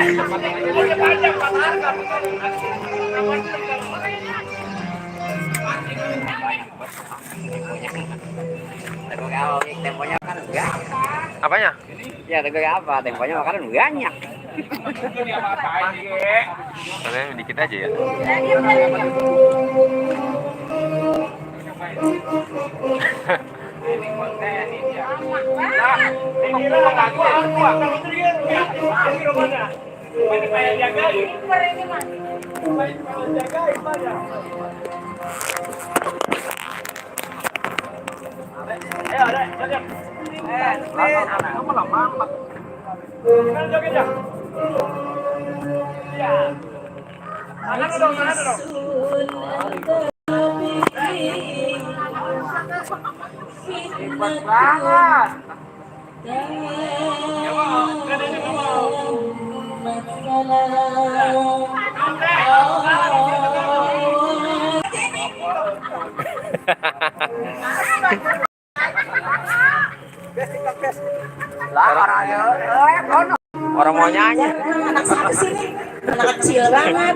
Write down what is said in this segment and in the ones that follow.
Temponya kan enggak. Apanya? Ya tegak apa? Temponya makanan banyak. Soalnya dikit aja ya. Orang mau nyanyi. Anak siapa sih ini? Anak kecil banget.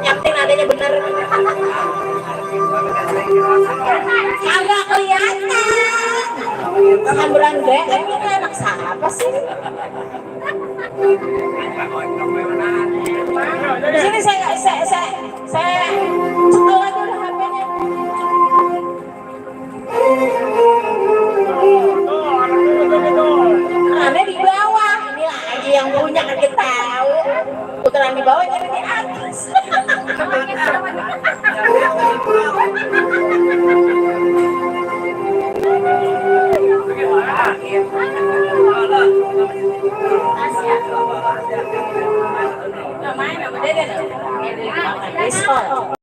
Nyamping adanya bener. Kagak kelihatan. Bukan berandai, ini anak siapa sih? Di sini saya cekel aja udah HP-nya. Ada di bawah, ini lagi yang punya kan kita tahu. Putaran di bawah jadi di atas. Namanya Deden. Pistol.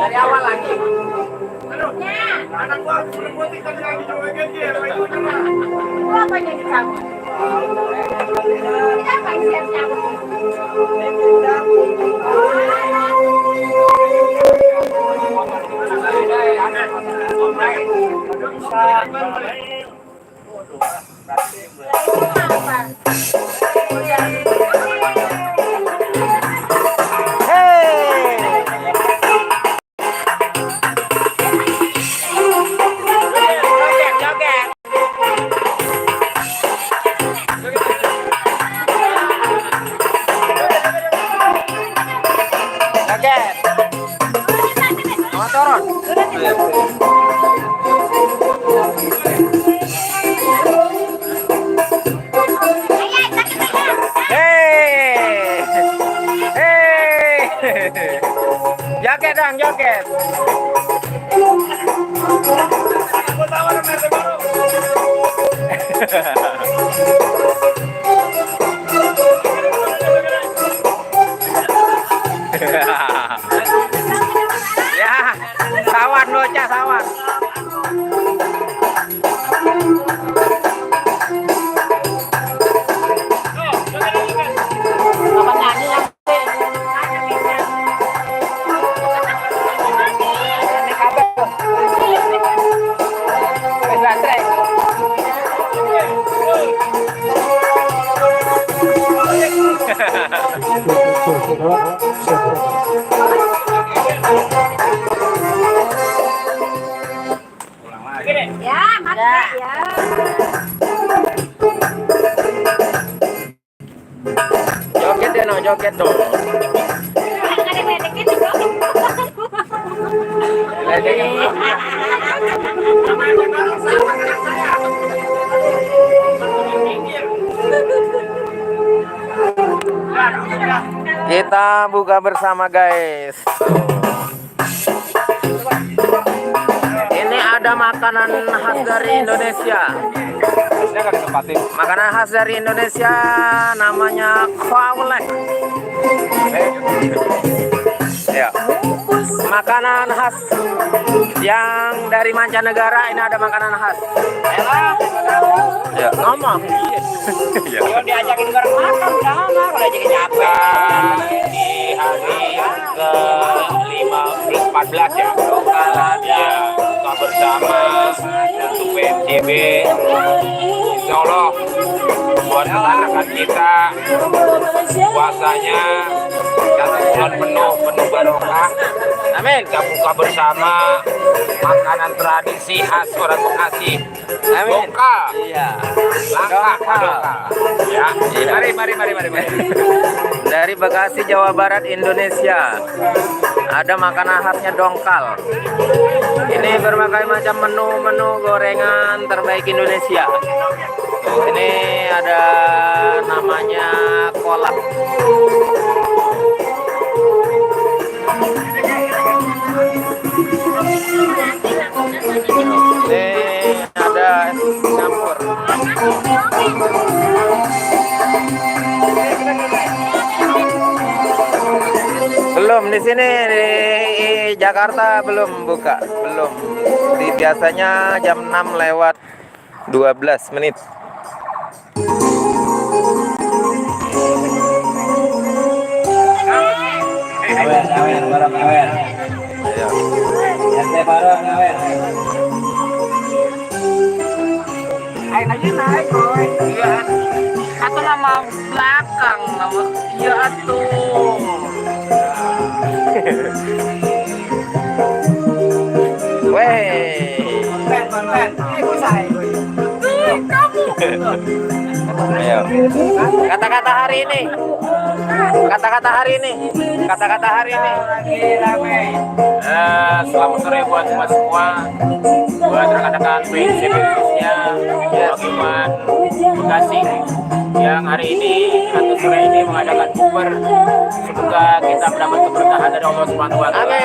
Dari awal lagi. Anak gua perempuan kita lagi joget dia, itu Apa jadi kamu? Kita apa siap-siap? Joget dong, joget. Ya, mantap ya. Joget deh, no, joget dong. Kita buka bersama, guys. Ini ada makanan khas dari Indonesia. Makanan khas dari Indonesia namanya kolak. Ya. Makanan khas yang dari mancanegara, ini ada makanan khas. Ya, ngomong. Ya. Diajakin bareng makan udah lama kalau ajakin capek. Di hari ke-14 ya. Ya, buka bersama untuk PMJB. Insya Allah buat anak-anak kita puasanya 1 bulan penuh barokah. Amin. Kita buka bersama makanan tradisi khas orang Bekasi. Amin. Doka. Iya. Langka doka. Ya. Mari. Dari Bekasi, Jawa Barat, Indonesia. Ada makanan khasnya dongkal. Ini berbagai macam menu gorengan terbaik Indonesia. Ini ada namanya kolak. Ini ada es campur. Belum di sini di Jakarta belum buka, belum. Biasanya jam 6 lewat 12 menit. Ayo naik, boy. Iya. Atau nama belakang, nama iya atuh. Weh. Ayo. Kata-kata hari ini. Kata-kata hari ini. Kata-kata hari ini. Selamat sore buat semua, buat rekan-rekan PCB khususnya Gabungan Bekasi yang hari ini atau sore ini mengadakan bukber. Semoga kita mendapat keberkahan dari Allah Subhanahu wa Ta'ala.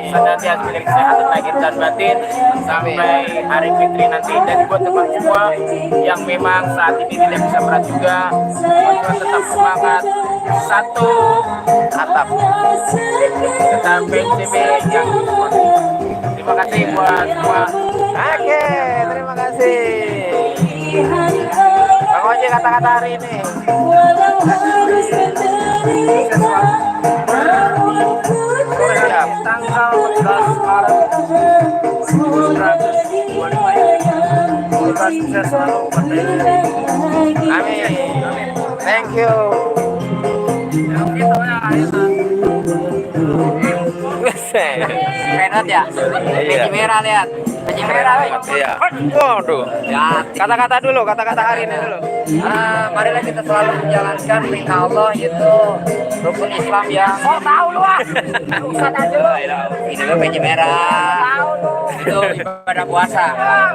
Senantiasa menjadi kesehatan lahir dan batin sampai hari fitri nanti. Dan buat teman semua yang memang saat ini tidak bisa berat juga, tetap semangat. Satu atap tetap PCB yang terima kasih buat semua. Oke, terima kasih. Bang Oji, kata-kata hari ini. Siap. Tanggal 14 Maret 2025 ya. Semoga sukses selalu buat PCB. Amin. Thank you. Penat ya? Biji merah lihat. Biji merah, weh. Iya. Waduh. Ya, Kata-kata dulu, kata-kata hari ini dulu. marilah kita selalu menjalankan perintah Allah itu rukun Islam yang Tahu lu ah. ini loh biji merah. Itu ibadah puasa.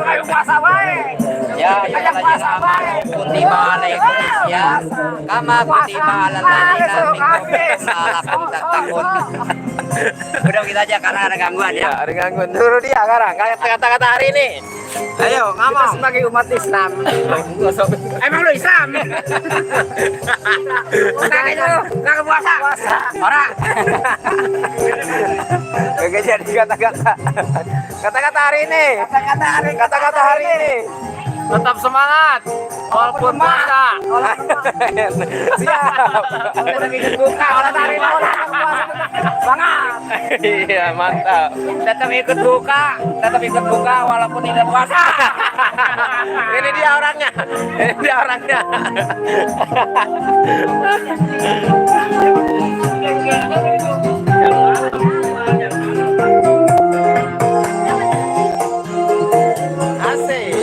Ayo puasa baik. Ya, ayyuhallazina amanu kutiba alaikum ya kama kutiba alal ladzina min qablikum la'allakum tattaqun. Udah kita aja karena ada gangguan Ya, ya. ada gangguan. Dulu dia sekarang. Kata-kata hari ini. Ayo, ngomong. Sebagai umat Islam. Emang lu Islam? Kakek lu, kakek puasa. Ora. Oke, jadi kata-kata. Kata-kata hari ini. Kata-kata hari ini. Tetap semangat walaupun puasa. Siap. Tetap ikut buka, orang tarik orang puasa semangat. Iya, mantap. Tetap ikut buka walaupun tidak puasa. Ini dia orangnya. Ini dia orangnya. Asik.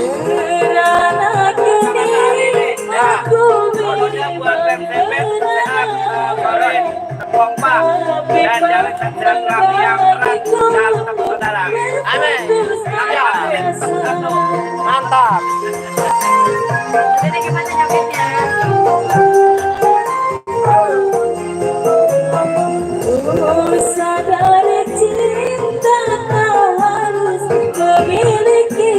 Kompak dan jalan kami yang erat dalam saudara. Amin. Mantap. Jadi gimana nyapinnya? Sadar cinta harus memiliki,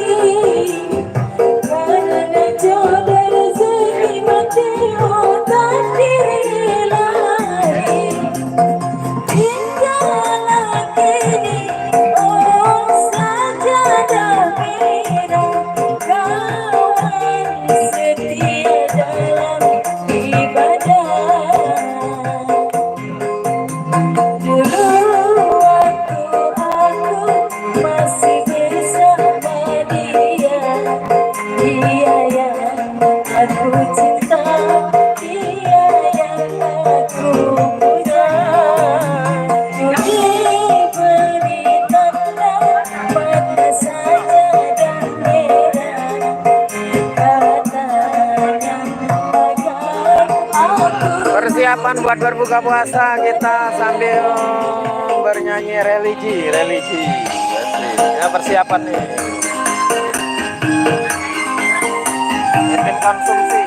karena jodoh rezeki mati otak diri lain. Tinggallah kini oh sajadah mira, kawan setia dalam ibadah. Dulu waktu aku masih bersama dia, dia yang aku cinta, dia yang aku puja. Diberi tanda mata saja dan merah, katanya agar aku Persiapan buat berbuka puasa kita sambil bernyanyi religi. Asik. Ya, persiapan nih. Mungkin konsumsi.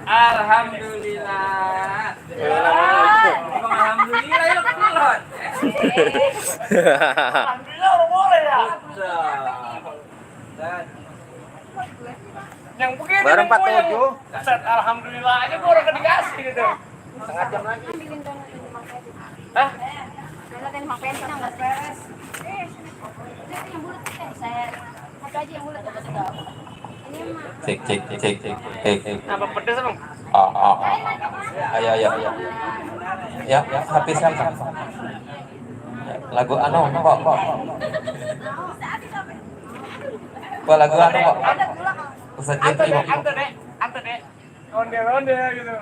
Alhamdulillah. Alhamdulillah yuk keluar. Alhamdulillah udah boleh ya. Yang begini Bareng yang gua 47. set alhamdulillah aja gua udah dikasih gitu. Setengah jam lagi. Hah? Kalau tadi mau pengen nggak beres. Yang bulat saya satu aja yang bulat tahu. Ini mah. Cek cek cek cek cek. Apa pedes bang? Ayo ayo ayo. Ya, habis kan. Lagu anu kok. Kok lagu anu kok. Ustaz Jepri kok. Antar deh. Ronde gitu.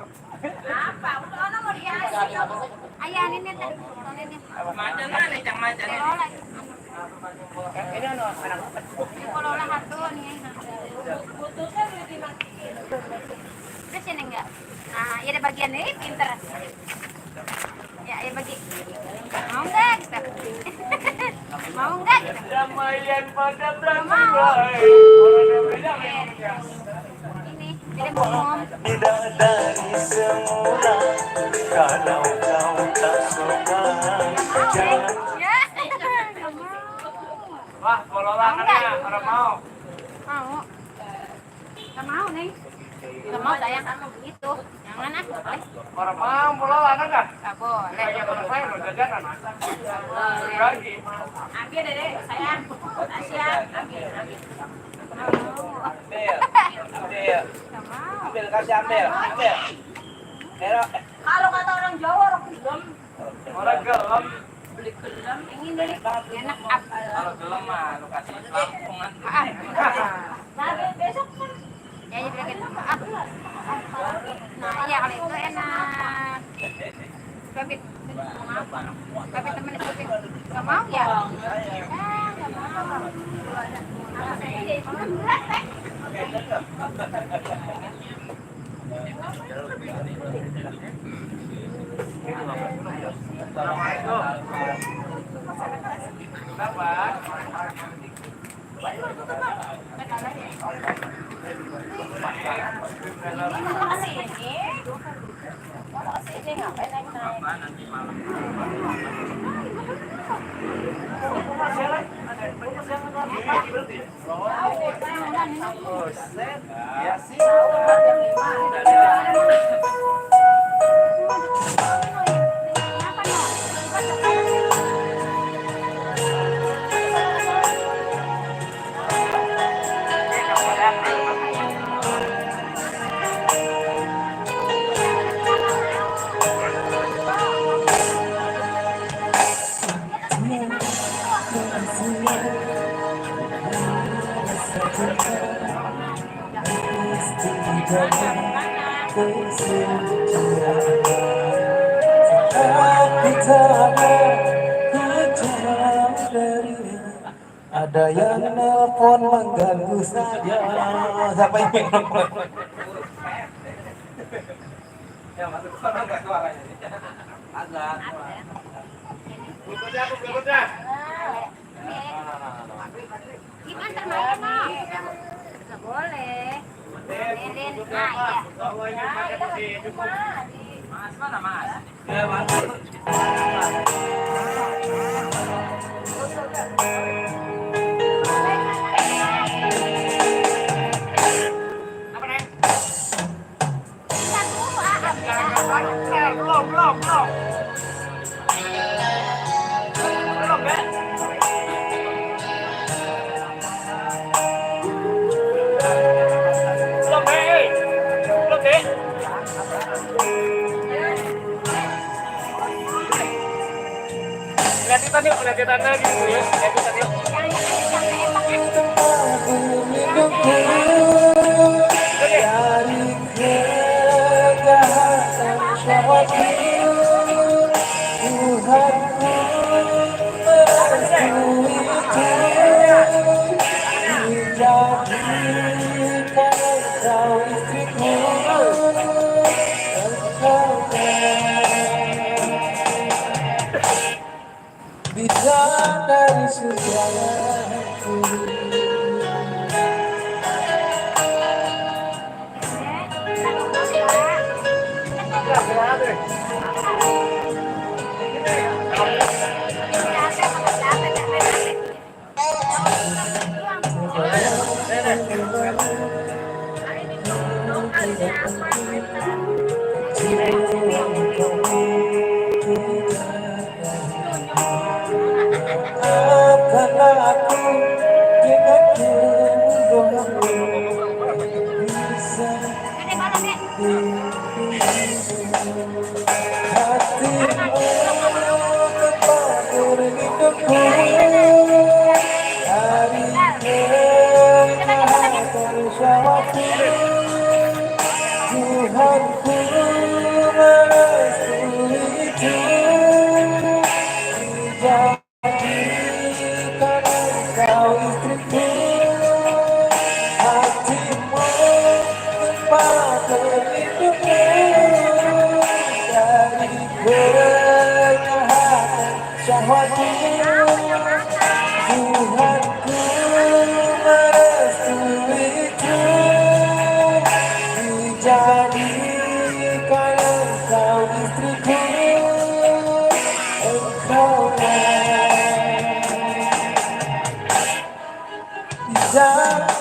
Apa? Udah mau dihasil. Ayah ini nih. Macan mana yang macan? Ini anu anak. Kalau lah satu nih. Terus ini enggak? Nah, ya ada bagian ini pinter. Ya, ya bagi. Mau enggak kita? Mau enggak kita? Damaian pada Mau. Ini, jadi bom. Tidak dari semula kalau kau tak suka jangan Ya, enggak mau. Wah, bololangannya orang mau. Mau. Enggak mau, Neng. Enggak mau sayang gitu. Jangan ah. Orang mau bololangan kan? Enggak boleh. Kayak teman saya udah jajanan. Enggak boleh. Lagi. Ambil deh, sayang. Kasih ya. Ambil. Mau. Ambil. Enggak mau. Ambil, kasih ambil. Ambil. Kalau kata orang Jawa, orang gelem. Orang gelem. Beli gelem, ingin beli enak apa? Kalau gelem mah lu kasih lampungan. Nah, besok kan. Ya, jadi bilang gitu. Nah, iya kalau itu enak. Tapi tapi temen itu nggak mau ya? Nggak mau. Ada yang nelpon mengganggu saja. Siapa yang nelpon? Ya masuk ke sana enggak suaranya? Agak. Berikutnya. Gimana termain mau? Nggak boleh. Lilin, nah iya. Kalau ini pakai di cukup. Mas mana mas? Ya, Mas. Apa nih? Kita tunggu Belum. Belum ya? Belum deh. Belum deh. Lihat kita yuk, lihat kita gitu ya. Lihat kita yuk. Dari kejahatan syaitan Tuhanku merestui menjadikan kau istriku bisa dari segalanya.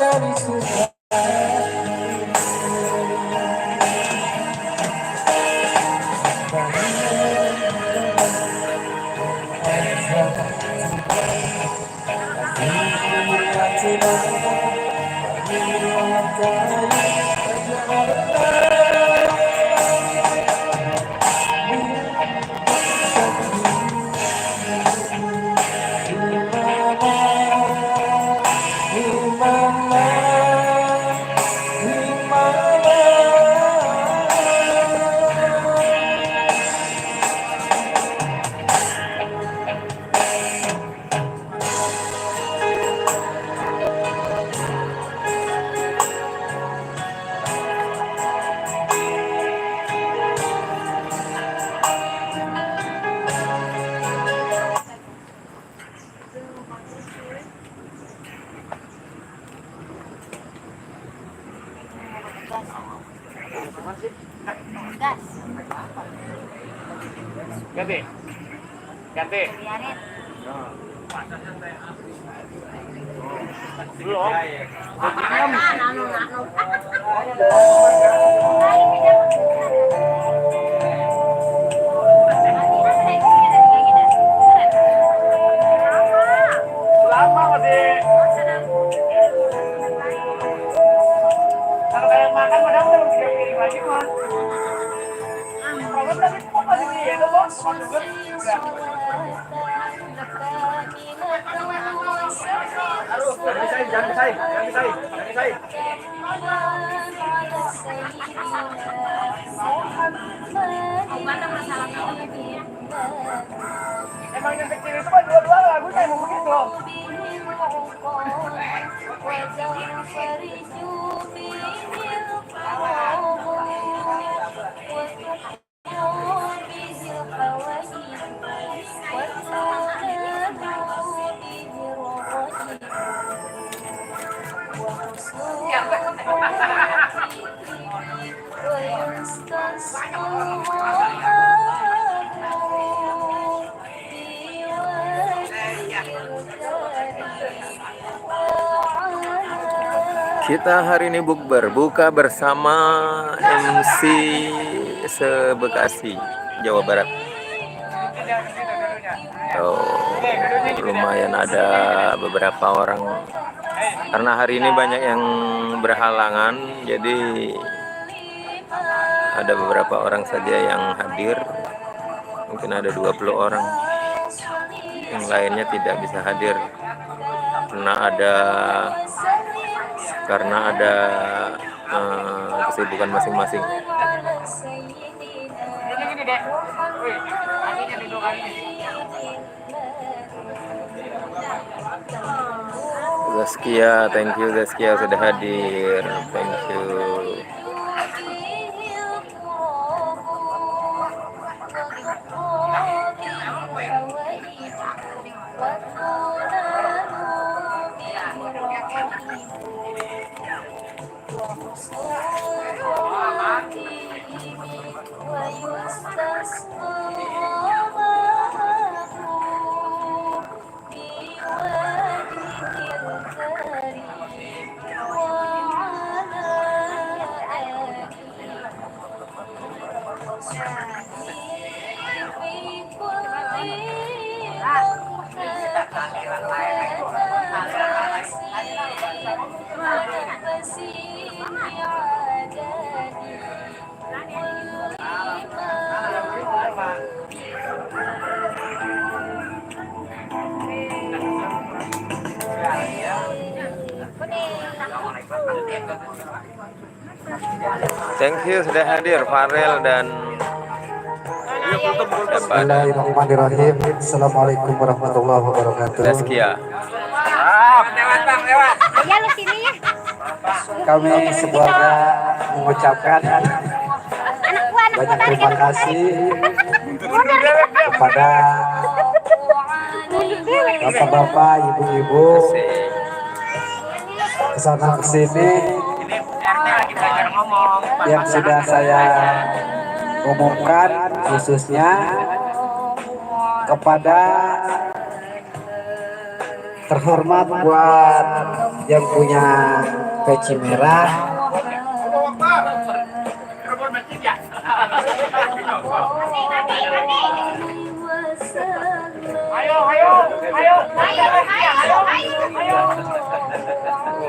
dari surga. Gas. Ganti. Ganti. Biarin. Belum. Lama masih. Kalau kayak makan padahal udah bisa piring lagi mah. Kalau tadi kok masih di itu bos, juga. Jangan disaing. Emang yang kecil itu kan dua-dua lagunya emang begitu. Kita hari ini bukber, buka bersama MC se-Bekasi, Jawa Barat. Oh, lumayan ada beberapa orang. Karena hari ini banyak yang berhalangan, jadi ada beberapa orang saja yang hadir. Mungkin ada 20 orang. Yang lainnya tidak bisa hadir karena ada kesibukan masing-masing. Zaskia, thank you Zaskia sudah hadir, thank you. Thank you sudah hadir Farel dan Bismillahirrahmanirrahim. Assalamualaikum warahmatullahi wabarakatuh. Zaskia. Ya lu sini ya. Kami sekeluarga mengucapkan banyak terima kasih kepada bapak-bapak, ibu-ibu kesana kesini yang sudah saya umumkan, khususnya kepada terhormat buat yang punya peci merah.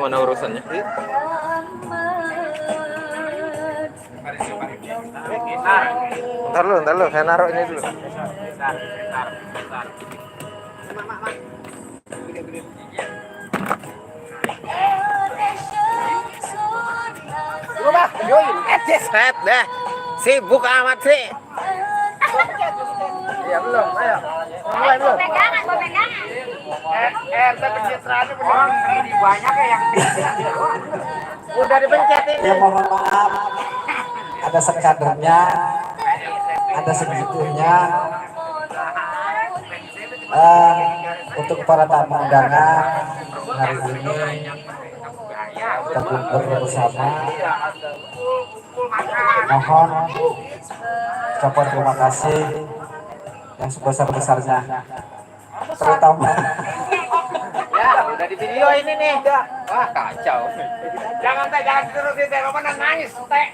Mana urusannya? Ntar lu, saya naruh ini dulu. Set deh, sibuk amat sih. Ya belum, ayo. Mulai belum? Pegangan. Pencitraannya beneran ini banyak ya yang Udah dipencet ini. Ya mohon maaf, ada sekadernya, ada segitunya. Untuk para tamu undangan hari ini kita kumpul bersama. Mohon ucapan terima kasih yang sebesar-besarnya, terutama Ya, udah di video ini nih. Wah, kacau. jangan terusin teh mana nangis teh.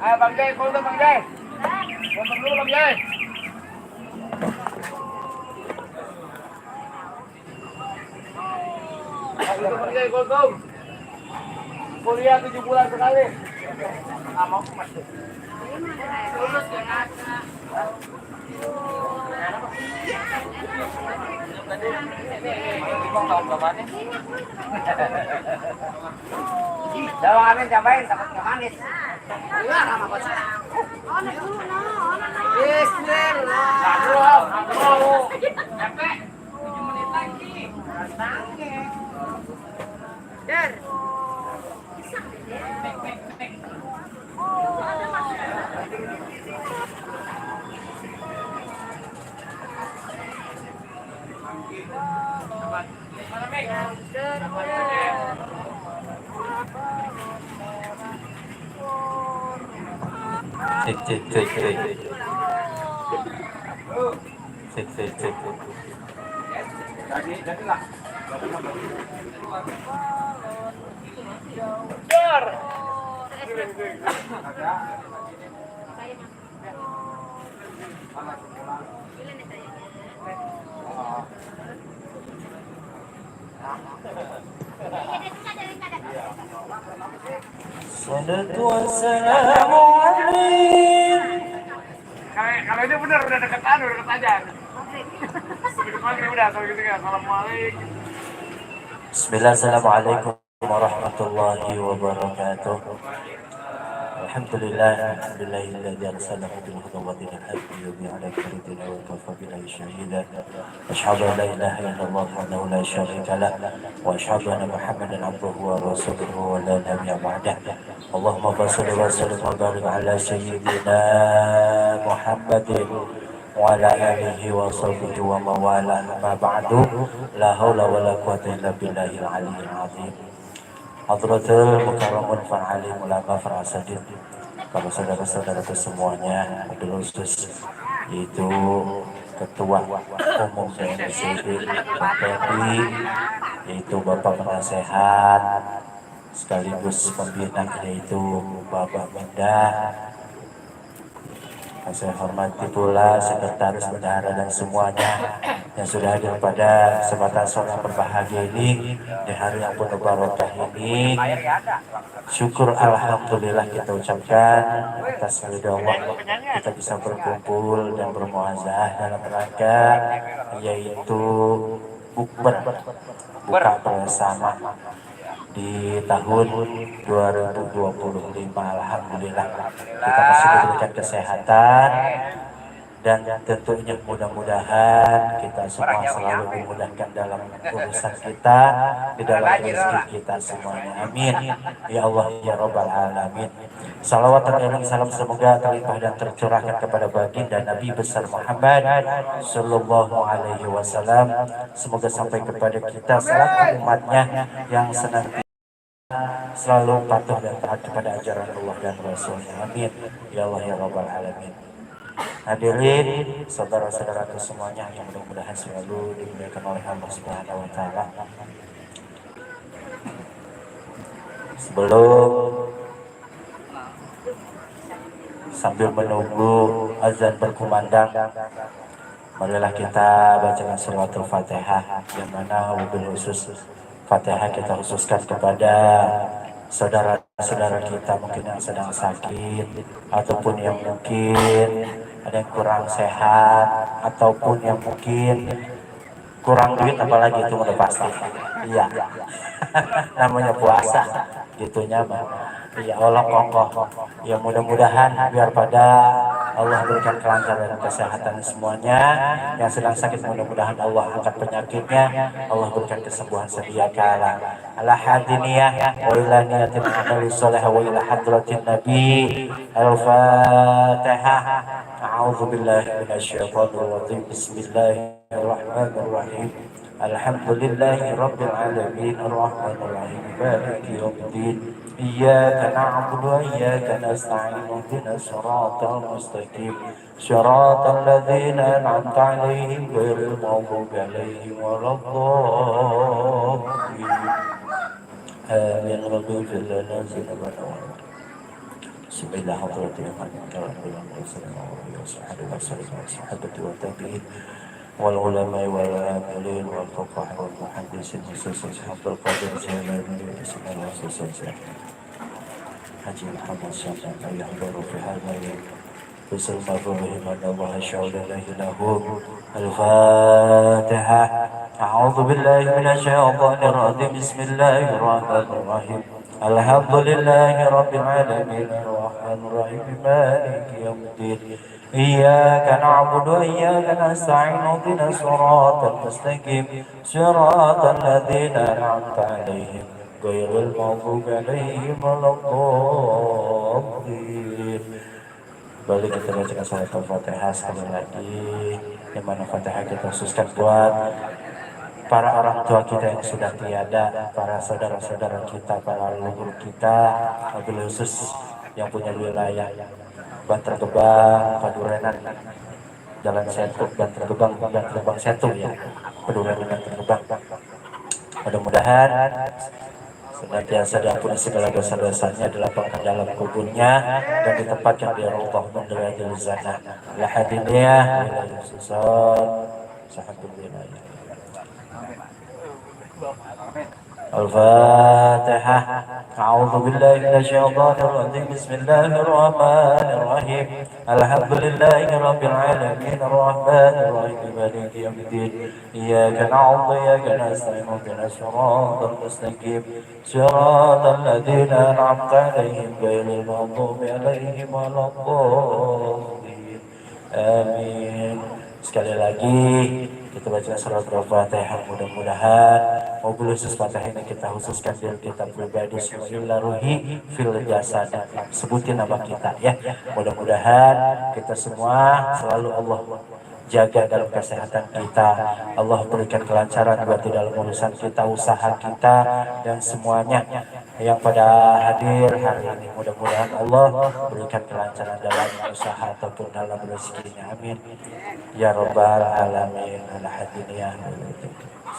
Ayo Bang Jai, foto Bang Jai. Foto dulu Bang Jai. Foto Bang Jai, foto. Kuliah 7 bulan sekali. Ah, mau masuk. Jawabannya cobain takut nggak manis. Iya, sama bos. Bismillah. Capek. 7 menit lagi. Der. cek. Salatu wassalamu alaikum. Kalau ini benar udah deket aja. Deket maghrib udah kalau gitu kan. Assalamualaikum. Bismillah, assalamualaikum warahmatullahi wabarakatuh. Alhamdulillahilladzi arsalahu bil huda wa dinil haqqi yudhi 'ala kulli wa kafa billahi shahida. Asyhadu an la ilaha illallah wahdahu la syarika lah wa asyhadu anna Muhammadan 'abduhu wa rasuluhu wa la nabiyya ba'dah. Allahumma shalli wa sallim wa barik 'ala sayyidina Muhammadin wa ala alihi wa sahbihi wa mawalah, ma ba'du. La haula wa la quwwata illa billahil aliyyil azim. Hadratul mukarramun fa'alim ulama fa'asadin. Kalau saudara-saudaraku semuanya, wabil khusus itu Ketua Umum DNSD PPI, yaitu Bapak Penasehat sekaligus pembina, yaitu Bapak Mendah. Saya hormati pula sekretaris bendahara dan semuanya yang sudah hadir pada kesempatan sore berbahagia ini di hari yang penuh barokah ini. Syukur alhamdulillah kita ucapkan atas ridha Allah kita bisa berkumpul dan bermuazah dalam rangka yaitu bukber, buka bersama di tahun 2025. Alhamdulillah kita masih diberikan kesehatan dan tentunya mudah-mudahan kita semua selalu dimudahkan dalam urusan kita, di dalam rezeki kita semuanya. Amin ya Allah ya Rabbal alamin. Salawat dan salam semoga terlimpah dan tercurahkan kepada baginda Nabi besar Muhammad sallallahu alaihi wasallam. Semoga sampai kepada kita selaku umatnya yang senantiasa selalu patuh dan taat kepada ajaran Allah dan Rasulnya. Amin. Ya Allah ya Rabbal Alamin. Hadirin, saudara-saudaraku semuanya yang mudah-mudahan selalu dimuliakan oleh Allah Subhanahu wa taala. Sebelum sambil menunggu azan berkumandang, marilah kita bacakan suratul Fatihah, yang mana wabil khusus Fatihah kita khususkan kepada saudara-saudara kita mungkin yang sedang sakit, ataupun yang mungkin ada yang kurang sehat, ataupun yang mungkin kurang duit, apalagi itu udah pasti. Iya. Namanya puasa gitunya mah. Ya Allah kokoh. Ya mudah-mudahan biar pada Allah berikan kelancaran dan kesehatan semuanya. Yang sedang sakit mudah-mudahan Allah angkat penyakitnya. Allah berikan kesembuhan sedia kala. Ala hadiniyah wa ila niyatin amali sholih wa ila hadratin nabi. Al-Fatihah. A'udzu billahi minasyaitonir rajim. Bismillahirrahmanirrahim. Alhamdulillahi rabbil alamin arrahmanir rahim maliki yaumiddin. Iyyaka na'budu wa iyyaka nasta'in ihdinas siratal mustaqim siratal ladzina an'amta 'alaihim ghairil maghdubi 'alaihim waladdallin. Amin. Rabbi ighfir lana dzunubana wa والعلماء والعاملين والفقهاء والمحدثين والسلسلة عبد القادر الجيلاني بسم الله الرحمن حجي محمد شافعي يحضر في هذا اليوم بسم بهم أن الله يشهد له الفاتحة. أعوذ بالله من الشيطان الرجيم. بسم الله الرحمن الرحيم. الحمد لله رب العالمين الرحمن الرحيم مالك يوم الدين. إياك نعبد وإياك نستعين اهدنا الصراط المستقيم صراط الذين أنعمت عليهم غير المغضوب عليهم ولا الضالين. Balik kita bacakan salat al-Fatihah sekali lagi, yang mana Fatihah kita khususkan buat para orang tua kita yang sudah tiada, para saudara-saudara kita, para leluhur kita, wabil khusus yang punya wilayah Bantar Gebang, Padurenan, Jalan Setu, Bantar Gebang, Bantar Gebang Setu ya, Padurenan Bantar Gebang. Mudah-mudahan senantiasa diampuni segala dosa-dosanya, dilapangkan dalam kuburnya dan ditempatkan di Raudhah min riyadil jannah. La hadiniyah ila susul sahatul wilayah. Al-Fatihah. A'udzu billahi minasyaitonir rajim. Bismillahir rahmanir rahim. Alhamdulillahi rabbil alamin arrahmanir rahim maliki yaumiddin. Iyyaka na'budu wa iyyaka nasta'in ihdinas siratal mustaqim siratal ladzina an'amta 'alaihim ghairil maghdubi 'alaihim waladdallin. Amin. Sekali lagi kita baca surat Al-Fatihah. Mudah-mudahan mobil khusus Fatihah ini kita khususkan diri kita pribadi, semula ruhi fil jasad. Sebutin nama kita ya. Mudah-mudahan kita semua selalu Allah jaga dalam kesehatan kita. Allah berikan kelancaran buat di dalam urusan kita, usaha kita, dan semuanya yang pada hadir hari ini. Mudah-mudahan Allah berikan kelancaran dalam usaha ataupun dalam rezekinya. Amin. Ya Rabbal Alamin. Al-Hadiniyah.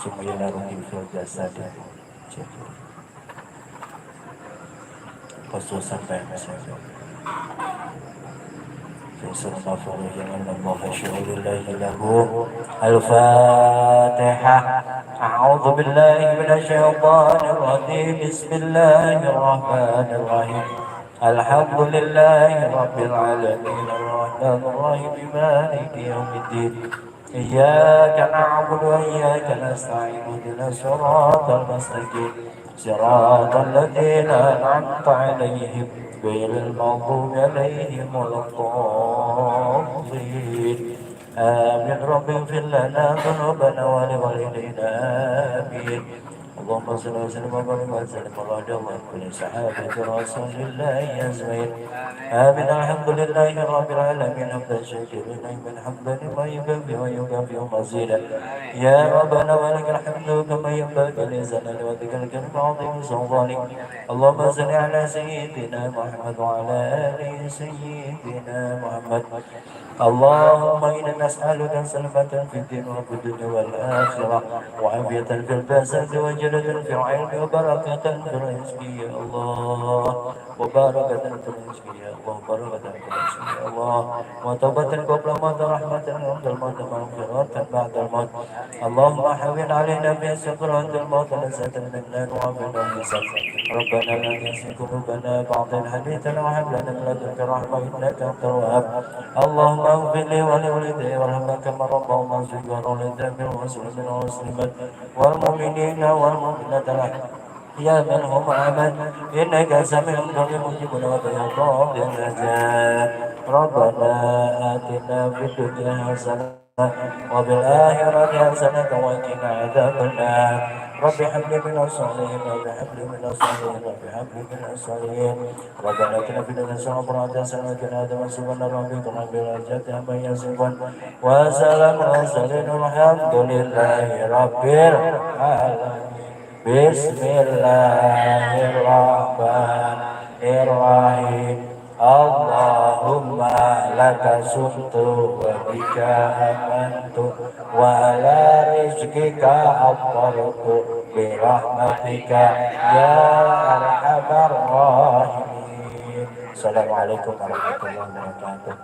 Semuanya ruhi fil jasad. Khususan baik masyarakat. الفاتحة. أعوذ بالله من الشيطان الرجيم. بسم الله الرحمن الرحيم. الحمد لله رب العالمين الرحمن الرحيم مالك يوم الدين. إياك نعبد وإياك نستعين اهدنا الصراط المستقيم صراط الذين أنعمت عليهم غير المغضوب عليهم ولا الضالين. آمين. رب اغفر لنا ذنوبنا ولوالدينا. آمين. اللهم صل وسلم وبارك وسلم على كل صحابة رسول الله أجمعين آمين الحمد لله رب العالمين حمدا شاكرين من حمدا لما يكفي ويكافئ مزيدا يا ربنا ولك الحمد كما ينبغي لجلال وجهك الكريم العظيم سلطانك اللهم صل على سيدنا محمد وعلى آل سيدنا محمد اللهم إنا نسألك سلامة في الدين وفي الدنيا والآخرة وعافية في البأساء وجلة في العلم وبركة في الرزق يا الله وبركة في الرزق يا الله وبركة في الرزق يا الله وتوبة قبل الموت رحمة عند الموت مغفرة بعد الموت اللهم حول علينا في سكرات الموت لذة منا وعافنا من سفر ربنا لا تزغ قلوبنا بعد إذ هديتنا وهب لنا من لدنك رحمة إنك أنت الوهاب اللهم اغفر لي ولوالدي وارحمنا كما ربونا صغارا وللذنب والمسلمين والمسلمات والمؤمنين والمؤمنات يا من هم عمل إنك سميع قريب مجيب دعوة يا رب الرجاء ربنا آتنا في الدنيا حسنة وفي الآخرة حسنة وقنا عذاب النار رب هب لي من الصالحين رب هب لي من الصالحين رب هب لي من الصالحين ربنا اتنا في الدنيا حسنة وفي الآخرة حسنة وقنا عذاب النار ربك رب العزة عما يصفون وسلام على المرسلين والحمد لله رب العالمين بسم الله الرحمن الرحيم اللهم لك سمت وبك آمنت وعلى رزقك أفطرت برحمتك يا أرحم الراحمين. السلام عليكم ورحمة الله وبركاته.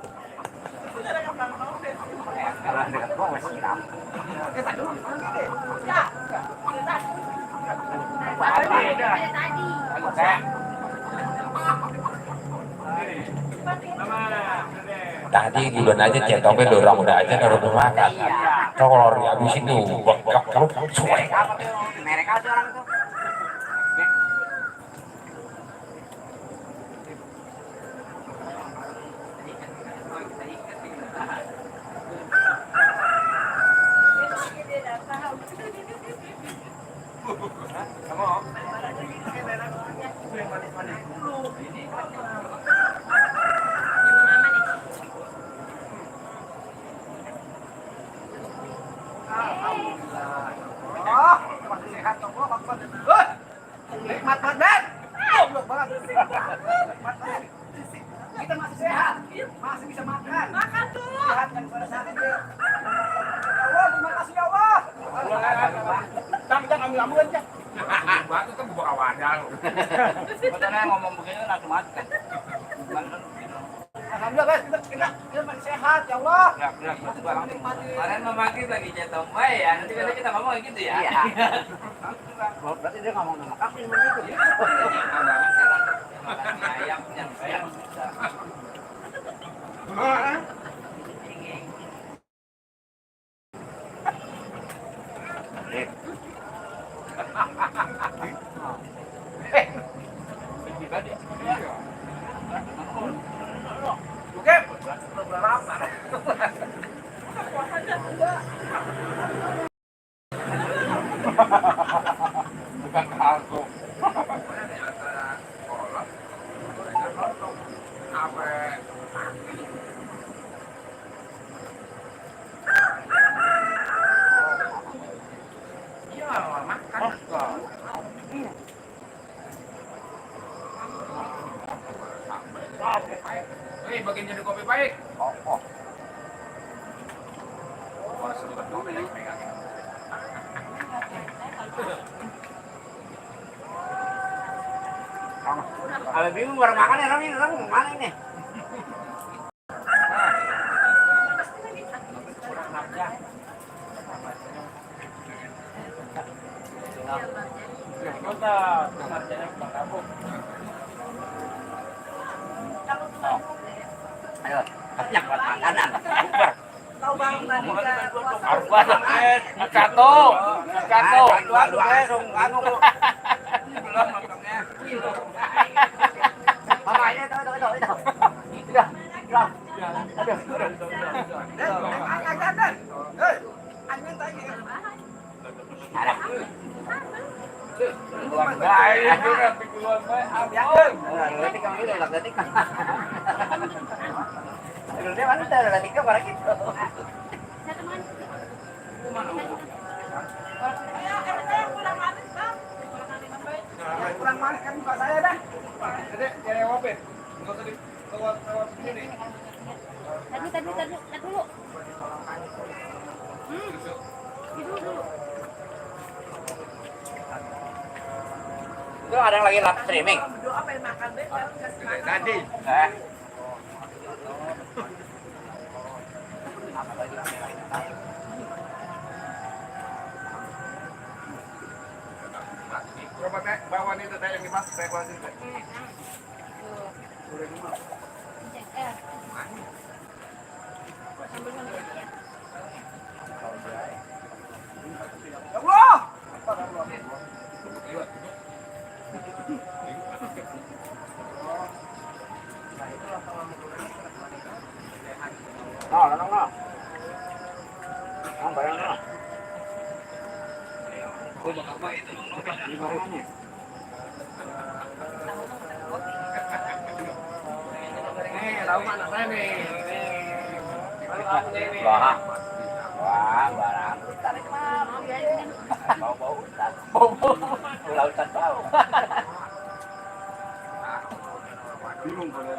Tadi duluan aja centongnya dorong udah aja kalau udah makan. Kalau habis itu bekak kalau cuek. Mereka ada orang tuh. Nikmat banget. Goblok banget. Kita masih sehat, masih bisa makan. Makan tuh. Sehat dan pada saat ini. Allah, terima kasih ya Allah. Jangan ambil aja. Batu kan bawa wadah. Padahal ngomong begini langsung makan. Alhamdulillah guys, kita masih sehat ya Allah. Kemarin memakai lagi centong baik ya. Nanti kita ngomong gitu ya. Iya. Berarti dia ngomong nama kaki begitu ya. Ayam yang saya bisa. Bukan kalko. Bagian jadi kopi baik. Kalau bingung baru makan ya, orang mana ini? Ayo, banyak buat makanan. Kato. Letik kamu itu lah letik. Dia mana ada letik ke barang itu. Kurang manis kan muka saya dah. Jadi jangan ngopin. Enggak usah lewat sini. Tadi dulu. Dulu. Itu ada yang lagi live streaming. Tadi. Coba teh bawa nih teh yang dimas teh bawa sini teh. Allah. No. Barang no. Nih, tahu mana saya nih. Wah, barang. Bau. Lautan bau. Bingung kalau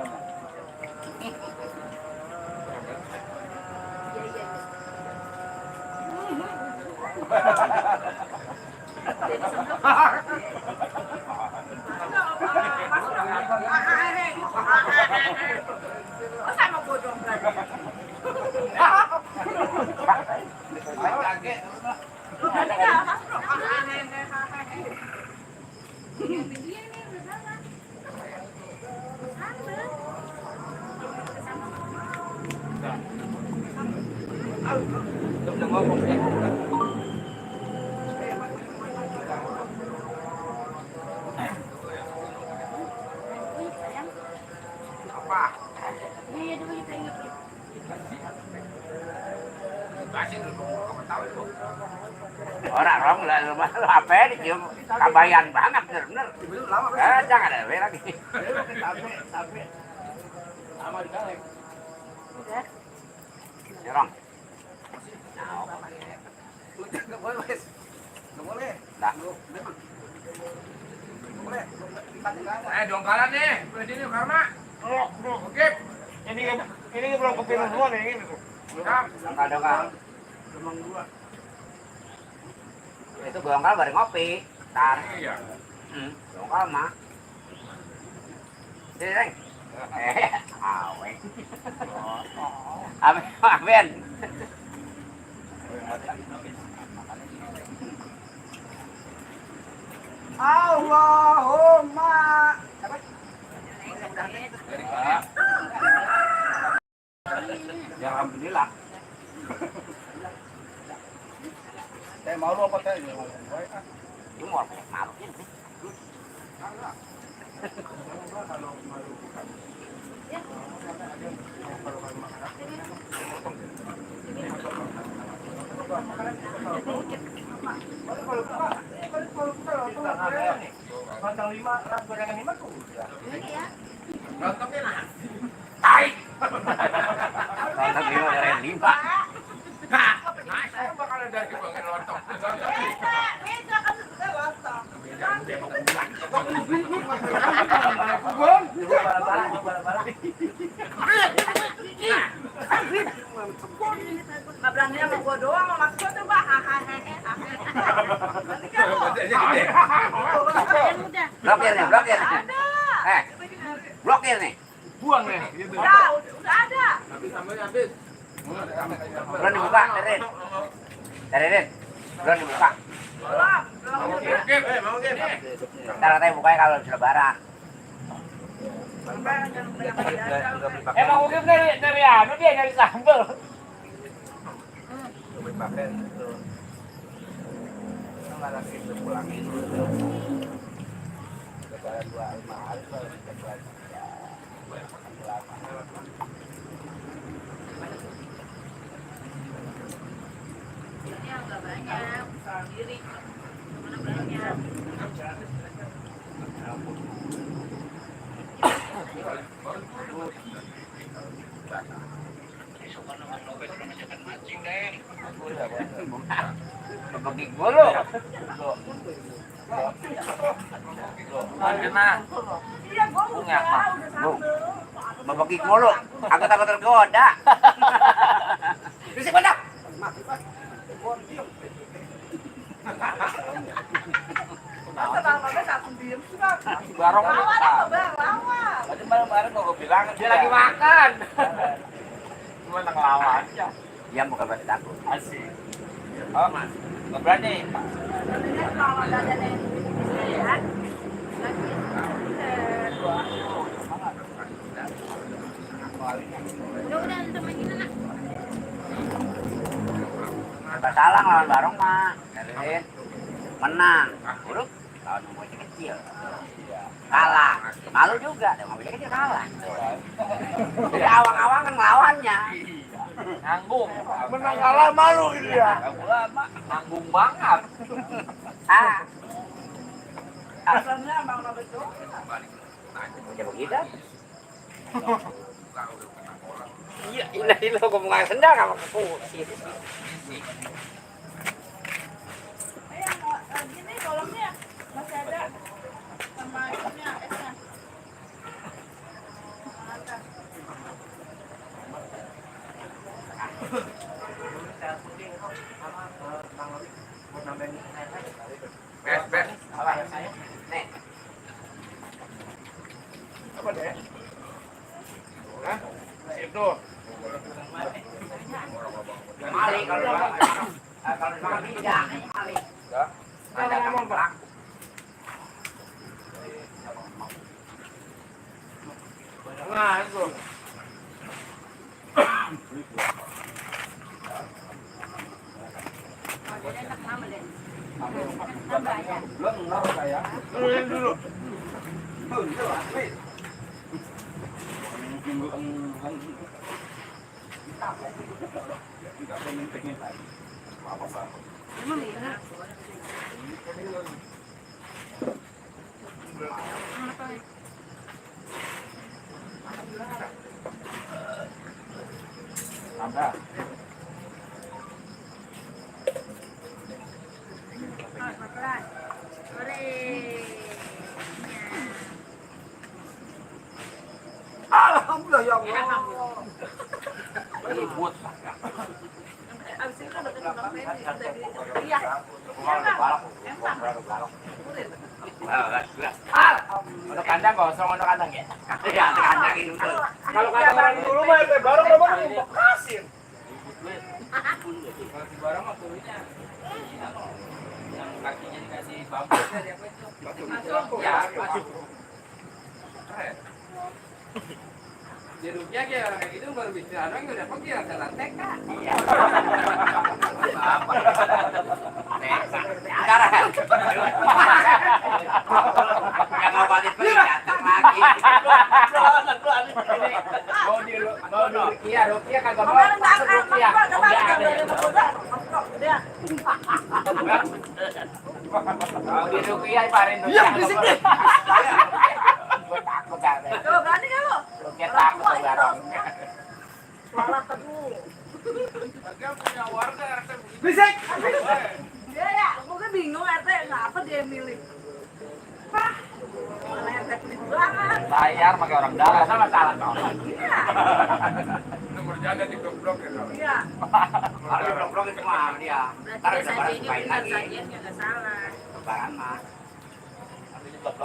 Orang lah rumah apa dicium kabayan banget bener. Jangan ada lagi. Tapi sama di kaleng. Nyerong. Nggak boleh, Wes. Nggak boleh. Dah. Boleh. Dongkalan nih. Ini nih karena. Oke. Ini belum kepilih semua nih ini. Dongkal. Itu dongkal bareng ngopi. Tar. Iya. Dongkal mah. Direng. Awe. Aben. Allahumma. Ya alhamdulillah. Teh mau lu apa teh? Ini mau malu. Kandang 5, gorengan 5 tuh. Lontongnya nah. Tai. Kandang 5 gorengan 5. Saya bakal ada di bagian lontong. Nggak berani sama gua doang, sama mas gua tuh bah. Blokir. Blokir nih. Buang nih. Gitu. Udah ada. Habis. Belum dibuka, Terin. Belum dibuka. Oke, mau gini. Ntar katanya bukanya kalau habis lebaran. Emang Ugip dari anu dia nyari sambel. Ini agak banyak, sendiri. Mana banyak? Bebegik mulu. Kena. Bebegik mulu. Aku takut tergoda. Bisik mana? Barong bareng kok bilang dia lagi makan. Cuma ngelawan aja. Dia bukan berarti takut. Asik. Oh, Mas. Enggak berani. Serba salah lawan Barong mah. Menang. Buruk lawan bocah kecil. Kalah. Malu juga, dengan bocah kecil kalah. Jadi awang-awang kan ngelawannya. Nanggung. Menang kalah malu gitu ya. Nanggung banget. Ah. Asalnya Bang Robert itu. Ya begitu. Iya, ilah kok mau sendal sama aku. Gini kolomnya masih ada sama esnya. Bes. Nih. Apa deh? Hah? Itu. Mali kalau makan tidak, mali. Ada ngomong Pak. Nah, itu. Turunin dulu. Tambah. Alhamdulillah ya Allah. Ribut. Abis itu kan udah iya. Untuk kandang kosong, untuk kandang ya? Iya, untuk kandang itu. Kalau kata orang dulu mah baru kasir. Barang mah kulitnya. Yang kakinya dikasih bambu. Ya, masuk. Jeruknya kayak orang kayak gitu baru bisa orang udah pergi ada lantek kak. Iya. Apa? Sekarang. Yang ngobatin pergi datang lagi. Mau di Rukia kagak mau. Rukia. Mau di Rukia parin Rukia. Iya, bisik deh. Gue takut ada. Coba berani kan lo? Rukia takut Barong. Malah teguh. Dia punya warga RT begitu. Bisik. Dia ya, gue bingung RT ngapa dia milih. Pah, mana RT pelit banget. Bayar pakai orang dalam sama salah dong. Iya. Itu berjaga di blok ya. Iya. Kalau di blok itu mah dia. Ntar bisa barang main lagi. Nggak salah. Lebaran mah. Tapi di blok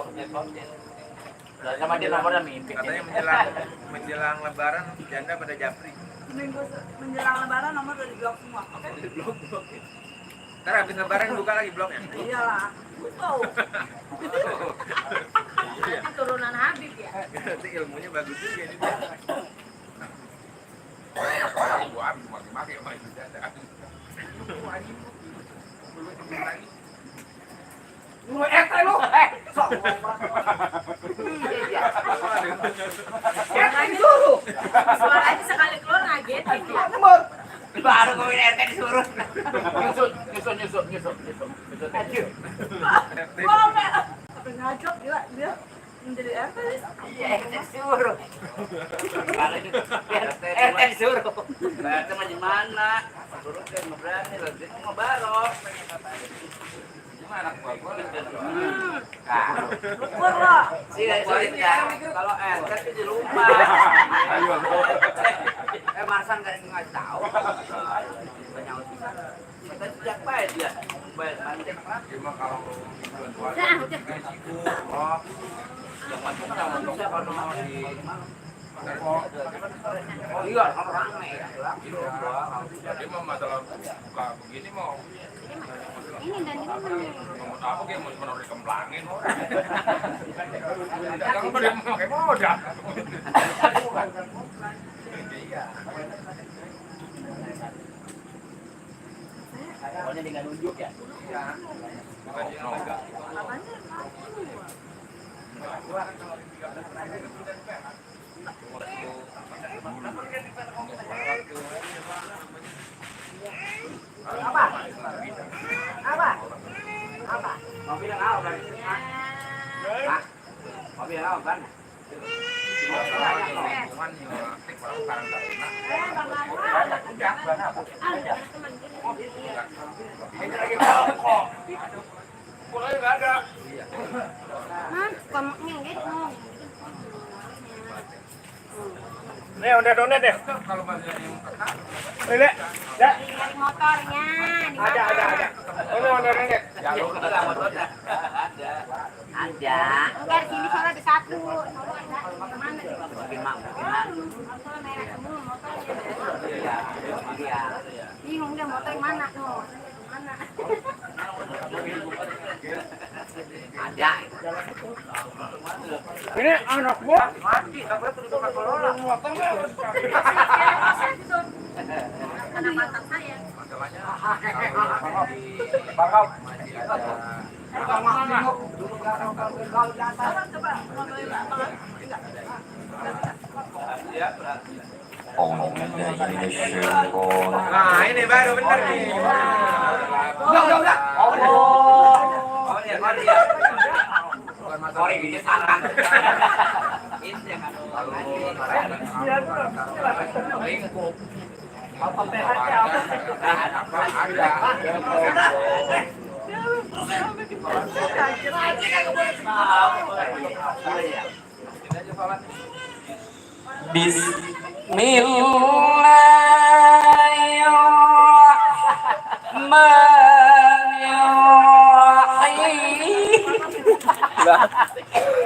sama dia nomornya mimpi. Katanya menjelang lebaran janda pada japri. Seminggu menjelang lebaran nomor udah di blok semua. Oke? Di blok. Ntar habis lebaran buka lagi bloknya. Iyalah. Tahu. Nanti turunan Habib ya. Berarti ilmunya bagus juga ini. Gua habis maki-maki sama ibu janda. Lu RT lu. Sok. RT disuruh. Suaranya sekali keluar ngagetin ya. Nomor. Baru ngomongin RT disuruh. Kalau Iya, ente disuruh. Kalau itu ente disuruh. Berarti mah di mana? Suruh kan nggak berani loh. Dia mau barok. Gimana gua sih ya. Kalau ente itu di rumah. Marsan nggak ngasih tahu. Banyak kita sejak baik dia. Baik mantep. Cuma kalau Yang macam bisa kalau mau di iya orang ya. jadi mah masalah buka begini mau Ini dan ini mau apa kayak mau cuma dikemplangin. Jangan pada pakai modal. Pokoknya dengan nunjuk ya. Gaji noga. Mau bilang apa kan? Hah? Mau bilang apa kan? Mulai nggak ada. komuknya gitu. Nih, udah deh. Kalau masih ada yang kena, Ini, ya. Dari motornya di mana? Ada. Ini udah deh. Jalur ke dalam motornya. Ada. Enggak, di sini soalnya ada satu. Soalnya ada. Kemana sih? Makin mak. Motor merah semua motornya. Iya. Bingung dia motor yang mana tuh? Mana? Ada. Ini anak gua. Mati, tapi itu di Motorola. Karena mantan saya. Bakal. nah ini baru bener nih. Udah. Oh, dia. Bukan masalah Sorry, bikin salah. Ini yang lingkup.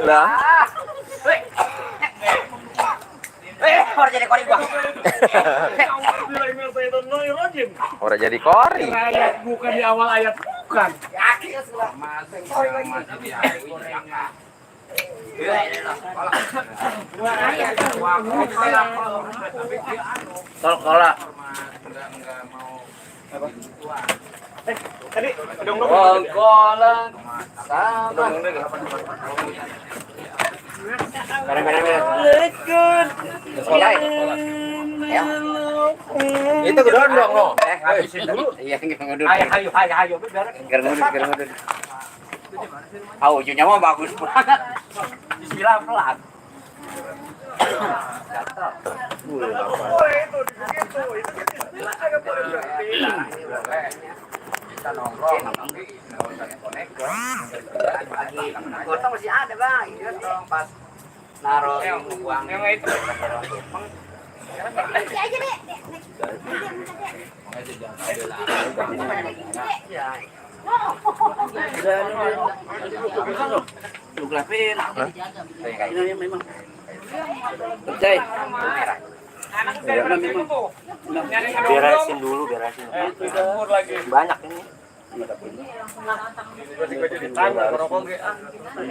Lah. Orang jadi kori gua. Orang jadi kori. Ayat bukan di awal ayat bukan. Tol-kola. Tadi dong. Tol-kola. Sama. Sekolah ya? Itu gedon dong lo. Habisin dulu. Iya, ngedut. Ayo, biar Germudut. Ah, ujungnya mah bagus banget. Bismillah pelan. Kita nongkrong lagi gotong masih ada bang, gotong pas naruh uang yang itu. Nanti aja deh. Lu gelapin. Ini memang. Percaya. Beresin dulu. Banyak ini.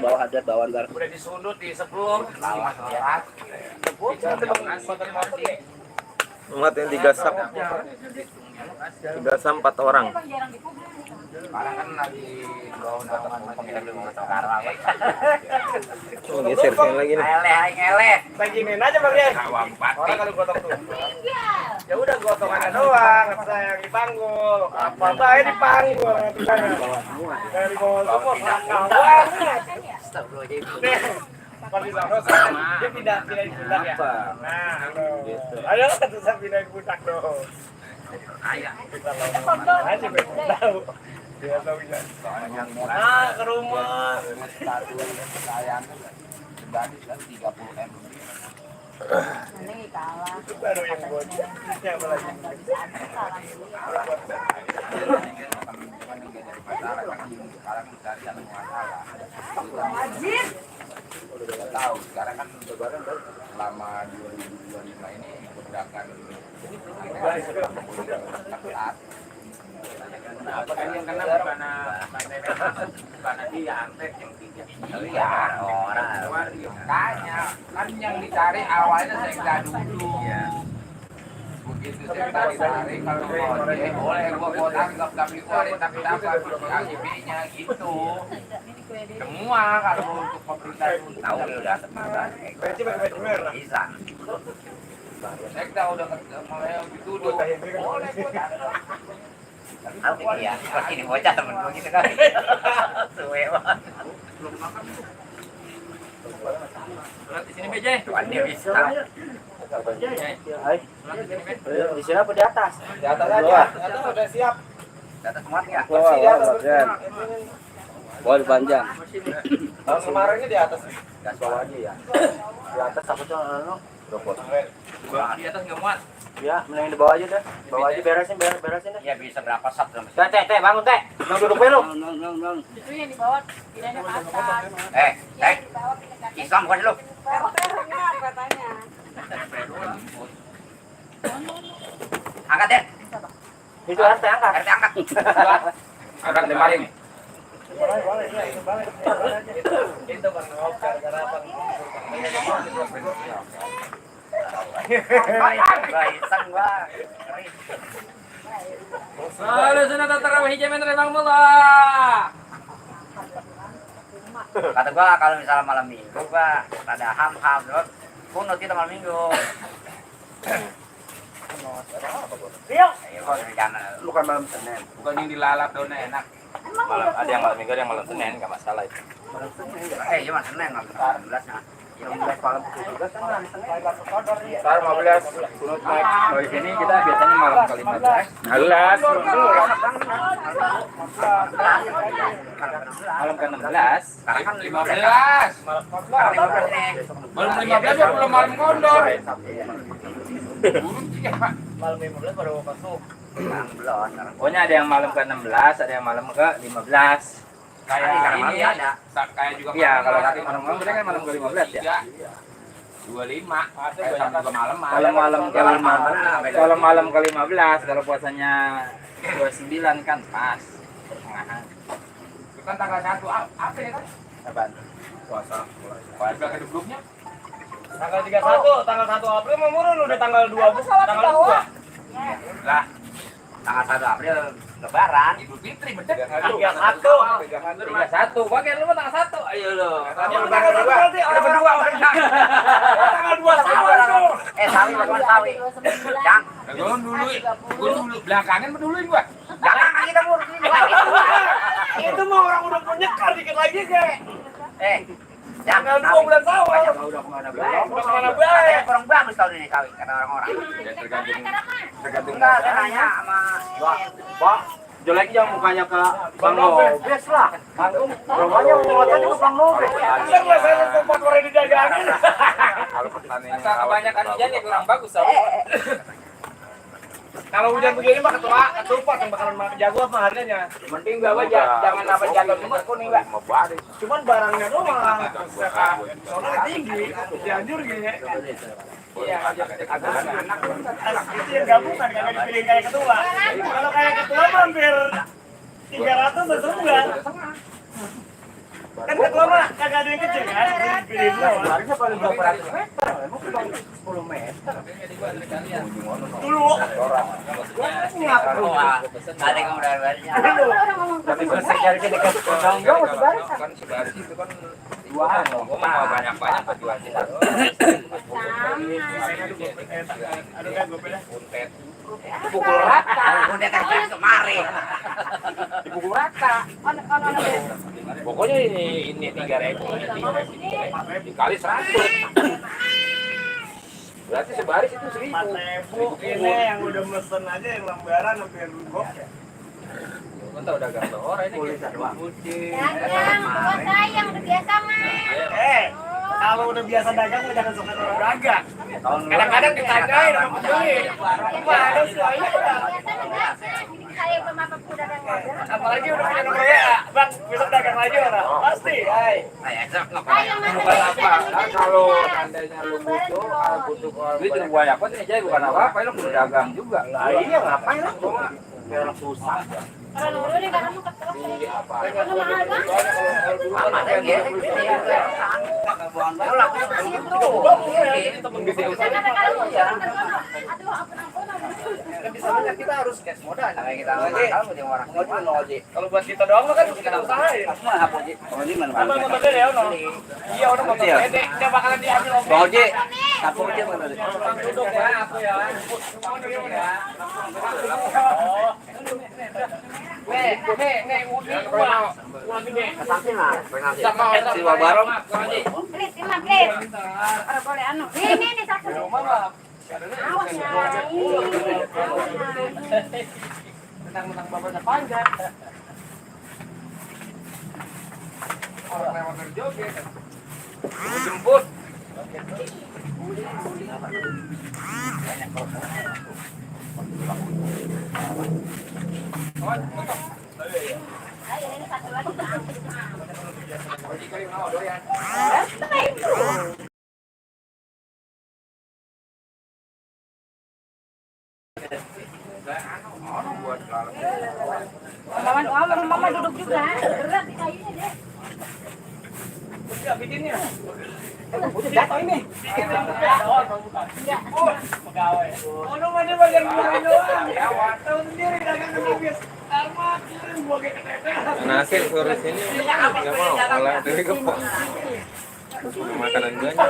Bawa adat bawaan gar. Udah disundut di sebelum. Umat yang 3 sap 4 orang. Sekarang kan lagi gaun Oh, geser sini lagi nih. Ngeleh. Beginin aja Bang Rian. Awam pati. Orang kalau gotong tuh. Ya udah gotong aja doang, saya yang dipanggul. Apa saya dipanggul nanti saya. Dari bawah semua kawan. Kalau di sana dia pindahin budak ya. Nah, gitu. Ayo satu saya pindahin budak dong. Ayah. Kita lawan aja belum tahu. Dia tahu ya. Ah, ke rumah. Ini kalah. Itu baru yang bocah. Siapa lagi? Tahu sekarang kan lebaran selama 2025 ini pergerakan Apa kan yang kena bukan dia angket yang tiga. Iya, orang. makanya kan yang dicari awalnya sekda dulu. Begitu sekda dicari kalau boleh gua tanggap tapi tapi dapat AJB-nya gitu. Semua kalau untuk pemerintah Tahu ya udah teman. Bisa. sekda udah mulai dituduh. Boleh gua tanggap. Tahu ya, seperti ini bocah temen gua gitu kan. Suwe banget. Di sini BJ. Tuan dia bisa. Di sini apa di atas? Di atas aja. Di atas udah siap. Data semua ya. Wah, Di atas. Bol panjang. Tahun kemarinnya di atas. Gas bawah aja ya. Di atas apa tuh robot. Di atas nggak muat. Ya, mending di bawah aja dah. Bawah aja beresin deh. Ya bisa berapa sat dalam Teh, bangun teh. Nang duduk dulu. Itu yang di bawah pindahnya ke atas. Islam bukan lu. Enggak katanya. Angkat deh. Itu RT angkat. RT angkat. Angkat lemaring. Itu Bang Ngop gara-gara Bang. Iseng gua. Halo, sunat tarawih jamin remang mullah. Kata gua kalau misalnya malam minggu gua ada ham-ham terus kunut kita malam minggu. Rio, Ayo gua rencana. bukan malam Senin. Bukan yang dilalap daunnya enak. Malam ada yang malam minggu, ada yang malam Senin, enggak masalah itu. Cuma Senin malam 19-nya. Yang 17 malam 17 kan hari Senin. Sekarang 15 kunut naik. Kalau di sini kita biasanya malam kali 15. 16. Malam ke 16. Sekarang kan 15. 15. Sekarang 15 nih. Belum 15 ya belum malam kondor. Malam 15 baru masuk. Belum. Pokoknya ada yang malam ke 16, ada yang malam ke 15. Kayak ini ya. ada. Kayak juga Iya, kalau nanti malam-malam berarti kan malam ke 15 ya. 25. Kayak sama juga malam. Kalau malam ke 15, kalau malam ke 15, kalau puasanya 29 kan pas pertengahan. Itu kan tanggal 1 apa ya kan? Apaan? Puasa. Puasa ke grupnya. Tanggal 31, tanggal 1 April mau murun udah tanggal 2. Tanggal 2. Lah, Tanggal 1 April Lebaran. Idul Fitri bener. 31. 31, pakai lu tanggal 1. Ayo lu. Tanggal 2 berarti orang berdua tanggal 2 Sawi bukan sawi. Yang Gua dulu belakangan peduluin gua. jangan kita ngurus ini. itu mah orang udah mau nyekar dikit lagi kayak Jangan tanggal 2 bulan Sawal. udah kemana baik. Udah kemana baik. Kurang bagus tahun ini sawi kata orang-orang. Ya tergantung Enggak, saya nanya sama Pak, jelek yang mukanya ke Bang Nobes lah. Rumahnya muatnya ke Bang Nobes. Kan lah saya sempat orang didagangin. kalau pertanian Asal kebanyakan hujan ya kurang bagus tau. Kalau hujan begini mah ketupat yang bakalan jago apa harganya. Mending gak aja, jangan apa jatuh cuma kuning gak. Cuman barangnya doang malah soalnya tinggi, dianjur gini. Iya, anak Itu yang gabungan kagak dipilih kayak ketua. Kalau kayak ketua mah hampir 300 sebulan. Kan ketua mah kagak ada yang kecil kan, dipilih doang. Harusnya paling berapa ratus meter? Emang cuma 10 meter. Dulu. ada yang udah banyak. Tapi bersih dari dekat Bang Nobes baris. kan sebaris itu kan dua-duaan dong. Gua mau banyak-banyak berjual sih. Sama. Aduh kan gue pilih. Puntet. Pukul rata. Udah kan kemarin. Dipukul rata. Ono. Pokoknya ini 3.000, dikali 100. Berarti sebaris itu 1.000. 4.000 ini yang udah mesen aja yang lembaran hampir gokil. Kita udah gambar orang ini. Dagang, bukan saya yang udah biasa mah. Kalau udah biasa dagang jangan suka orang dagang. Kadang-kadang ditandain sama pembeli. Mana sih ini? Saya belum apa udah dagang. Apalagi udah punya nomor WA, Bang, besok dagang lagi orang. Pasti. Hai. Saya Bukan apa, kan kalau tandanya lu butuh duit yang banyak apa sih aja bukan apa-apa, lu kudu dagang juga. Lah iya ngapain lah gua mah. Biar orang susah. kalau dulu nih karena mau ketemu. Iya apa? Karena mahal kan? Mama ada ya. Karena kalau mau jalan ke sana, aduh ampun. Bisa banyak kita harus cash modal. Kayak kita kalau dia orang ngoji. Kalau buat kita doang kan kita usahain. Apa sih? Ngoji mana? Apa motor gede ya, Ono? Iya, udah motor gede. Dia bakalan diambil Om. Ngoji. Satu aja mana? Duduk ya, aku ya. Nih, uang gede. Samping lah. Sama orang Si Wabarong. Please, Imam, please. Ada boleh anu. Ini satu. Awas ya. Mentang-mentang bapaknya panjang. Orang lewat berjoget. Jemput. Ayo ini satu lagi. Mama duduk juga. Berat di kayunya deh. Ya, bikinnya. Udah jatuh ini. Pegawai. Ono mah dia bagian buah doang. Tahu sendiri dagang habis. Sama kirim buah kayak keteteran. Nasir sore sini nggak mau malah dari kepok makanan banyak.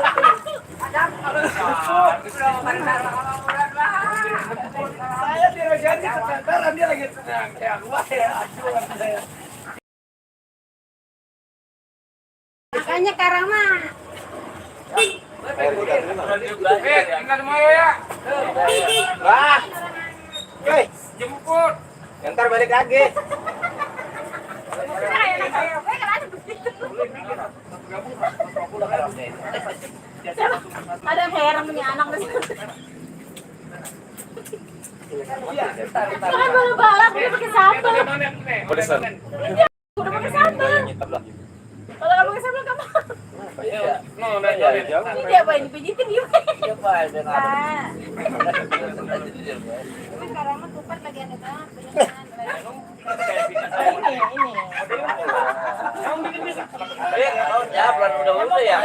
Saya tidak janji keteteran dia lagi senang. Ya, gua ya acuan saya. Makanya karama. Tinggal semua ya. Wah. Oke, Jemput. ntar balik lagi. Ada heran punya anak di sana. Jangan balap-balap, udah pakai sambal. Pedesan. Udah pakai sambal. Kalau nggak pakai sambal kamu. Ini apa ini pijitin dia? Ini karama kupat lagi ada banget. Ini. Ya, bulan udah ya.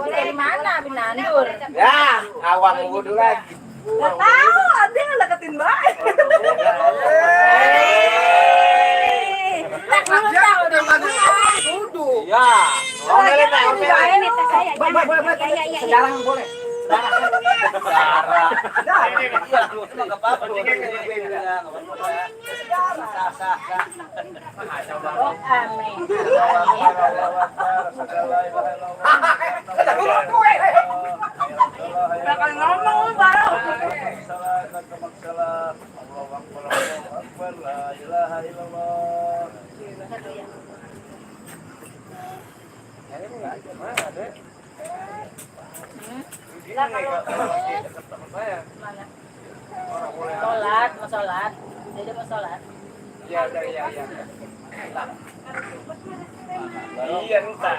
Dari mana Binandur? Ya, awang wudu lagi. Nggak tahu, dia ngedeketin banget. Tak mau tahu dong. Ya. Ini tas saya. Iya. Sekarang boleh. Oh, amin. Bakal ngomong baru. Mau sholat. Jadi mau sholat. Iya. Iya, ntar.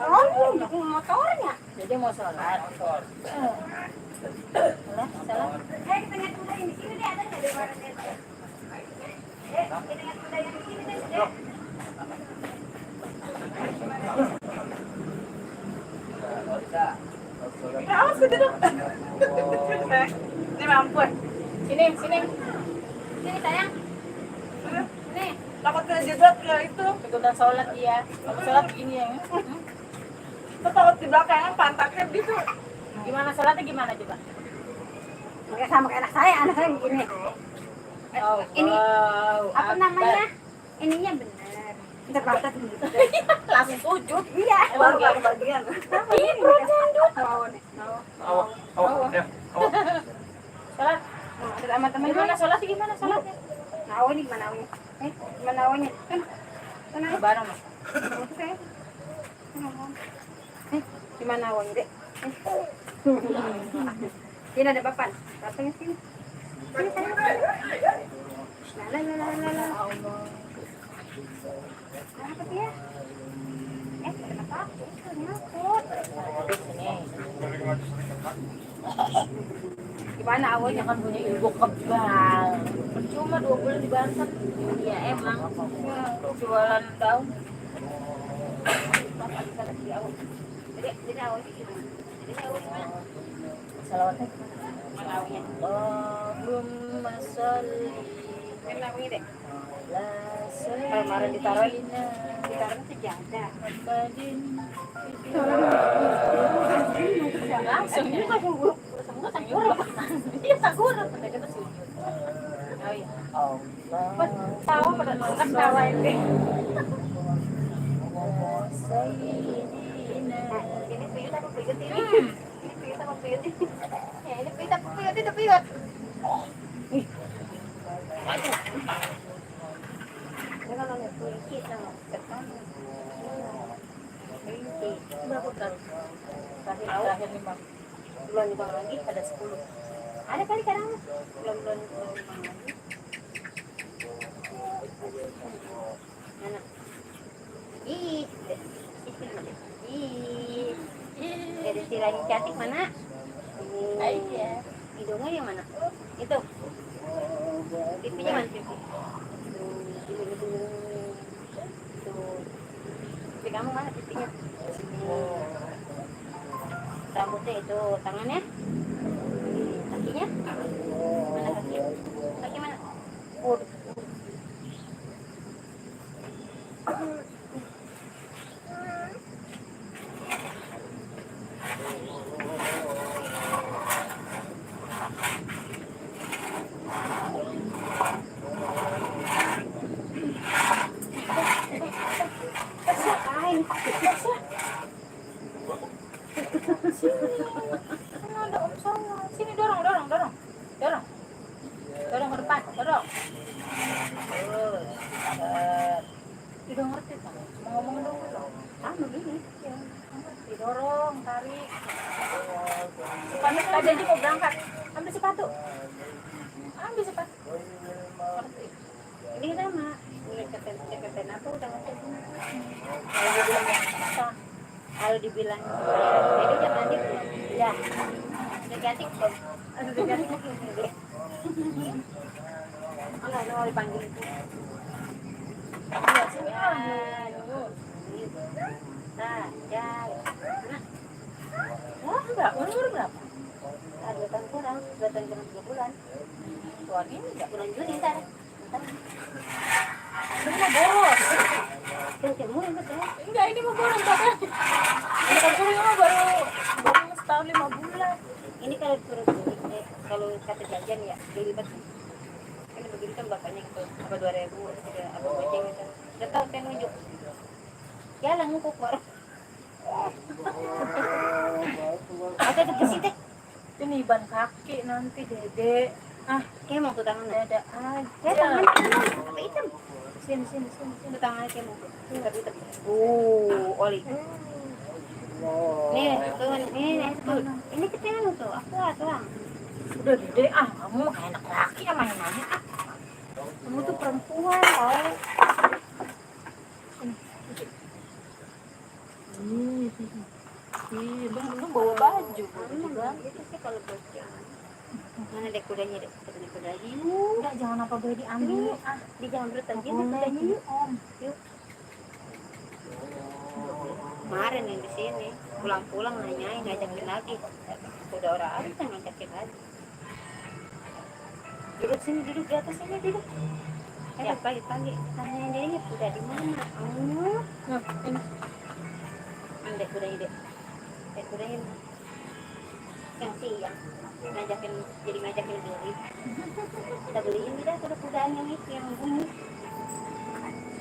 Orang motornya. Jadi mau sholat. Sholat. Kita lihat kuda yang di sini deh, ada nggak di mana deh? Kita lihat kuda yang di sini deh. Awas kuda dong. Ini mampu. Sini sayang. Sini. Takut kena jebat ke itu. ikutan sholat iya. Aku sholat begini ya. Tuh takut di belakangan pantatnya gitu. Gimana sholatnya gimana coba? Kayak sama kayak anak saya begini. Ini apa namanya? Ininya benar. Kita pantat gitu. Langsung sujud. Iya. Emang Baru bagian. Ini perutnya ndut. Sholat. Sama temen Gimana sholatnya gimana sholatnya? Nawa nih gimana awalnya? Gimana awalnya? Kan Bareng. Gimana awalnya, Dek? Sini ada papan. Papannya sini. Sini. Lala. Apa dia? Kenapa? Nyangkut. Gimana awalnya? Kan punya ibu kebal. Percuma 2 bulan di Banten. Iya emang. Jualan daun. Jadi awalnya gimana? Salawatnya. Mana awalnya? Allahumma sholli Kan awalnya, Dek. ala Kemarin ditaruh sejadah. langsung ya. Semua tanggurap. Iya tanggurap. Kita sujud. Oh iya. Allah. Tahu pada nonton tawa ini. Ini piyut apa piyut ini? Ini piyut apa piyut ini? Ya ini piyut apa piyut itu piyut. Ini kalau lihat kunci sama ketan. Kunci. Berapa kali? Terakhir 5. Bulan lima lagi Ada 10. ada kali kadang bulan lima lagi. Mana? Ih, ada si lagi cantik mana? Iya. Hidungnya yang mana? Itu. Pipinya mana pipi? Tuh. Pipi kamu mana pipinya? Rambutnya itu, tangannya? Kakinya? Mana kaki? Kaki mana? Ada Om Songo. Sini dorong. Dorong ke depan, dorong. Udah ngerti kan? Mau ngomong dong. Begini. Didorong, tarik. Sepatu tadi aja mau berangkat. Ambil sepatu. Ngerti. Ini sama. Ini keten apa udah ngerti. Kalau dibilang jadi udah mandi belum? Ya. Udah cantik belum? Udah cantik belum? Enggak, mau dipanggil itu. Iya, sini lah. Nah, ya. Wah, berapa? Umur berapa? 2 tahun kurang 3 bulan. Tuan ini enggak. Bulan Juli ntar. Ini mau boros. Yang murah betul. Enggak, ini mau boros kan? Ini kan mah baru setahun 5 bulan. Ini kalau kalau kata jajan ya dilipat. Kan begitu kan bapaknya gitu. Apa 2.000 apa goceng gitu. Udah tahu saya nunjuk. Ya lah ngukuk baru. Ada di sini deh. Ini ban kaki nanti Dede. Kayak mau tuh tangan. Dada Ya aja. tangan apa hitam? Sini. Tuh tangannya kayak mau. Hitam. Oli. Nih, tuh. Ini ketengan tuh. Aku tuang. Udah Dede kamu kayak anak laki ya main aja. Kamu tuh perempuan tau. Belum bawa baju. Itu sih kalau bocah. Mana dek kudanya dek? Ketemu kudanya. Enggak, jangan apa boleh diambil. Di jangan bertanya dek Boleh kudanya. yuk Om. Kemarin yang di sini pulang-pulang nanyain ngajakin lagi. Udah orang ada yang ngajakin lagi. Duduk sini, duduk di atas sini, duduk. Pagi-pagi tanya dia udah di mana? Ini. Andek kudanya dek. Kudanya yang siang ngajakin beli. Kita beliin dia kuda-kudaan yang itu yang bunyi.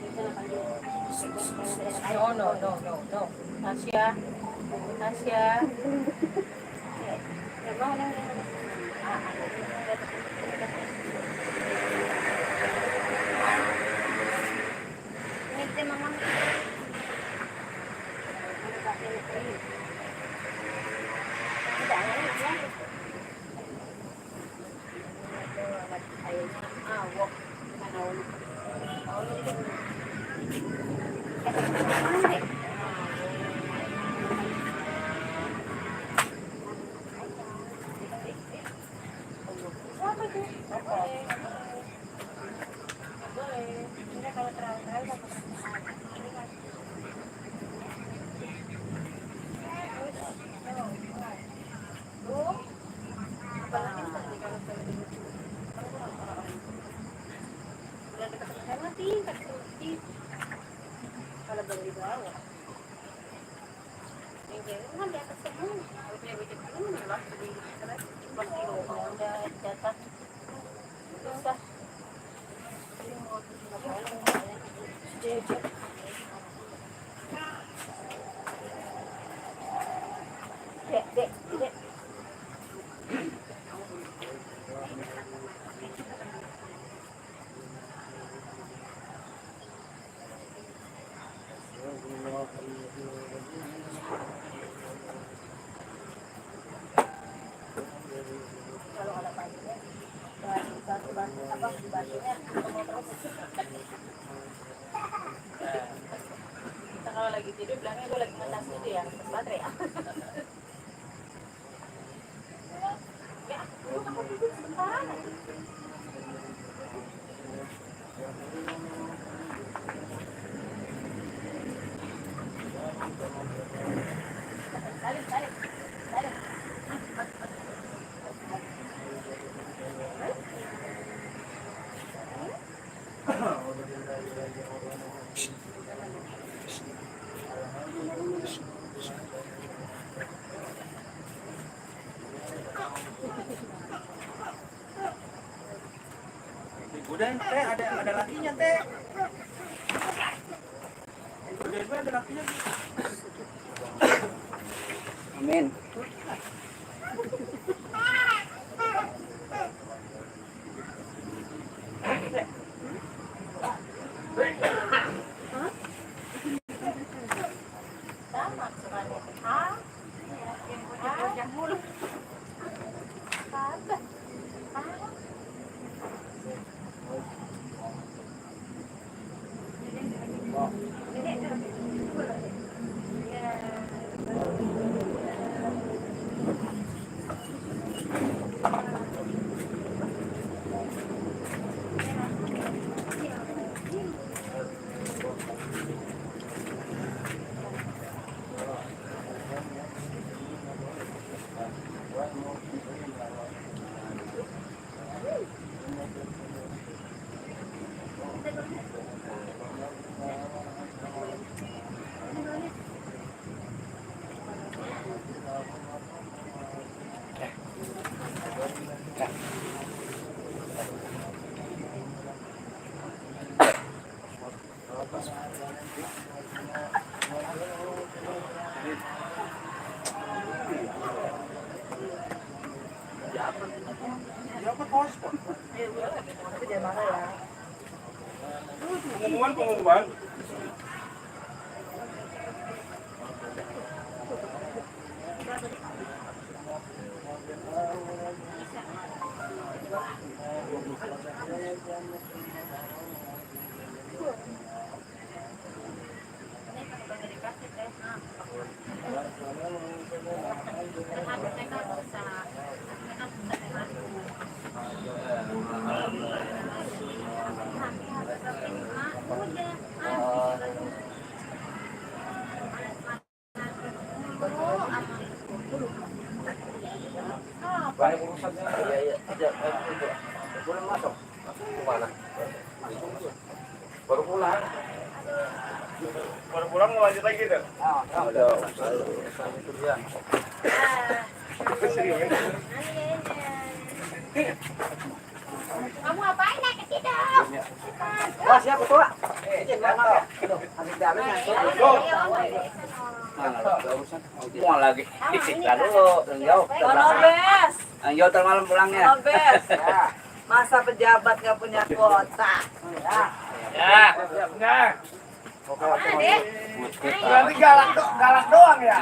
Itu apa dia? No. Tasya. Ya mau yang ini mama. Kalau baru di bawah, yang jauh kan di atas semua. Kalau punya budget ini memang di atas kilo udah jatah susah. Dek. Kalau ada paginya, basuhnya Kita kalau lagi tidur bilangnya gue lagi ngetas itu ya, ngetas baterai ya. Salim. Udah teh ada lakinya teh. Udah ada lakinya. Amin. Pengumuman. Banyak urusannya. Iya. Boleh masuk. Baru pulang. Baru pulang mau lanjut lagi tuh. Kamu ngapain naik ke situ? Wah, siap ketua. Mau lagi disiksa dulu, jauh. Nobes, Jauh termalam pulangnya. Nobes. Masa pejabat nggak punya kuota? Ya, nah. Dek. Berarti galak doang ya.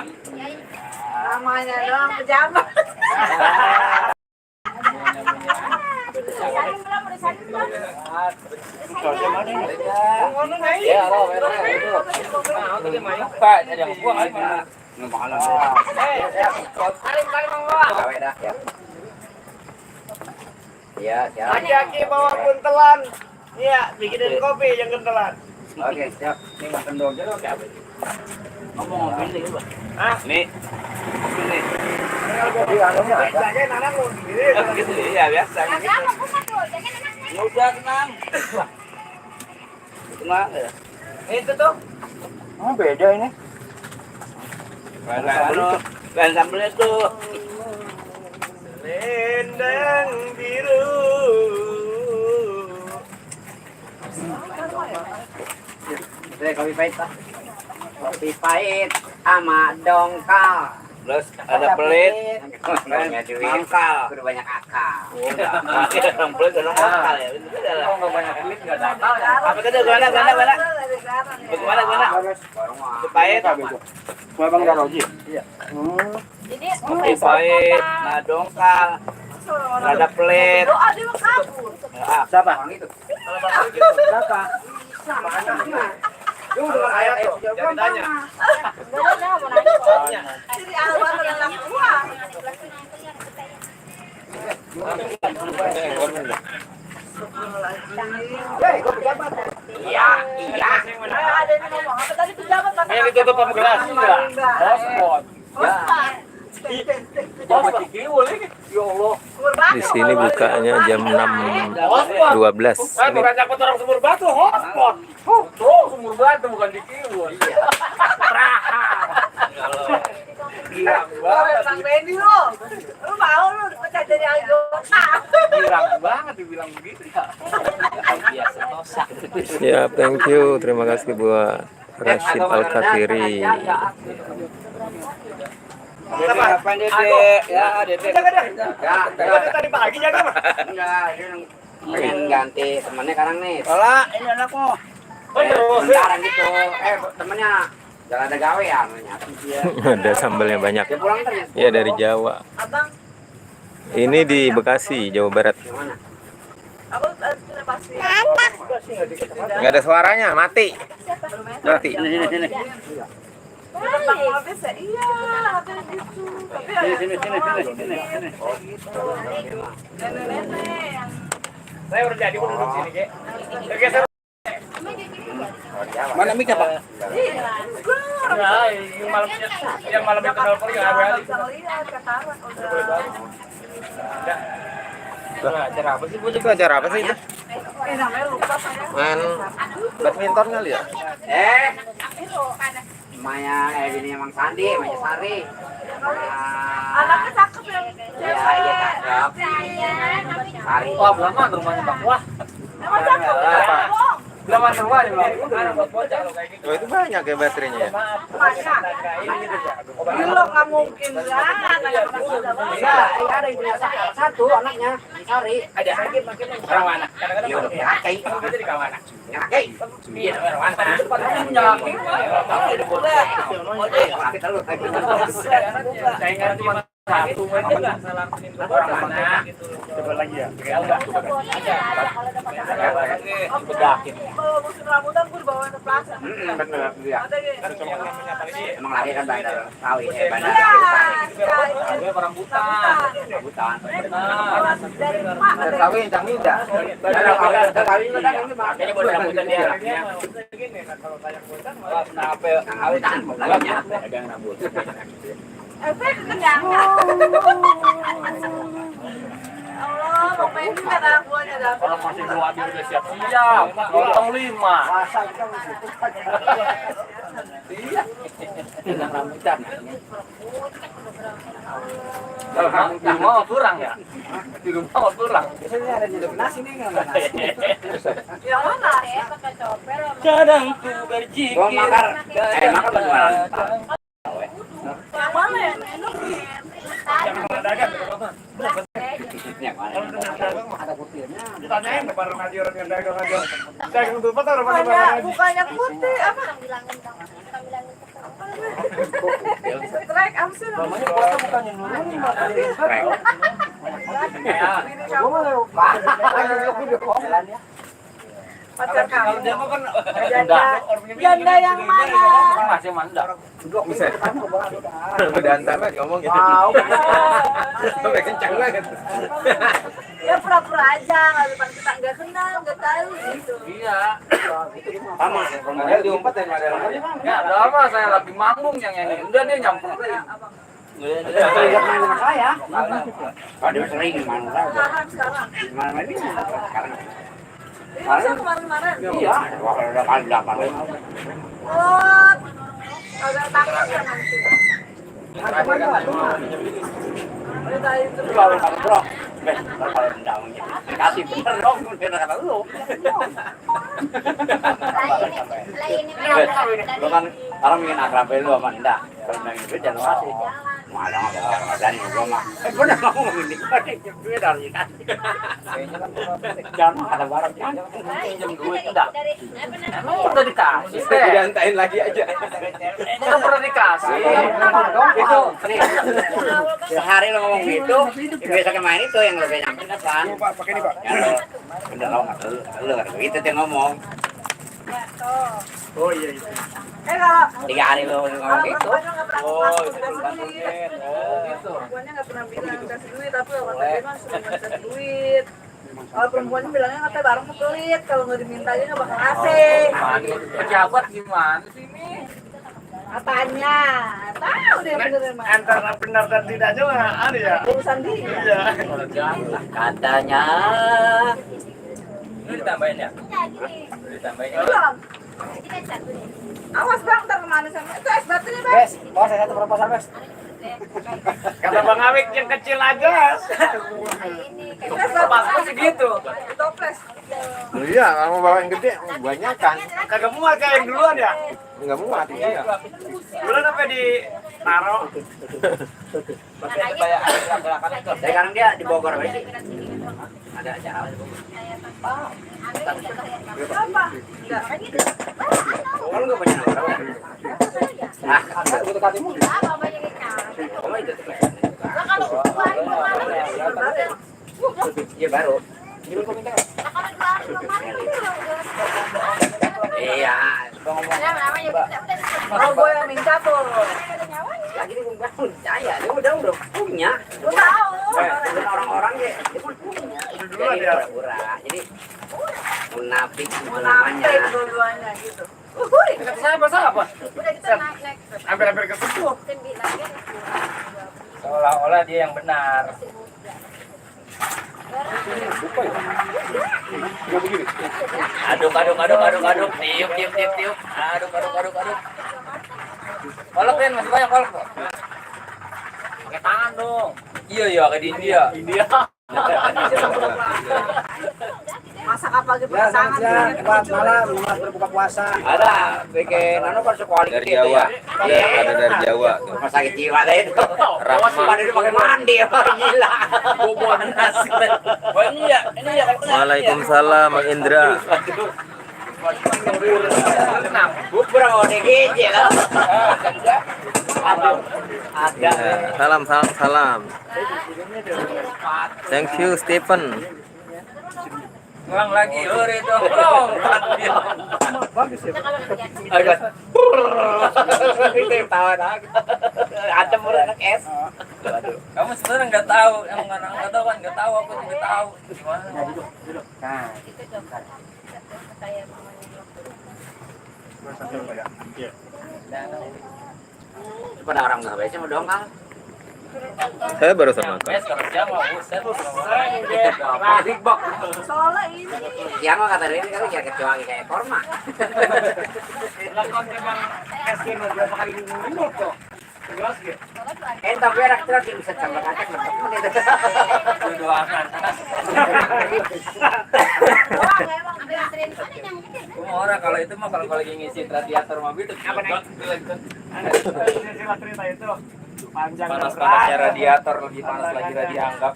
Namanya doang pejabat. Salim belum? Udah salim belum? Ya, Pak, ada yang buang aja. Gawe dah, ya. Iya, siap. Aki-aki bawa buntelan. Iya, bikinin kopi yang kentelan. Oke, siap. Ini makan dong. Ngomong ini, Pak. Hah? Nih. Ini. Jangan anak lu sendiri. Gitu ya, biasa. Ada apa bukan tuh? Jangan anaknya. Ya udah, tenang. Tenang ya. Itu tuh. Oh, beda ini. Bahan sambelnya tuh. Selendang biru. Kopi pahit, Pak. Kopi pahit sama dongkal. Terus ada pelit, mangkal, udah banyak akal. Orang pelit udah mangkal ya. Kalau nggak banyak pelit nggak ada akal ya. Apa itu gimana? Gimana? Kopi pahit. Bang Garoji. Iya. Jadi Kopi pahit, nah dongkal, ada pelit. Doa dia mau kabur. Siapa? Itu. Siapa? Lu udah ayat tuh. Jangan tanya. Jadi Alwan anak gua. Iya. Ada yang ngomong apa tadi pejabat pakai Yang ditutup sama gelas enggak? Hotspot. Di sini bukanya jam 6.12. Kan bukan dapat orang sumur batu, hotspot. Tuh, sumur batu bukan di Kiwon. Girang banget. Bang Benny lu. Lu mau lu pecah dari anggota. Girang banget dibilang begitu ya. Siap, thank you. Terima kasih buat Rashid Al-Katiri. Apa Dede? Ya, Dede. Jaga dah. Ya, Tadi pagi jaga mah. enggak, dia pengen ganti temannya sekarang nih. Olah, ini anakmu. Oh, terus. Bentaran gitu. Temennya jangan ada gawe ya namanya. Ada sambalnya banyak. Dia pulang ntar ya. Ya dari Jawa. Abang, Ini di Bekasi, Jawa Barat. Gimana? aku sudah pasti. Nggak ada suaranya, mati. Mati. Sini. Bang habis ya? Iya, habis gitu. Tapi ya Sini. nenek-nenek yang Saya udah jadi udah duduk sini, Kek. Geser. Mana mic Pak? Nah, yang malamnya kenal pergi nggak ada. bisa ngeliat ketahuan udah. Acara apa sih? Itu acara apa sih itu? Namanya lupa saya. Main badminton kali ya? Maya ini emang Sandi, Maya Sari. Anaknya cakep yang Iya cakep. Sari. Wah, belum rumahnya Bang. Wah, emang cakep. Bohong. belum rumahnya Bang. Udah buat bocah lo kayak gitu. Oh, itu banyak ya baterainya ya? Gila nggak mungkin lah. Iya, ada yang punya satu anaknya, Sari. Ada sakit makin orang mana? Kadang-kadang Iya, pakai. itu di kawan. Pakai. Iya, orang mana? Padahal menyakit. Kita lu Saya ingat cuma satu aja nggak salah orang mana gitu. coba lagi ya. Bedakin. Kalau musim rambutan gue dibawa ke plaza. Bener ya. Ada ya. Emang lagi kan bandar Kawi, bandar. Gue perambutan. Hutan. Dari emak. Kawin, jangan tidak. Kawi udah kan Kayaknya buat rambutan dia. Efek kenyang. Allah, mau main di mana buahnya Orang masih dua dia udah siap-siap. Lontong 5. Iya. Dengan rambutan. Di rumah kurang ya? Di rumah kurang. Biasanya ada di nasi nih nggak nasi. Yang mana? Kadang ku berzikir. Gua makar. Makar bagaimana? Yang mana ya? Jangan dagang. Yang mana? Ada kutirnya. Ditanyain ke baru ngaji orang yang dagang aja. Dagang tuh apa taruh Bukannya putih apa? Strike apa sih? Namanya puasa bukannya nurun Pacar kamu. Janda. Janda yang mana? Masih manda. Bisa. Udah antar lagi ngomong gitu. Sampai kencang banget. Ya pura-pura aja, nggak depan kita nggak kenal, nggak tahu gitu. Iya. Sama. Padahal diumpat ya Madel. Ya, ada apa? Saya lagi manggung yang nyanyi. Udah dia nyamperin. Lihat main sama saya. Kalau sering main sama saya. Sekarang sekarang. Mana bisa? Sekarang. Ini masa kemarin-kemarin. Iya, udah kali 8. Oh, agak takut ya nanti. Udah tadi terus. Kalau bro, kalau rendang kasih bener dong, bener kata lu. Lu kan orang ingin akrab lu sama Indah. Kalau nangis duit jangan kasih. Malah nggak berani gua mah. Bener kamu ngomong ini, duit harus dikasih. Jangan ada barang pinjam duit enggak. Emang udah dikasih. Diantain lagi aja. Udah pernah dikasih. Itu sehari lo ngomong gitu, besok main itu yang lebih nyampe kan. Pak, pakai ini Pak. Ya lo, udah lo nggak lu kan begitu dia ngomong. Oh iya itu. Kalau 3 hari lo ngomong gitu. oh gitu. Perempuannya nggak pernah bilang kasih duit, tapi kalau kata dia mah suruh kasih duit. Kalau perempuannya bilangnya katanya barang mau pelit, kalau nggak diminta aja nggak bakal ngasih. Pejabat gimana sih ini? Katanya, tahu dia bener emang. Antara benar dan tidaknya mah ada ya. Urusan dia. Iya. Katanya. Ini ditambahin ya? Ditambahin. Belum. Awas bang, ntar kemana sama itu es batu nih bang. Bes, bawa saya satu proposal bes. Kata Bang Awik yang kecil aja. Es batu Maksudnya segitu. toples. Iya, kalau mau bawa yang gede banyak kan. Kagak muat kayak yang duluan ya. Enggak muat iya. Duluan apa di taro. Sekarang dia di Bogor sih. Ada acara di Bogor. Apa? Enggak. Kalau nggak punya nomor apa? Nah, aku tuh katimu. Oh itu tuh. Iya baru. Iya, Kalau gue yang minta tuh. lagi dia nggak percaya, dia udah punya. Gue tahu. Dan orang-orang dia pun punya. Jadi pura-pura, jadi munafik namanya. Munafik dua-duanya gitu. Uhuy. Siapa? Udah kita naik. Hampir-hampir ke situ. Seolah-olah dia yang benar. Aduk. Tiup. Aduk. Kolak kan masih banyak kolak tuh. Pakai tangan dong. Iya, kayak di India. Masak apa gitu pasangan. Selamat malam, selamat berbuka puasa. Ada bikin kan sekolah Dari gitu Jawa. ya. Ada dari Jawa tuh. Rumah sakit jiwa deh itu. Pada itu pakai mandi, gila. Boboan nasi. Oh iya, ini ya kalau Waalaikumsalam Mang Indra. Bubur mau digigit lah. Ada. Salam. Thank you Stephen. ulang lagi. Itu. Bagus ya. Itu tawa adem anak es. Kamu sebenarnya nggak tahu, yang nggak tahu kan nggak tahu, aku juga tahu. Gimana? Nah. Pada orang nggak baca mau dong kang. Saya barusan makan. Soalnya ini Yang mah kata dia kalau ya kecuali kayak korma. Tapi anak terus bisa tambah kacang bertemu itu. Doakan. Orang kalau itu mah kalau lagi ngisi radiator mobil itu apa nih? cerita itu panjang Panas-panasnya radiator lagi panas lagi dianggap.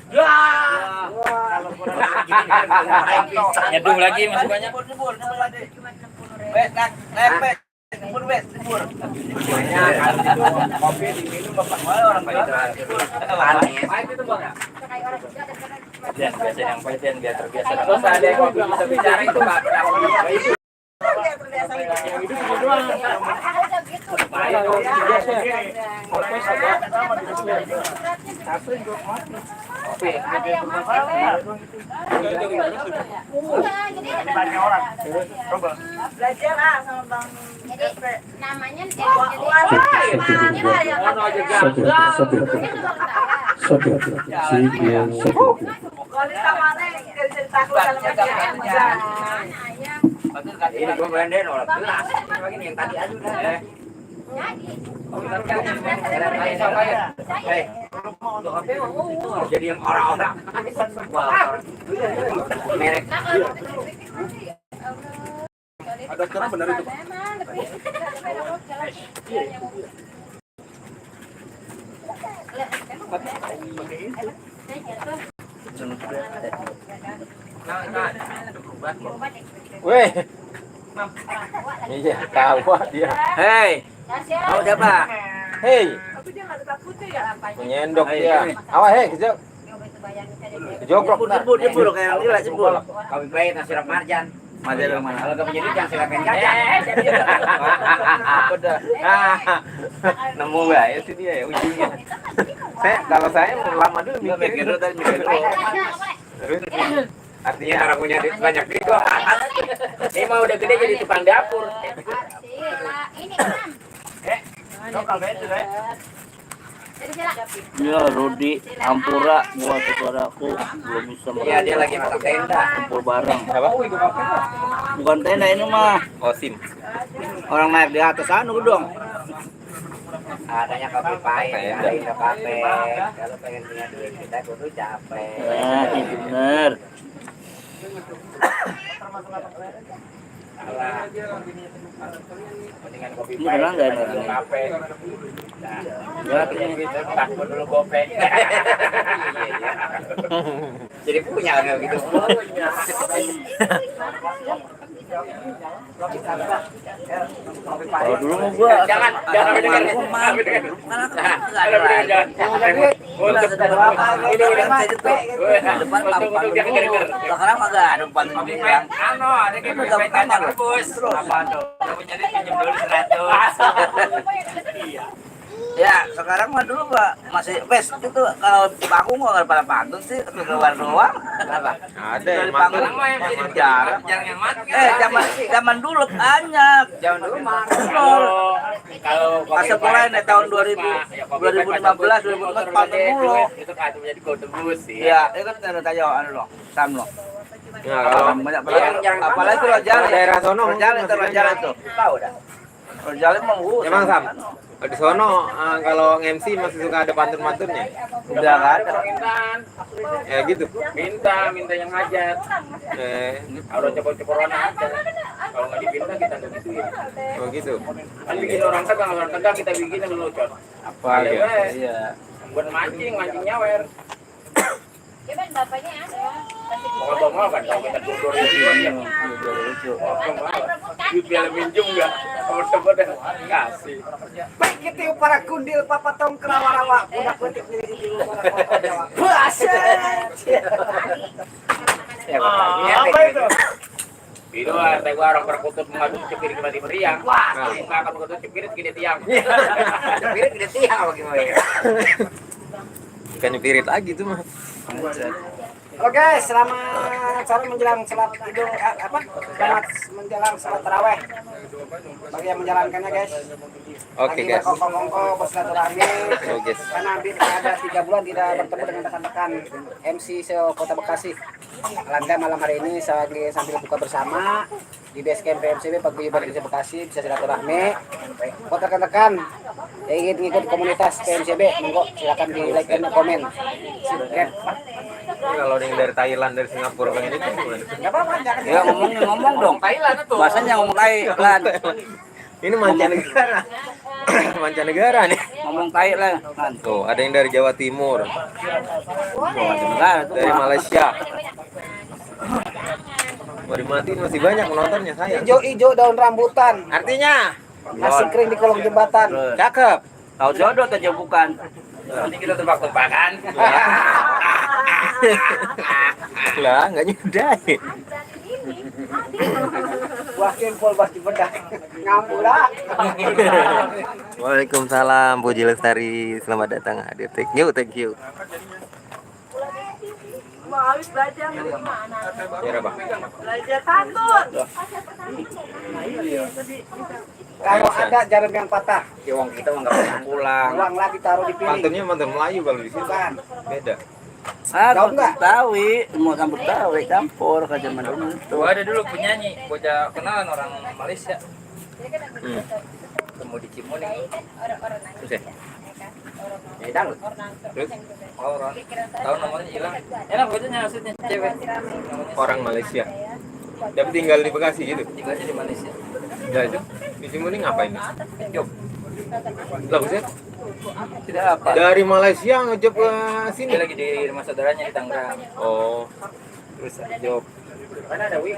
Nyedung lagi masih banyak. kopi diminum bapak malah orang Manis. Biasa yang pahit biar terbiasa. Terus ada yang kopi bisa bicara itu Pak. banyak orang coba belajar sama Bang Jadi namanya wanita mana yang cerita dalam media. Ini gua blender orang gelas. Ini yang tadi aja udah. Jadi yang orang-orang merek ada cara benar itu Weh. Iya, tahu dia. Hei, mau siapa? hei, Tapi dia nggak ada takutnya ya. penyendok dia. Awas, hei, kejok. Kejogrok ntar. Jebur kayak lila jebur. Kami baik nasi rap marjan. Marjan mana? Kalau kamu jadi jangan silakan jajan. Udah. Nemu nggak ya sih dia ya ujungnya. Kalau saya lama dulu mikir terus Artinya orang punya duit banyak duit kok. Ini mah udah gede jadi tukang dapur. Ini kan. lokal itu deh Ya, Rudi Ampura buat saudaraku belum bisa Iya dia lagi masak tenda. kumpul bareng. apa? Bukan tenda ini mah. Oh, SIM. Orang naik di atas anu dong. Adanya kopi pahit, ada Indo Cafe. Kalau pengen punya duit kita kudu capek. Itu bener. Mendingan kopi Ini pahit. orang nggak ada orang. Kafe. Ya, gitu. Takut dulu gopek. Jadi punya kan gitu. Kalau dulu mah gua Jangan dengerin. Sekarang agak ada depan bilang. Ano, ada kayak perbaikan bagus. Apa tuh? Kamu jadi pinjam dulu 100. ya sekarang mah dulu Pak masih wes itu kalau aku mau nggak pada pantun sih keluar doang. Kenapa? Ada Dari yang panggung makan. mah yang jadi Jarang yang mati. zaman dulu banyak. Jangan dulu mah. Kalau Pas sekolah nih tahun 2015 2014 pantun mulu. itu kan menjadi kode bus sih. Iya, itu kan tanya anu loh, sam loh. Nah, kalau Banyak apalagi itu Rojali. daerah sono Rojali itu Rojali tuh. Tahu dah. Rojali mau ngurus. Emang Sam, di sono kalau MC masih suka ada pantun-pantunnya. Udah nggak ada. Ya gitu. Minta yang ngajak. Kalau cepor-ceporan aja. Kalau nggak dipinta kita nggak gituin. Oh gitu. Kan bikin orang tegang kita bikin yang lucu. Apa ya? Iya. Buat mancing nyawer. Ya ben bapaknya ada. Mau mau kan kalau kita tutur ya. Duit biar minjem enggak? Temen-temen dah kasih. Baik gitu para kundil papa tong kerawarawa. Udah petik di apa itu Itu ada orang berkutut mengadu cepir kembali meriang. Wah, muka akan berkutut cepir segede tiang. Cepir gede tiang apa gimana ya? Ikan pirit lagi tuh mah. Oke, selamat acara menjelang salat idul apa? Selamat menjelang salat tarawih. Bagi yang menjalankannya guys. Oke guys. Kongko bersilaturahmi. Oh, guys. Karena hampir ada 3 bulan tidak bertemu dengan rekan-rekan MC se-Kota Bekasi. Alhamdulillah malam hari ini sambil buka bersama di base camp PMCB Paguyuban Desa Bekasi bisa silaturahmi. Buat rekan-rekan yang ingin mengikuti komunitas PMCB, monggo silakan di like dan komen. Oke. Kalau yang dari Thailand, dari Singapura pengen itu gimana? Enggak apa-apa, jangan. Ya ngomong dong. Thailand tuh. Bahasanya ngomong Thailand. Ini mancanegara. Mancanegara nih. Ngomong Thailand. Tuh, ada yang dari Jawa Timur, dari Malaysia. Baru mati masih banyak penontonnya saya. Ijo-ijo daun rambutan. Artinya Nasi kering di kolong jembatan. cakep. Tahu jodoh atau bukan? Nanti kita tebak-tebakan. Lah, enggak nyudahin. Wakil pol pasti bedah. Ngambula. Waalaikumsalam Puji Lestari, selamat datang hadir. Thank you. Mau habis belajar gimana? Ya apa? Belajar kantun. Kalau ada jarum yang patah, Ya uang kita enggak pernah pulang. ulang lagi taruh di piring. Pantunnya mantan Melayu kalau di sini. Bukan. Beda. Tahu nggak? Betawi, mau campur Betawi, campur ke zaman dulu. Tuh ada dulu penyanyi, bocah kenalan orang Malaysia. Ketemu di Cimuning. Terus ya? Ya dangdut. Terus Orang. Tahu namanya hilang. Enak bocahnya maksudnya cewek. orang Malaysia. Dia tinggal di Bekasi gitu. Tinggalnya di Malaysia. Ya itu. Di sini ngapain? Job. Lah, Buset. Tidak apa. Dari Malaysia ngejob ke Dia sini. lagi di rumah saudaranya di Tangerang. Oh, Terus job. Mana ada wing?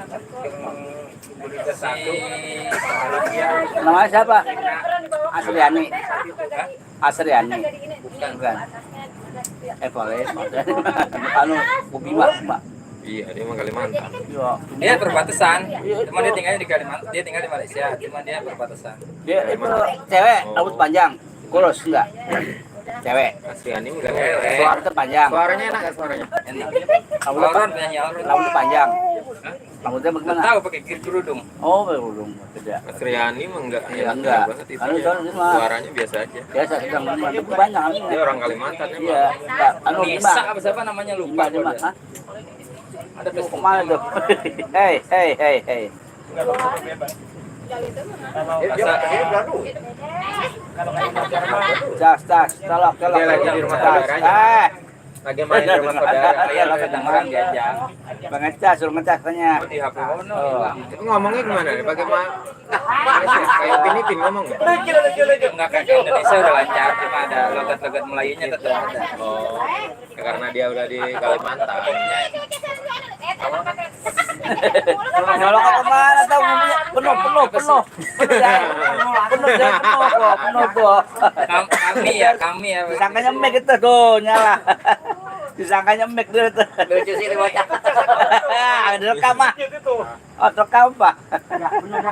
Namanya siapa? Asriani. Asriani. Bukan. Boleh. Anu, Bubima. iya dia emang Kalimantan. Iya. Dia perbatasan. Cuma dia tinggal di Kalimantan. Dia tinggal di Malaysia. Cuma dia perbatasan. Dia itu cewek, rambut panjang. Kurus enggak? Cewek. Asriani enggak. Suara tuh panjang. Suaranya enak kan suaranya? Enak. Rambutnya Auron penyanyi Auron. rambutnya panjang. Rambutnya bagaimana? Tahu pakai kerudung. Oh, berudung. Tidak. Asriani mah enggak. Iya, enak enggak. banget itu. Anu, soalnya mah. Suaranya biasa aja. Biasa sedang banyak. Dia orang Kalimantan emang. Iya. Enggak. Anu Nisa gimana? apa siapa namanya lupa. Di mana? dia. Ada Mau kemana tuh? Hei. Tas, tolong. Dia lagi di rumah saudaranya. Lagi main di rumah saudara. Iya, lo ke Tangerang diajak. Bang ngecas, suruh ngecas tanya. Di HP Wono hilang. Itu ngomongnya gimana nih? Pakai kayak Filipin ngomong nggak? Enggak kayak Indonesia udah lancar, cuma ada logat-logat Melayunya tetap ada. Oh, ya karena dia udah di Kalimantan. Kalau kau kemana tahu penuh kok. Kami ya. Disangkanya mic itu tuh nyala. Disangkanya mic dulu tuh. Lucu sih ini bocah. Ada rekam mah. Oh, rekam Pak.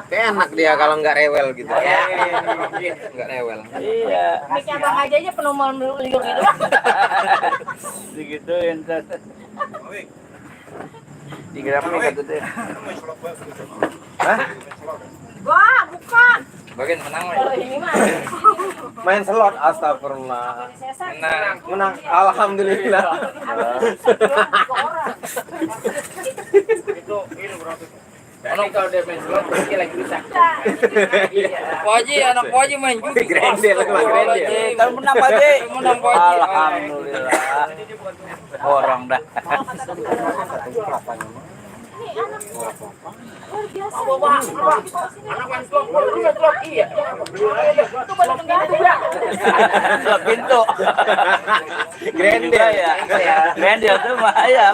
Kayak enak dia kalau nggak rewel gitu. Nggak rewel. Iya. Mic-nya Bang aja penuh liur gitu. Digituin terus. Digerak mic gitu. Hah? Wah, bukan. Bagian menang Kalau weh. ini mah. Main slot, astagfirullah. Menang, alhamdulillah. Ono kalau dia main slot pasti lagi rusak. Poji, anak Poji main judi. Grendel, grendel. Kalau menang Pak Ji. Menang Poji. Alhamdulillah. Orang dah. Iya. Pintu. Grendel ya. Grendel tuh mah ya.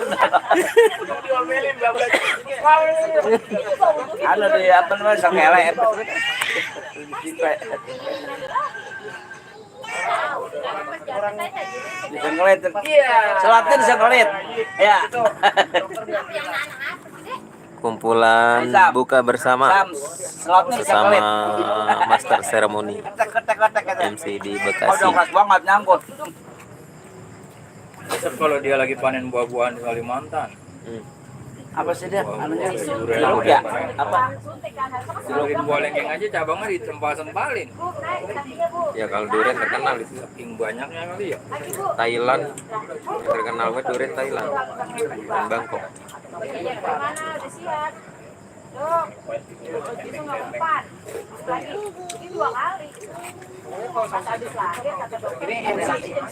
Anu di apa namanya sangkele. Disengkelit. Selatin disengkelit. Ya. Kumpulan buka bersama bersama master seremoni MC di Bekasi. Udah keras banget nyangkut. Kalau dia lagi panen buah-buahan di Kalimantan. Apa sih dia? Anunya Durian. jeruk ya? Apa? Durian Buleleng aja cabangnya ditempal-tempalin. Ya kalau durian terkenal di sini. Saking banyaknya kali ya. Thailand yang terkenal banget durian Thailand dan Bangkok. Itu nggak mempan. Lagi ini 2 kali. Pas habis lahir kata dokter. Ini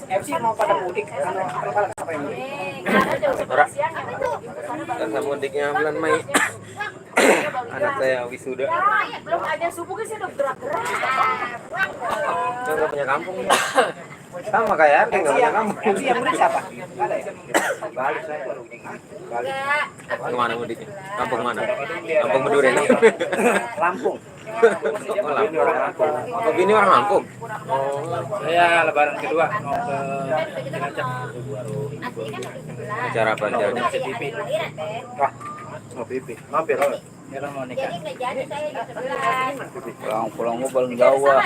MC mau pada mudik kalau apa yang mudik? Karena jam 11 siang ya. Karena mudiknya bulan Mei. Anak saya wisuda. Belum ada subuh kan saya udah gerak-gerak. Saya nggak punya kampung. Sama kayak Arte nggak punya kampung. MC yang mudik siapa? Nggak ada ya? Balik saya. Enggak. Kemana mudiknya? Kampung mana? Kampung Medure. Lampung. Oh, Lampung. Oh, bini orang Lampung. Oh, Saya lebaran kedua mau ke Cilacap. acara apa acaranya? Wah, Mau pipi. Mampir. Dia kan mau nikah. jadi nggak jadi saya jam 11. Pulang gua paling jauh ah.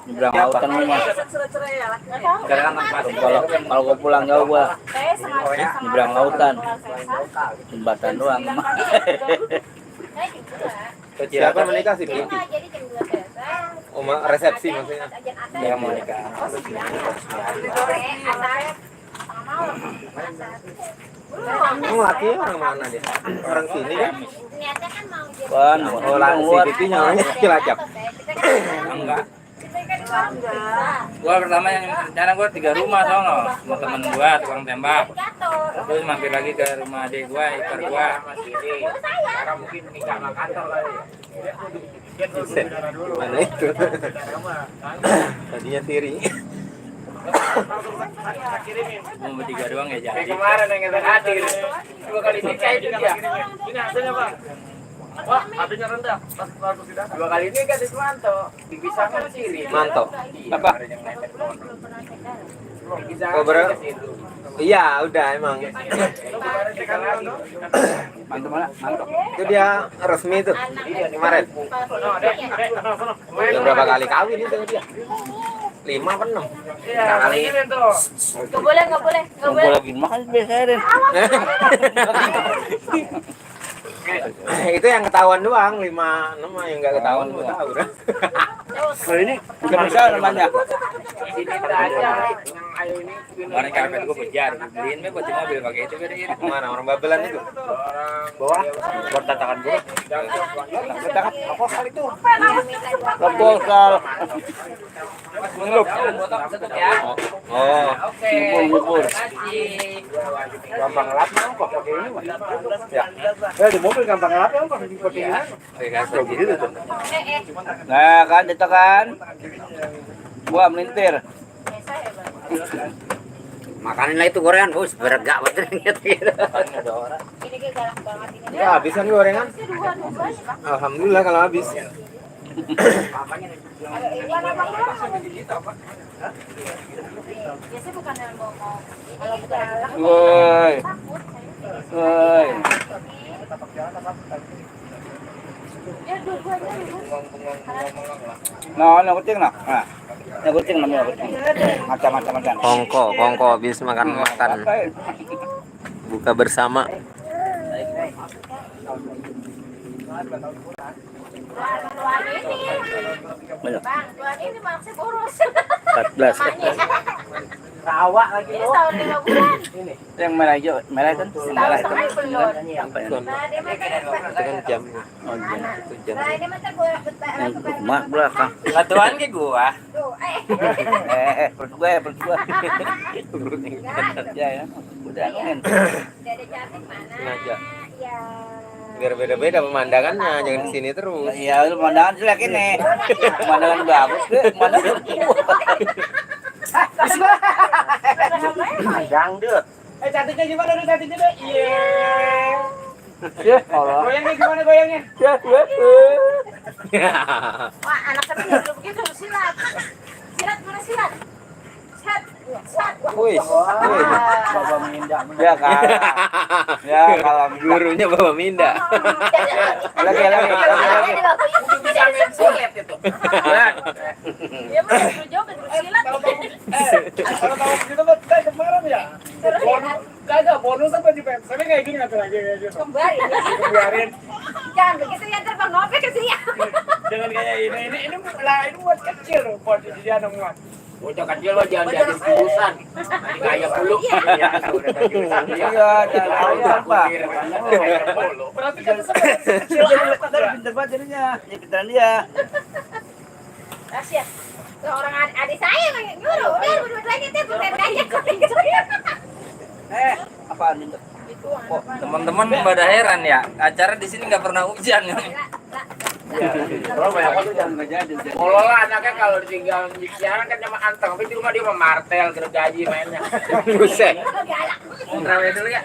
Nyebrang lautan mah. Cerai-cerai ya lah. Kalau gua pulang jauh gua Saya sengaja sama nyebrang lautan. Saya Jembatan doang. juga. Siapa menikah sih? Jadi nggak jadi jam 2 selesai. Oh, resepsi maksudnya. Dia mau nikah. Sore, asar, tengah malam. Oh, laki orang mana dia? Orang sini kan? Niatnya kan mau jadi. Kan, Oh, lah si Pipi nyawanya Cilacap. Enggak. Kita kan di warung enggak. Gua pertama yang rencana gua 3 rumah sono. Sama temen gua tukang tembak. Jatuh. Terus mampir lagi ke rumah adik gua, ipar gua. Saya. Mana itu? Tadinya Tiri. Mau bertiga doang ya jadi. Kemarin yang kita hadir 2 kali nikah itu dia. Ini hasilnya Pak. Wah, adanya rendah. Pas waktu sudah 2 kali nikah di Sumanto. Dipisahkan sini. Manto. Apa? Oh, iya, udah emang. Mantap mana? Mantap. Itu dia resmi tuh. Kemarin. Udah berapa kali kawin itu dia? 5 apa 6? Kali. Nggak boleh, nggak boleh, nggak boleh. Lagi makan biasa deh. Itu yang ketahuan doang, 5 6 yang enggak ketahuan gua tahu dah. Kalau ini bukan bisa namanya. Kemarin karpet gua bejar, beliin mah buat di mobil pakai itu beda ini. Kemana orang Babelan itu? Bawah buat tatakan dulu. Tatakan apa kali itu? Kopol kal. Mengelup. Oh. Ngumpul. Gampang lap mah kok pakai ini mah. Ya. Di mobil gampang lap kan pakai ini. Gitu tuh. Nah, kan ditekan. Gua melintir. Makanin lah itu gorengan, bos. Bergak banget gitu. Ini kayak galak banget ini. Ya, habisan gorengan? Alhamdulillah kalau habis. Biasanya bukan yang mau kalau galak. Woi. Woi. Ya dua-duanya Nah, kucing nah. Nah. Kucing namanya kucing. Macam-macam. Kongko habis makan. Buka bersama. Bang, tuan ini maksudnya boros. 14. Rawa lagi Ini lo. tahun 5 bulan. Yang merah hijau, merah kan? Merah itu. Setahun belum. Apa ya? Nah, dia mah Itu kan jam. Oh, jam. Itu jam. nah, ini mah terbuat Mak belakang. Latuan ke gua. tuh, Perut gua. Ya, ya. Udah kan. Dede cantik mana? Sengaja. Ya. Biar beda-beda pemandangannya, jangan di sini terus. Iya, lu pemandangan jelek ini. Pemandangan bagus, pemandangan Dangdut. Cantiknya gimana udah cantiknya deh? Iya. ya Allah. Goyangnya gimana goyangnya? Wah, anak tapi nggak dulu begitu, silat. Silat mana silat? Silat. Wih, Bapak Minda. Ya kan. Ya kalau gurunya Bapak Minda. lagi. Dia mah dulu jauh ke silat. Kalau tahu begitu kan kita kemarin ya. Terus ya. kagak bonus apa di PMSB kayak gini ngatur lagi kayak gitu. Kembarin. Jangan begitu ya, ntar Bang Novel ke sini. Jangan kayak ini buat kecil loh, buat dia nongol. Bocah kecil mah jangan jadi urusan. Nanti kayak dulu. Iya, apa? Berarti kan kecil Pinter banget jadinya. Ya pinteran dia. Kasihan. Orang adik saya yang nyuruh, udah berdua lagi tuh bukan aja. Apaan itu? Kok teman-teman pada heran ya, acara di sini nggak pernah hujan. Kalau banyak waktu jangan nggak jadi. Kalau lah anaknya kalau ditinggal di siaran kan cuma anteng, tapi di rumah dia mah martel gergaji mainnya. Buset. Terawih dulu ya.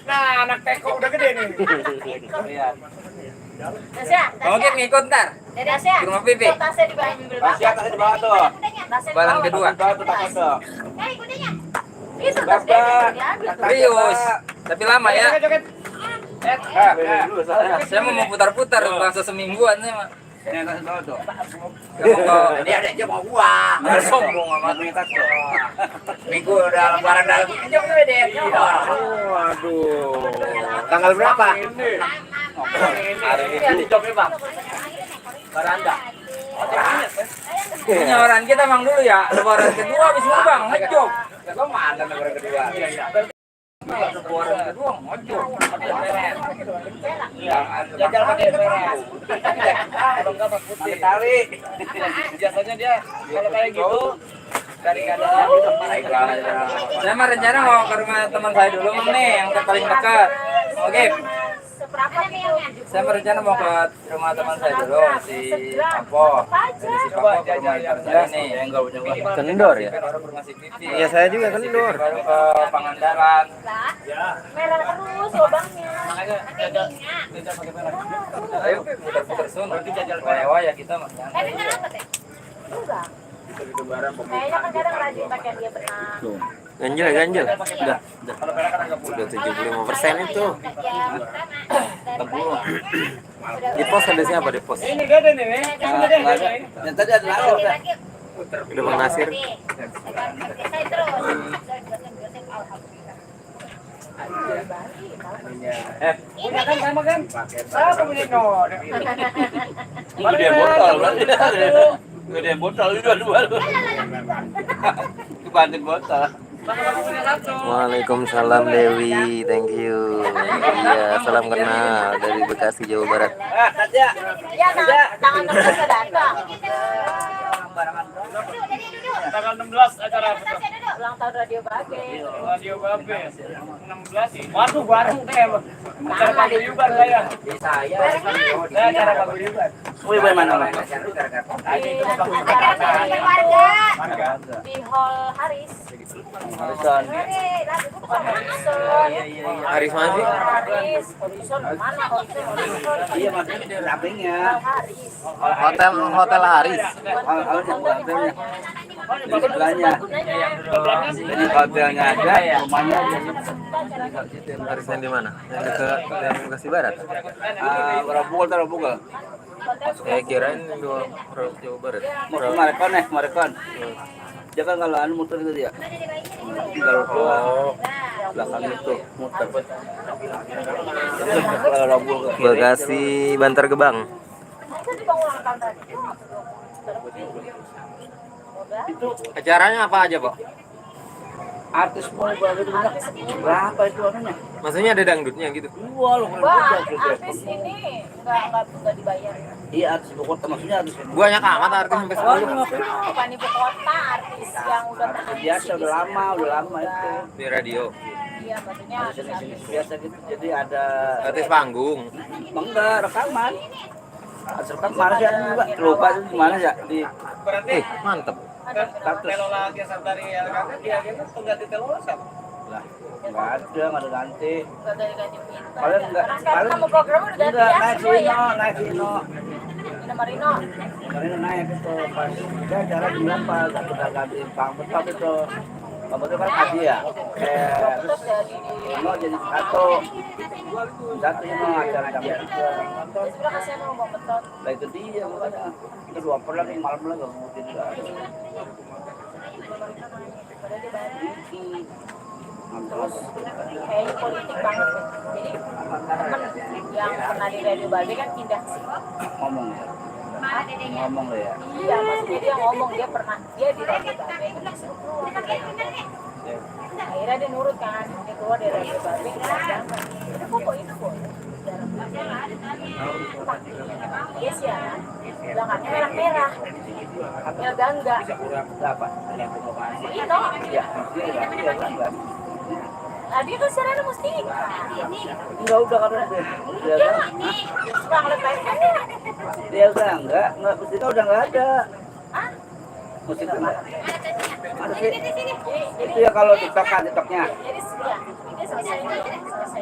Nah, anak teko udah gede nih. Tasya, Oke, ngikut ntar. Tasya. Ke rumah Pipi. Tasya di bawah mobil Bang. Tasya tasnya di bawah tuh. Barang kedua. Eh, kudanya. Itu tasnya diambil. Serius, tapi lama ya. Saya mau putar-putar bahasa semingguan saya mah. Ini tasnya bawah tuh. Dia ada aja mau gua. Nggak sombong amat. Minggu udah lebaran dalam ini jam gue deh. Waduh. Tanggal berapa? Hari ini jobnya Bang. Baranda. Penyawaran kita Bang dulu ya. Lebaran kedua habis Bang ngejob. Kalau mana lebaran kedua? Lebaran kedua ngejob. Jajal pakai beres. Kalau enggak Mas Putih. Tali. Biasanya dia kalau kayak gitu dari kadang Saya mah rencana mau ke rumah teman saya dulu Bang nih, yang paling dekat. Oke. Seberapa gitu? Saya berencana mau ke rumah teman saya dulu si Papo. Dari si Papo ke rumah ibu saya nih. Kendor ya? Baru ke rumah si Pipi. Iya, saya juga kendor. Baru ke Pangandaran. Merah terus lubangnya. Ayo putar-putar sun. Lewa ya kita mah. Dengan apa teh? Enggak. Kayaknya kan kadang rajin pakai dia benang. Ganjil, ganjil. Udah 75% itu. Di pos habisnya apa di pos? ini gede nih. Yang tadi ada Nasir kan? Udah Bang Nasir. Saya terus. Punya kan sama kan? Saya punya no. Gede botol berarti. Gede botol itu dua. Kebanting botol. Waalaikumsalam Dewi, thank you. Iya, salam kenal dari Bekasi, Jawa Barat. Tasya. Ya, tangan terus ke datang. Tanggal 16 acara apa tuh? Ulang tahun Radio Babe. Radio Babe 16. Waduh, baru deh. Acara paguyuban saya. Saya Acara paguyuban. Wih, bagaimana? Acara warga di Hall Haris. Harison. Haris mana sih? Haris, Horizon mana Horizon? Iya, maksudnya di sampingnya. Haris. Hotel Haris. Hotelnya. Di sebelahnya. Jadi hotelnya ada, rumahnya jadi. Harisnya di mana? Yang dekat yang Bekasi Barat. Terbuka. Saya kirain di Jawa Barat. Marekon. Dia kan kalau anu muter gitu ya. Kalau ke belakang itu muter. Kalau Rabul ke kiri. Bekasi Bantar Gebang. Acaranya apa aja, Pak? Artis mau berapa itu anunya? Maksudnya ada dangdutnya gitu. Wah, loh, Wah, artis ini enggak dibayar. iya artis ibu kota maksudnya artis. Banyak amat artis sampai sekarang. Bukan ibu kota, artis yang udah Biasa udah lama itu. Di radio. Iya, maksudnya Artis biasa gitu. Jadi ada Artis panggung. enggak rekaman. Rekaman mana sih juga? Lupa itu gimana ya di Mantep. Telola Agia Santari LKK dia gitu pengganti Telola siapa? lah. Enggak ada ganti. enggak ada ganti minta. Paling enggak Karena sekarang kamu program udah ganti enggak ya naik semua ya. Sino. Ini Marino. Karena naik itu pas dia acara di apa? Udah ganti pangkat itu. Pangkat kan tadi ya. Terus jadi Mau jadi satu ini acara jam itu. sebelah kasihan mau betot. Lah itu dia makanya kita dua per lagi malam lagi nggak mungkin juga. Padahal dia bayar. terus kayaknya politik banget deh. Jadi temen yang pernah di Radio Babe kan pindah ke sini. Ngomong ya. Ngomong lo ya. Iya, maksudnya dia ngomong dia di Radio Babe itu disuruh keluar. Akhirnya dia nurut kan, dia keluar dari Radio Babe, dia bilang, itu kok. Yes ya, belakangnya merah-merah. Kamil Gangga. Apa? Yang provokasi. Itu. Ya, dia kan. Nah, dia kan secara mesti. Enggak udah karena dia Suka ngeliat kan dia udah enggak musik udah enggak ada. Hah? Musik enggak. Ada sih. Itu ya kalau TikToknya. Jadi ya, dia selesai.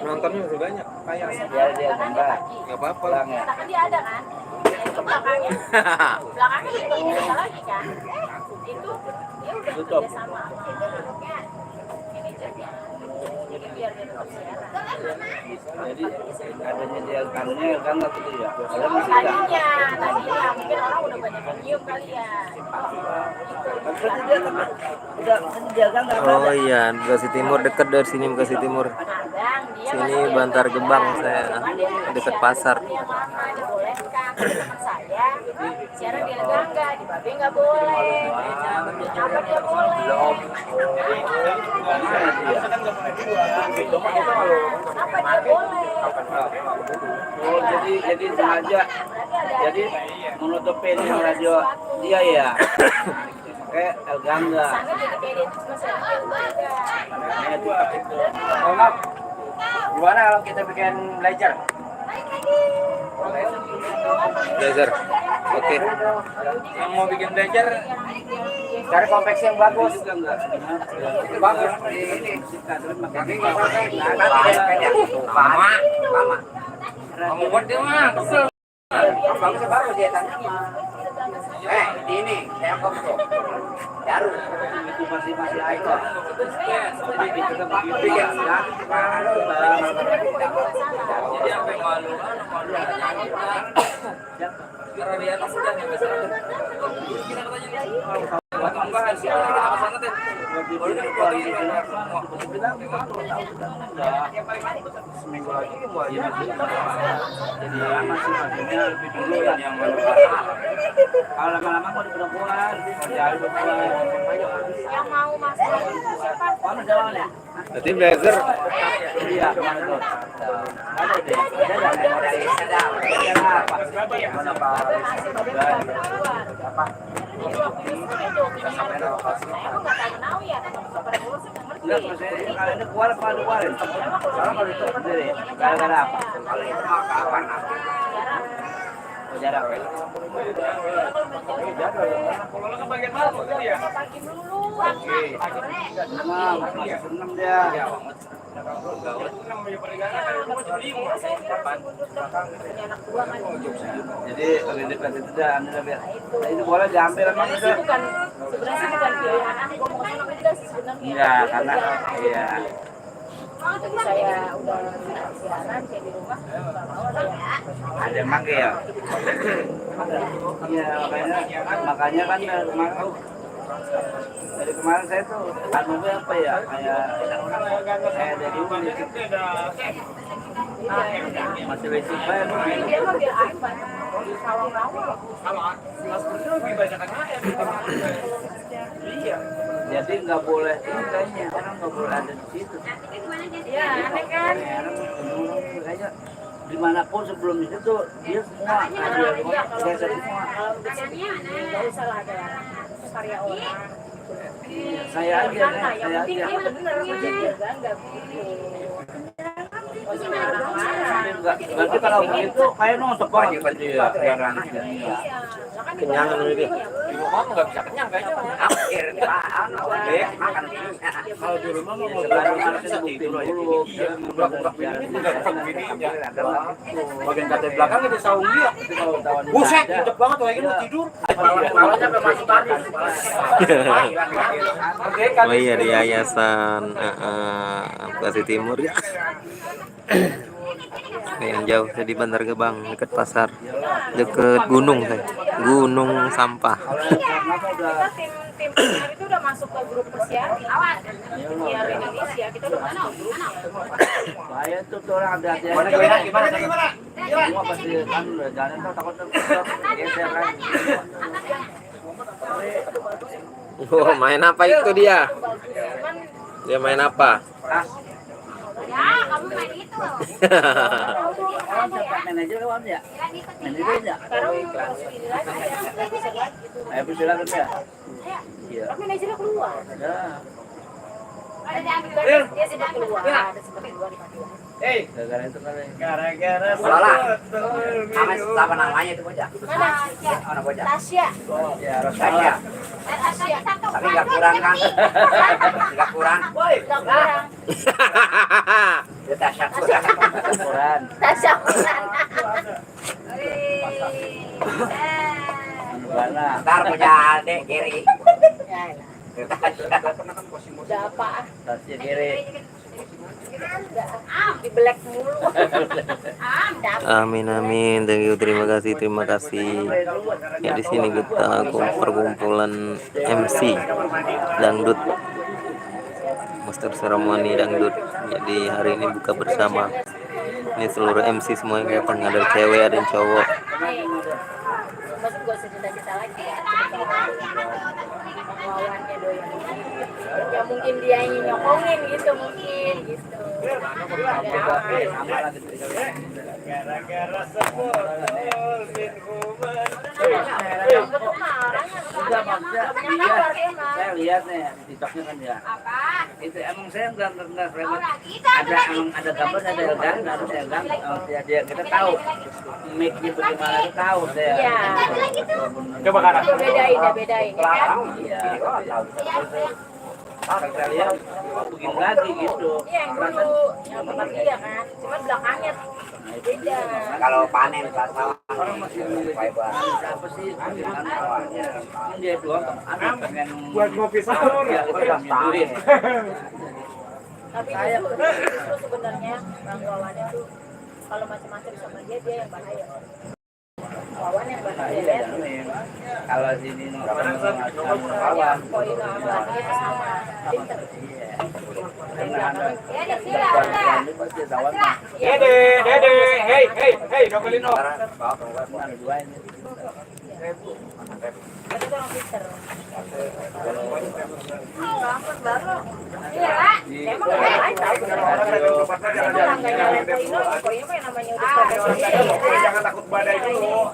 Nontonnya masih banyak. Kayak Dia enggak. nggak apa-apa. Pulang ya. Kan dia ada kan? Itu belakangnya itu bisa lagi kan? Itu dia udah kerja sama manajernya. Jadi biar dia tetap siaran. Jadi adanya dia kanunya kan gitu ya. Ada masih enggak. Tadinya mungkin orang udah banyak yang nyium kali ya. Berarti dia udah dia kan enggak Oh iya, Bekasi Timur dekat dari sini Bekasi Timur. Sini Bantar Gebang saya dekat pasar. Yang lama dibolehkan teman saya siaran di Gangga di Babe nggak boleh. Apa dia boleh? Kenapa dia boleh? Oh, jadi sengaja. Jadi menutupin radio dia ya. Kayak El Gangga. Sana jadi kayak dia cuma Gimana kalau kita bikin belajar? Blazer. Oke. Yang mau bikin belajar, cari konveksi yang bagus. Itu bagus. Lama. Kamu buat dia mah kesel. Bagusnya bagus dia tanya. Ini saya kok tuh. Baru. Itu masih icon. Jadi apa yang malu? Karena di atas sudah nyampe sana. Kita katanya potong bahas ya kita ke sana teh. Baru kan potong ini Seminggu lagi jadi masih lebih dulu ya yang kalau lama-lama mau diperempuan jadi yang mau masuk siapa? mana jalannya Berarti Blazer. iya kemana tuh ada deh ada mana pak apa enggak maksudnya kalau ini keluar apa keluarin kalau itu sendiri gara-gara apa kalau itu mah kapan jarak Kalau ke bagian mana tuh ya? seneng dia jadi lebih dekat itu dah itu boleh diambil emang itu Sebenarnya sih bukan pilihan aku mau ke sana enggak sih sebenarnya. iya karena iya Jadi saya udah siaran kayak di rumah nggak mau ada ada yang pakai ya iya makanya kan kemarin dari kemarin saya tuh anunya apa ya kayak dari unit masih basic banget dia mah biar air banyak sawang rawa. Lebih banyak kan Iya. jadi nggak boleh ini kayaknya orang nggak boleh ada di situ Iya, aneh kan? kayaknya dimanapun sebelum itu tuh dia semua ada biasa semua Kalau biasanya nggak usah lah ada karya orang. saya aja Yang penting dia bener menjadi nggak berarti kalau begitu kayak nonton banget tadi ya Kenyangan ini. di rumah mah nggak bisa kenyang kayaknya. Akhir makan kalau di rumah mau sekarang harusnya bukti dulu Bagian kata belakang ada saung dia. Buset, cocok banget tuh mau tidur. Kepalanya sampai masuk tadi. Oh iya di Yayasan Bekasi Timur ya. Yang jauh saya di Bantar Gebang dekat pasar, dekat gunung saya. Gunung sampah. Kita tim penyiar itu udah masuk ke grup persiapan. Awas. Penyiar Indonesia kita udah masuk grupnya. Bahaya tuh orang hati-hati. Gimana? Semua pasti kan udah jalan tuh takut geser kan. Oh, main apa itu dia? Dia main apa? Ya, kamu main itu. Manajer kawan ya? Manajer ya? Sekarang masuk ini lagi. Ayo silakan ya. Iya. Tapi manajernya keluar. Ya. Ada diambil dia sudah keluar. Ada sudah keluar di pagi. Gara-gara itu kali. Gara-gara Lola. Apa namanya itu bocah? Mana? Mana bocah? Tasya. Ya, Tasya. Tasya. Tapi nggak kurang kan? Nggak kurang. Enggak kurang. Ya Tasya kurang. Ukuran. Tasya kurang. Mana? Ntar punya adik kiri. Ya elah. Udah apa? Tasnya kiri. Di black mulu. Amin amin. Thank you, terima kasih. Ya di sini kita perkumpulan MC dangdut, master seremoni dangdut. Jadi hari ini buka bersama. Ini seluruh MC semuanya kelihatan, ada cewek, ada yang cowok. Masuk gua cerita kita lagi. Lawannya doyan. Ya mungkin dia yang nyokongin gitu mungkin gitu. Gara-gara sebotol minuman. Enggak maksudnya saya lihat nih TikToknya kan ya. Apa? Itu emang saya enggak ribet. Ada gambar, ada elgan, harus elgan. Dia kita tahu mic-nya bagaimana itu tahu saya. Iya. Coba kan. Bedain ya kan? Iya. Saya lihat begini lagi gitu. Iya yang dulu yang tempat dia kan. Cuma belakangnya beda. Kalau panen pas salah. Orang masih apa sih? Dia doang pengen Buat ngopi sahur. ya itu udah nyudurin. Tapi justru sebenarnya Bang Wawan itu kalau macam-macam sama dia yang bahaya. Wawan yang bahaya ya. Kalau sini kawan Poin awalnya sama pinter. Ya ada sila. pasti kawan. Dede, hey, Dokolino. Itu orang pinter. Kampus baru. Iya, Pak. Emang nggak lain tahu tangganya Poino mah yang namanya udah profesional. Jangan takut badai dulu.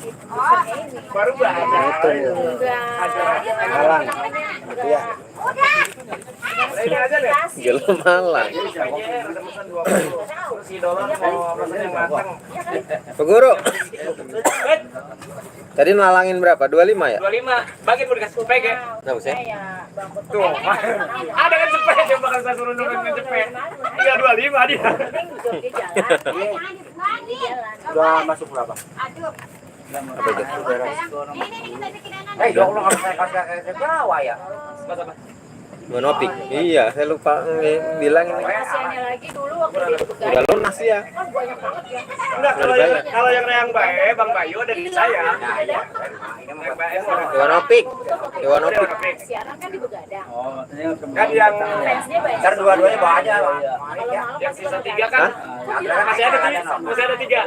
Oh, ini. Baru badai. Enggak. Malang. Iya. Udah. Ini aja deh. Gila Malang. Si dolar mau rasanya matang. Pak Guru. Tadi nalangin berapa? 25 ya? 25. Bagi mau dikasih cepek ya. Enggak usah. Tuh. Ada kan cepek yang bakal saya suruh nungguin cepek. Iya 25 dia. Udah masuk berapa? Aduh. Apa itu? Ini kita bikin anak. Ya Allah kalau saya kasih bawa ya. Monopik. Iya, saya lupa bilang ini. Kasiannya lagi dulu waktu dia di Begadang. Udah lunas ya. Kan banyak banget ya. Enggak, kalau yang Reang Bae, Bang Bayu ada di saya. Nah, iya. Reang Bae mah. Iwanopik. Iwanopik. Siaran kan di Begadang. Oh, maksudnya Kan yang Fansnya banyak. Ntar dua-duanya bawa aja. Kalau malam yang pasti sisa banyak. 3 kan? Hah? Masih ada 3. Masih ada 3.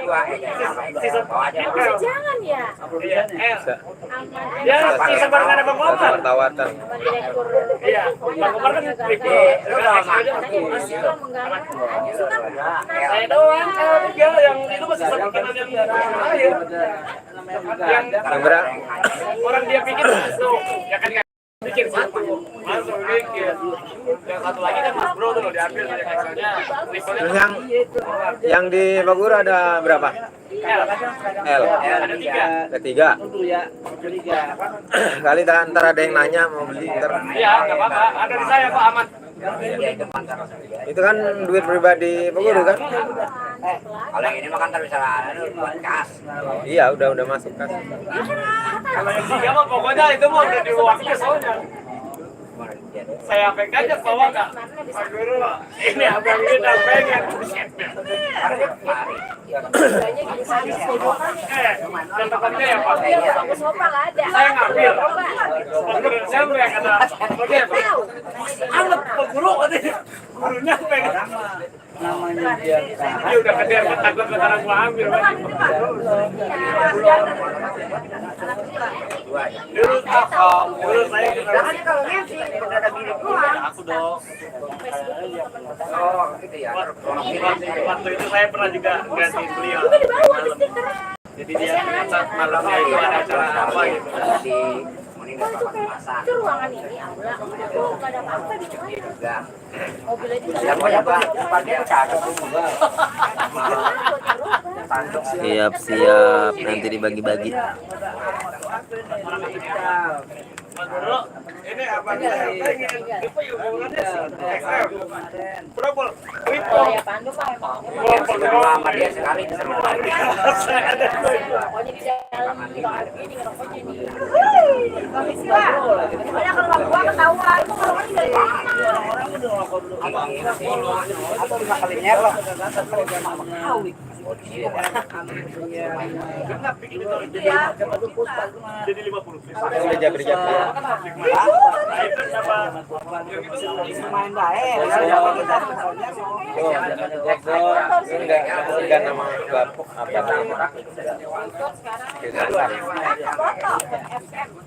Sisa Bawa aja. Bisa jangan ya. Iya, Aman. ya sisa barengan sama Bang Omar. Tawatan. Sama direktur. Iya, Bang Omar kan Lu udah makan. Suka mengganggu. Suka. Saya doang, tiga yang itu masih satu kanan yang akhir. Yang berapa? Orang dia pikir satu, ya kan bikin satu, langsung bikin. Yang satu lagi kan Mas Bro tuh loh diambil dari Excelnya. Terus yang di Pak Guru ada berapa? L. L. Ada 3. Ada 3. ya, Kali ntar ada yang nanya mau beli ntar. Iya, nggak apa-apa. Ada di saya Pak Aman. Itu kan duit pribadi Pak Guru kan? Kalau yang ini makan ntar bisa buat kas. Iya, udah masuk kan. Kalau yang 3 mah pokoknya itu mah udah di waktu soalnya. Saya pegang aja bawa nggak? Pak Guru, ini abang kita pengen. Catatannya ya Pak. Saya ngambil. Pak Guru siapa yang kata? Anget Pak Guru katanya. Gurunya pengen. Namanya dia. Dia udah kejar takut sekarang gua ambil. Dulu saya kalau MC udah ada bini aku dong. Oh, gitu ya. Waktu itu saya pernah juga ganti beliau. Jadi dia saat malamnya itu ada acara apa gitu. Itu ruangan ini aula, itu nggak ada apa-apa di rumah. Juga. Mobil aja nggak Siapa yang pakai cacok juga. Siap-siap nanti dibagi-bagi. Pak Guru, ini apa pengen? Itu hubungannya XM. Berapa? Triple. ya Pandu mah emang. Sama dia sekali sama lagi. Pokoknya di dalam ini ngerokoknya nih. Pokoknya kalau gua ketahuan, itu kalau di Atau bisa kali nyerok. Jadi 50. Udah jabri-jabri. Nah, itu siapa? Main baik. Enggak nama bapuk apa nama.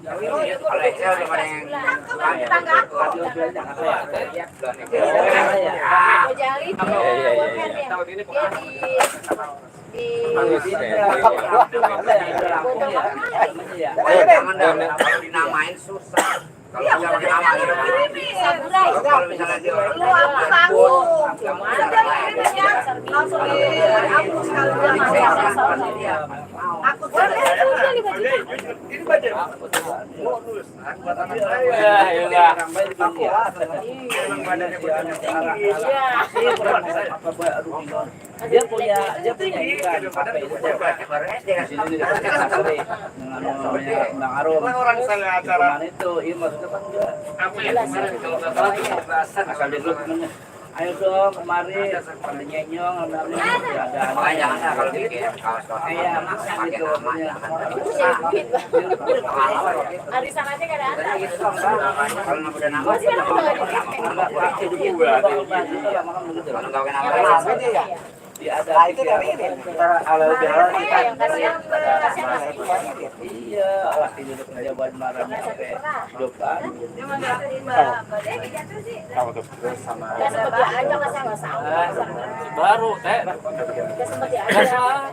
Kalau Excel udah pada yang kalau dinamain susah. Kalau nggak pakai nama kalau misalnya dia langsung dihapus sekalian. Aku ini baca. Dia punya Bang Arum. Orang saya acara Itu maksudnya kan enggak. apa ya kemarin kalau nggak salah itu pembahasan Asal dulu temennya. Ayo dong kemari, pada nyenyong, ada jangan kalau bikin kaos-kaos iya, pakai gitu. Arisan aja nggak ada. kalau nggak udah nama Pasti kan udah kalau nggak pakai nama ya. Ada itu dari ini. kalau yang kasihan Iya, alah ini udah kerja buat marah sampai 2 tahun. sama seperti aja nggak salah Baru, teh. nggak seperti aja.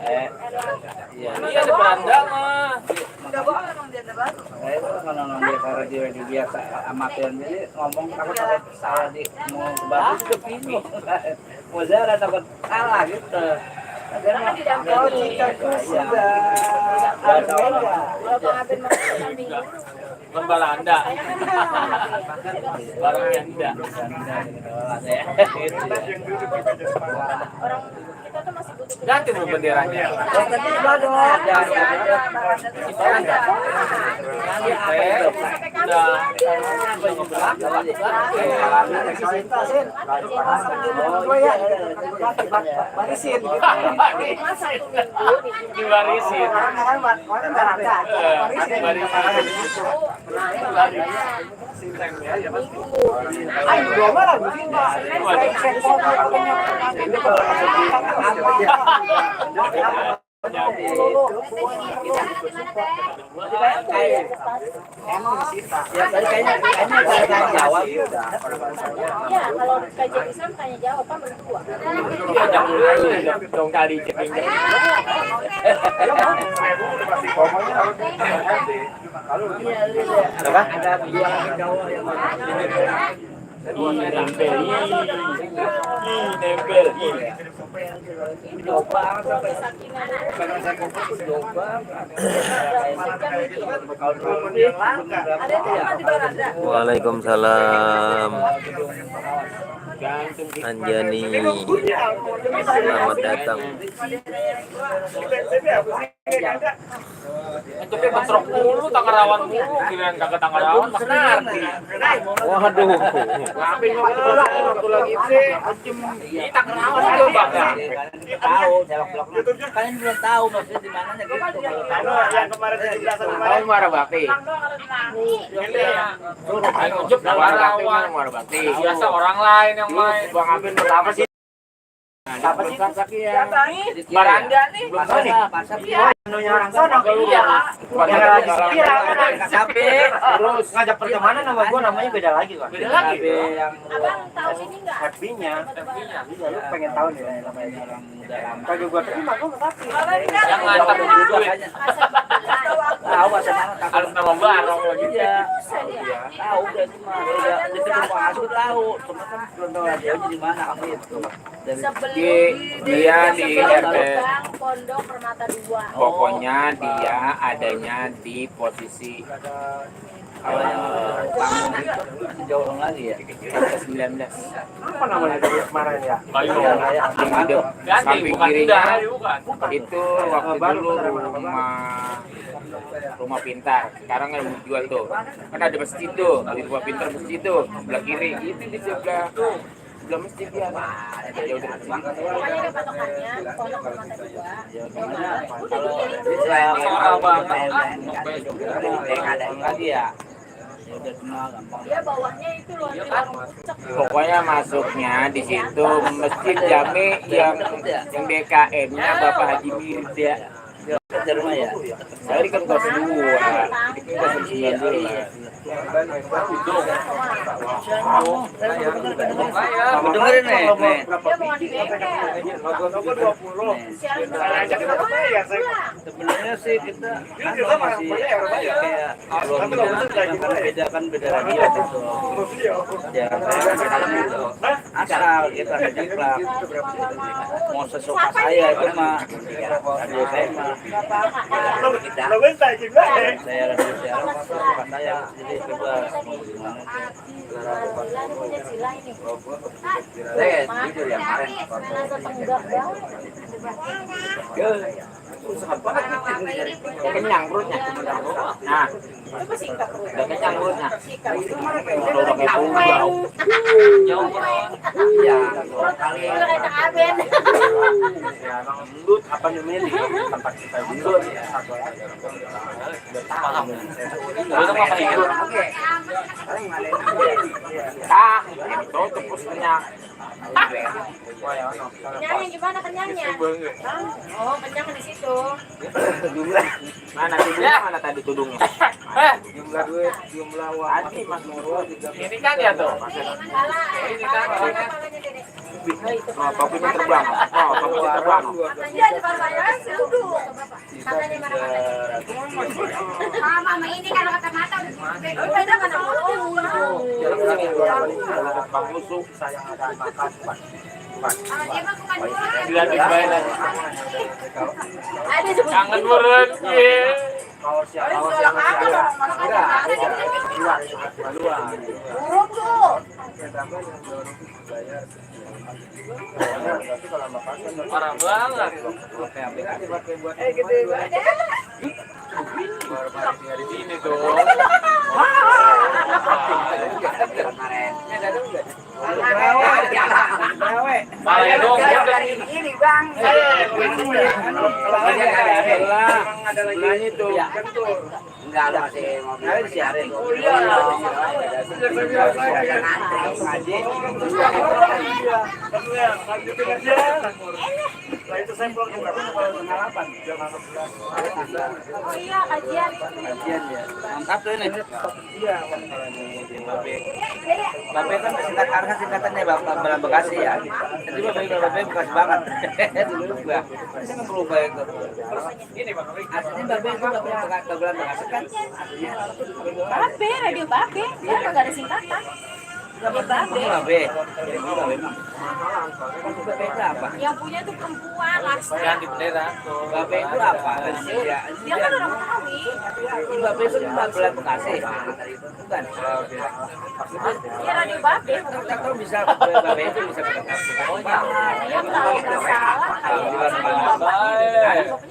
Iya, Iya, di Belanda mah. Enggak bohong emang dia baru. saya itu kalau ngambil karena dia biasa amatir jadi ngomong aku takut salah di mau bagus ke bingung. Mau jalan takut kalah gitu. Karena di dalam Jika ku sudah kalau Bang Abin mau minggu Belanda. Barang yang tidak. orang kita tuh masih butuh Ganti dulu benderanya. Barisin. masa 1 minggu Diwarisin. ya kalau kajian Islam tanya jawab kan berdua. Dong kali jeping. Ada dua lagi cowok yang Nempel. coba sampai karena saya kumpul coba Ada yang di baranda. Waalaikumsalam. Anjani, selamat datang. Itu kayak bentrok mulu, Tanggarawan mulu, kirain kagak Tanggarawan, Mas Nardi. Waduh, Ngapain waktu lagi sih? Ini Tanggarawan aja bangga. Tahu, jelek-jelek. Kalian belum tahu maksudnya di mananya gitu. Yang kemarin 17 kemarin. Tahu Muara Bakti. Ayo ujuk Tanggarawan, Muara Bakti. Biasa orang lain yang main. Bang Abin berapa sih? Siapa sih? Baranda nih. Pasapia. Orang sono Iya. Tapi terus ngajak pertemanan sama gua namanya beda lagi, Pak. Beda lagi. Yang Abang tahu sini nggak? happy-nya. Iya, lu pengen tahu nih namanya orang muda. Kagak gua terima gua tapi. Yang ngantar duit. Tahu bahasa mana? Harus nama barong lagi. Iya. Tahu udah cuma udah di tempat aku tahu. Cuma kan belum tahu aja di mana kamu itu. Dia di RT. Pondok Permata 2. Pokoknya dia adanya di posisi Kalau yang bangun itu jauh lagi ya. 19. Apa namanya tadi kemarin ya? Ayo. Ada Samping kirinya itu waktu dulu rumah pintar. Sekarang kan dijual tuh. Kan ada masjid tuh, di rumah pintar masjid tuh, sebelah kiri. Itu di sebelah masjid dia. Jauh dari sini. Pokoknya ada patokannya Pondok Permata 2. lagi ya. Ya udah semua gampang. Dia bawahnya itu loh. Pokoknya masuknya di situ Masjid Jami yang DKM-nya Bapak Haji Mirza. Di rumah ya. Saya di kan kelas 2, di kelas 19. Dengerin nih. Dia mau di bengkel. Logo 20. Saya ajak kita bayar, saya. Sebenarnya sih kita masih kayak beda kan beda lagi ya gitu. Ya gitu. Asal kita ngejeplak. Mau sesuka saya itu mah. Aduh saya mah. Lo bentar gimana? Saya radio siaran bukan saya jadi bebas mau gimana. Punya sila ini. Jujur ya kemarin. Kenyang perutnya. Nah, udah kenyang perutnya. Udah kayak bau. Iya, kali. Menurut apa namanya di tempat kita dulu paham. Itu apa itu? Ah, itu terus kenyang. Kenyangnya gimana kenyangnya? Oh, kenyang di situ. Mana tudungnya? Mana tadi tudungnya? Jumlah duit, jumlah uang. Tadi Mas Nurul. Ini kan ya tuh. Ini kan orangnya. Oh, topinya terbang. Oh, topinya terbang. Iya, di baru situ. Matanya mana matanya? Mama ini kalau kata mata udah mana mau. Bang Musuh. Saya ada makan Dia mah bukan gua. Dilatih baik lagi. Ada sebut Kangen meren. kaos yang masih ada. burung tuh. Parah banget. Gede banget. Di sini tuh. Malah dong. Ini Bang. Sebelahnya tuh. Enggak ada masih mobil disiarin. Lanjutin aja. Setelah itu saya pulang ke Bandung kalau tanggal 8 jam 11. Oh iya, kajian. Kajian ya. Mantap tuh ini. Iya. Babe kan singkatannya Bapak Bekasi ya. Jadi Babe Bekasi banget. Dulu gua. Ini kan berubah itu. Aslinya Babe itu enggak punya kegelan Bekasi kan. Babe, radio Babe. Dia enggak ada singkatan. Babe. Babe itu apa? Yang punya tuh perempuan, Lasta. Yang di bendera. Babe itu apa? Dia kan orang tahu. Babe itu belah Bekasi. Bukan. Iya radio Babe. Kalau bisa Babe itu bisa Bekasi. Oh Ya kalau nggak salah.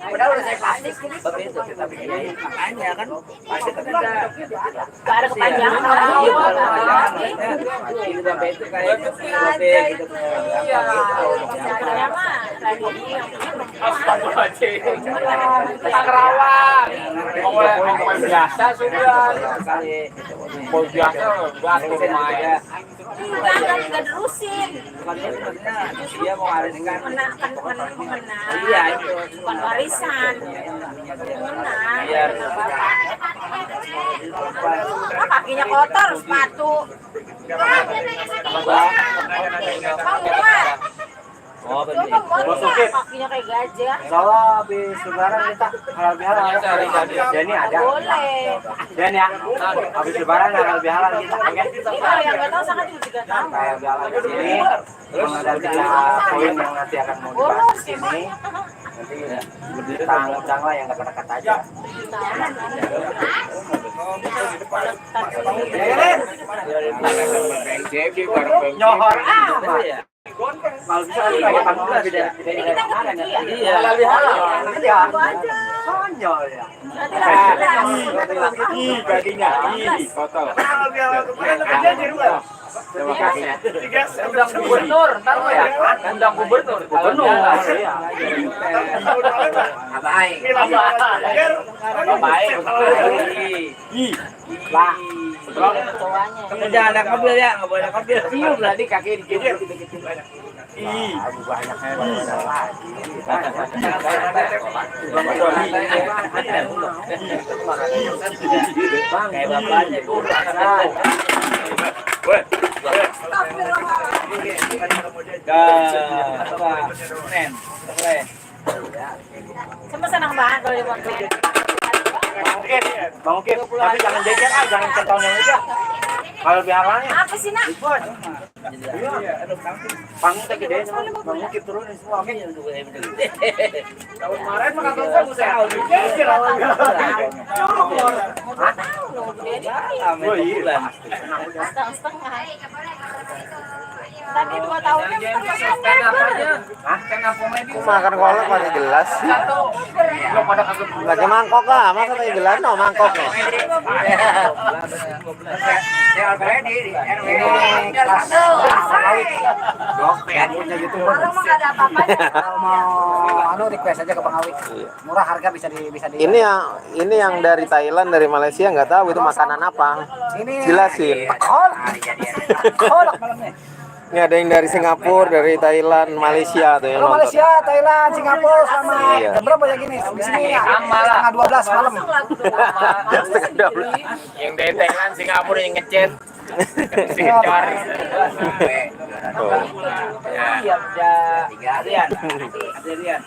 Padahal udah saya plastik. Babe itu tapi makanya kan pasti kan ada Nggak ada kepanjangan. ini Babe itu kayak Babe gitu. Iya. Sebenarnya mah radio yang Kerawang. Pemain biasa sudah. Kali Pemain biasa batu lumayan. Enggak diterusin. dia mau wariskan. Menang. Iya itu. Bukan warisan. Menang. Biar Kakinya kotor, sepatu. Bang Muhammad. oh Coba buat kakinya kayak gajah. Soalnya habis lebaran kita halal bihalal. Jadi ada. Boleh. Dan ya, habis lebaran halal bihalal kita. Ini kalau yang nggak tahu sangat juga tahu. Halal bihalal di sini. Memang ada 3 poin yang nanti akan mau dibahas di sini. Nanti tang lah yang dekat-dekat aja. Nyohor amat. Kalau bisa kayak panggung beda. Iya, halal bihalal. Iya. Konyol ya. Kakinya foto. Halal bihalal kemarin aja di luar. Undang gubernur, ntar lo ya. Undang gubernur. Iya. Baik. Baik. Lah. kerja ada kabel ya, nggak boleh kabel. Cium berarti kaki dikit. Kayak bapaknya tuh. Sama senang banget kalau di konten. Bang Ukip, tapi jangan jajan ah, jangan centongnya aja. Kalau biaranya. Apa sih nak? Panggung tak gede, Bang Ukip turunin semua. Tahun kemarin mah kata saya saya audit jajan halal bihalal. Setengah. Tadi 2 tahun Makan kolak pada gelas. Pakai mangkok lah, masa pakai gelas no mangkok no. Kalau mau request aja ke Pengawi. Murah harga bisa di Ini yang dari Thailand, dari Malaysia nggak tahu itu makanan apa. Ini Jelasin. kolak malamnya. Ini ada yang dari Singapura, dari Thailand, Malaysia tuh yang Kalau nonton. Malaysia, Thailand, Singapura sama Iya. jam berapa ya gini? Di sini setengah 12 malam. Setengah 12. Yang dari Thailand, Singapura yang ngechat. Ngecor. Iya, Adrian.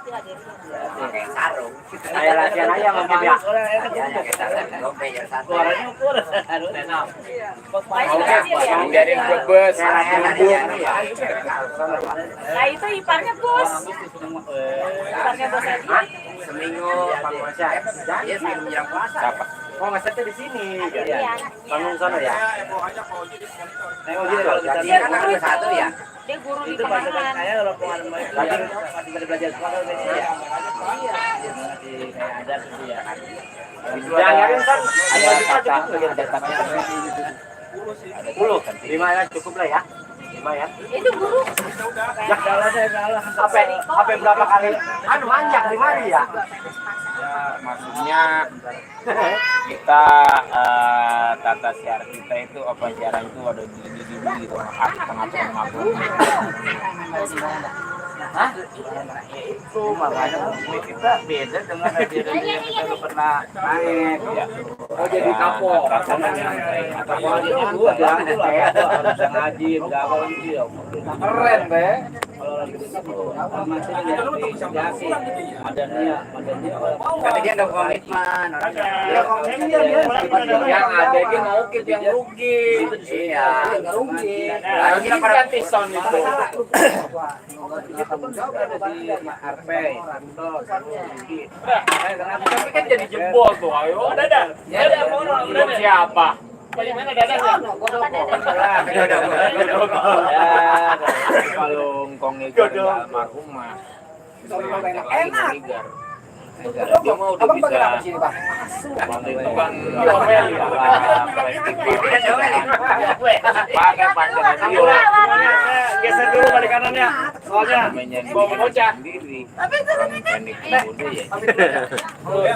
Pakai sarung. Saya latihan aja mungkin ya. Suaranya ukur. Yang dari Brebes. Nah itu iparnya bos. Iparnya bos aja. Seminggu puasa. Dia seminggu menjelang puasa. Oh, ngesetnya di sini. Iya. Panggung sana ya. Nengok gini kalau kita Dia kan ada satu ya. Dia guru di itu bahasa Pemangan. saya kalau pengalaman masih pada belajar sekolah kan sih ya. Masih kayak ada gitu ya. Jangan kan Ada kata, ada kata. 10. 5 ya cukup lah ya. 5 ya. Itu guru. Ya kalah saya kalah. Sampai berapa kali? Anu manjak di mari ya. Ya, maksudnya kita tata siar kita itu apa siaran itu ada di gitu tengah-tengah. Hah? Ya itu makanya kita beda dengan radio yang kita udah pernah main. Ya. Oh jadi kapok. Kapoknya dua ada itu lah. Harus ngaji, enggak apa gitu ya. Keren be. Kalau masih diapresiasi ada dia Tapi dia nggak komitmen. Dia komitmen Yang ada dia ngukit yang rugi. Iya. rugi. Nah, ini ganti sound itu. RP Tapi kan jadi jebol tuh, ayo. Dadah. Belum siapa? Bagaimana dadanya? Kalau ngkongnya almarhumah, Enak. dia mau udah Abang bisa. pakai apa sini, Pak? Waktu itu kan ngomel ya, pakai radio. Geser dulu balik kanannya. Soalnya Namanya mau bocah sendiri. Orang mekanik muda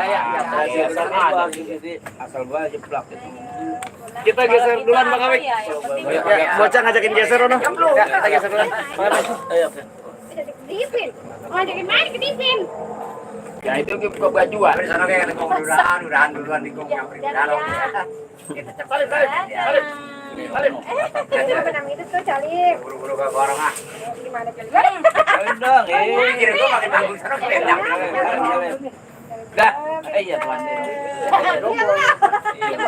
ya. asal gua jeplak itu. kita geser duluan Bang Awik. Bocah ngajakin geser ono. Ya, kita geser duluan. Ayo. Kedipin. Ngajakin main kedipin. Ya itu ke bajuan. Di sana kayak udahan duluan di gong yang dalam. Kita cepat. Apa namanya itu tuh Calim? Buru-buru ke orang ah. Gimana Calim? Dong, Kira gua makin tanggung sana kelendak. dah. Iya, Tuan.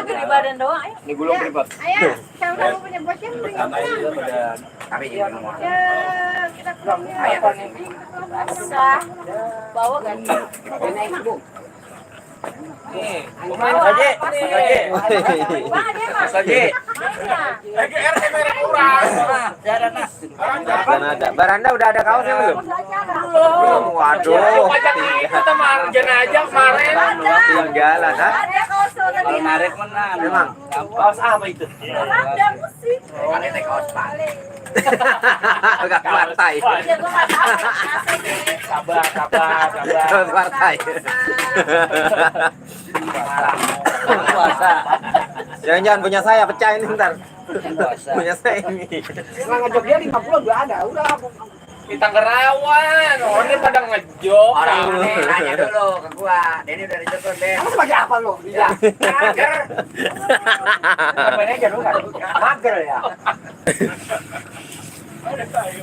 Di badan doang. Ayo. Ini gulung privat. Ayo, kalau kamu punya bocah beli. Tapi jangan ngomong. Ya, kita pulang. Ayo. Bisa. Bawa kan? Nih, Pemain aja. Mas Haji. Baranda udah ada kaosnya belum? Belum. Waduh. Kita margin aja kemarin. Tinggalan, ha? Ada kaos kalau narik menang. Memang. Kaos apa itu? Ada musik. Kali teh kaos Pak. Agak partai. Sabar. Kaos partai. Puasa. Jangan-jangan punya saya pecah ini ntar. Puasa. Punya saya ini. Selang ngejok dia 50 udah ada. Udah. Kita ngerawan, orang pada ngejok. Orang ini nanya dulu ke gua. Denny udah dijemput, Den. Kamu sebagai apa lo? Iya. Mager. Manajer lu kan? Mager ya.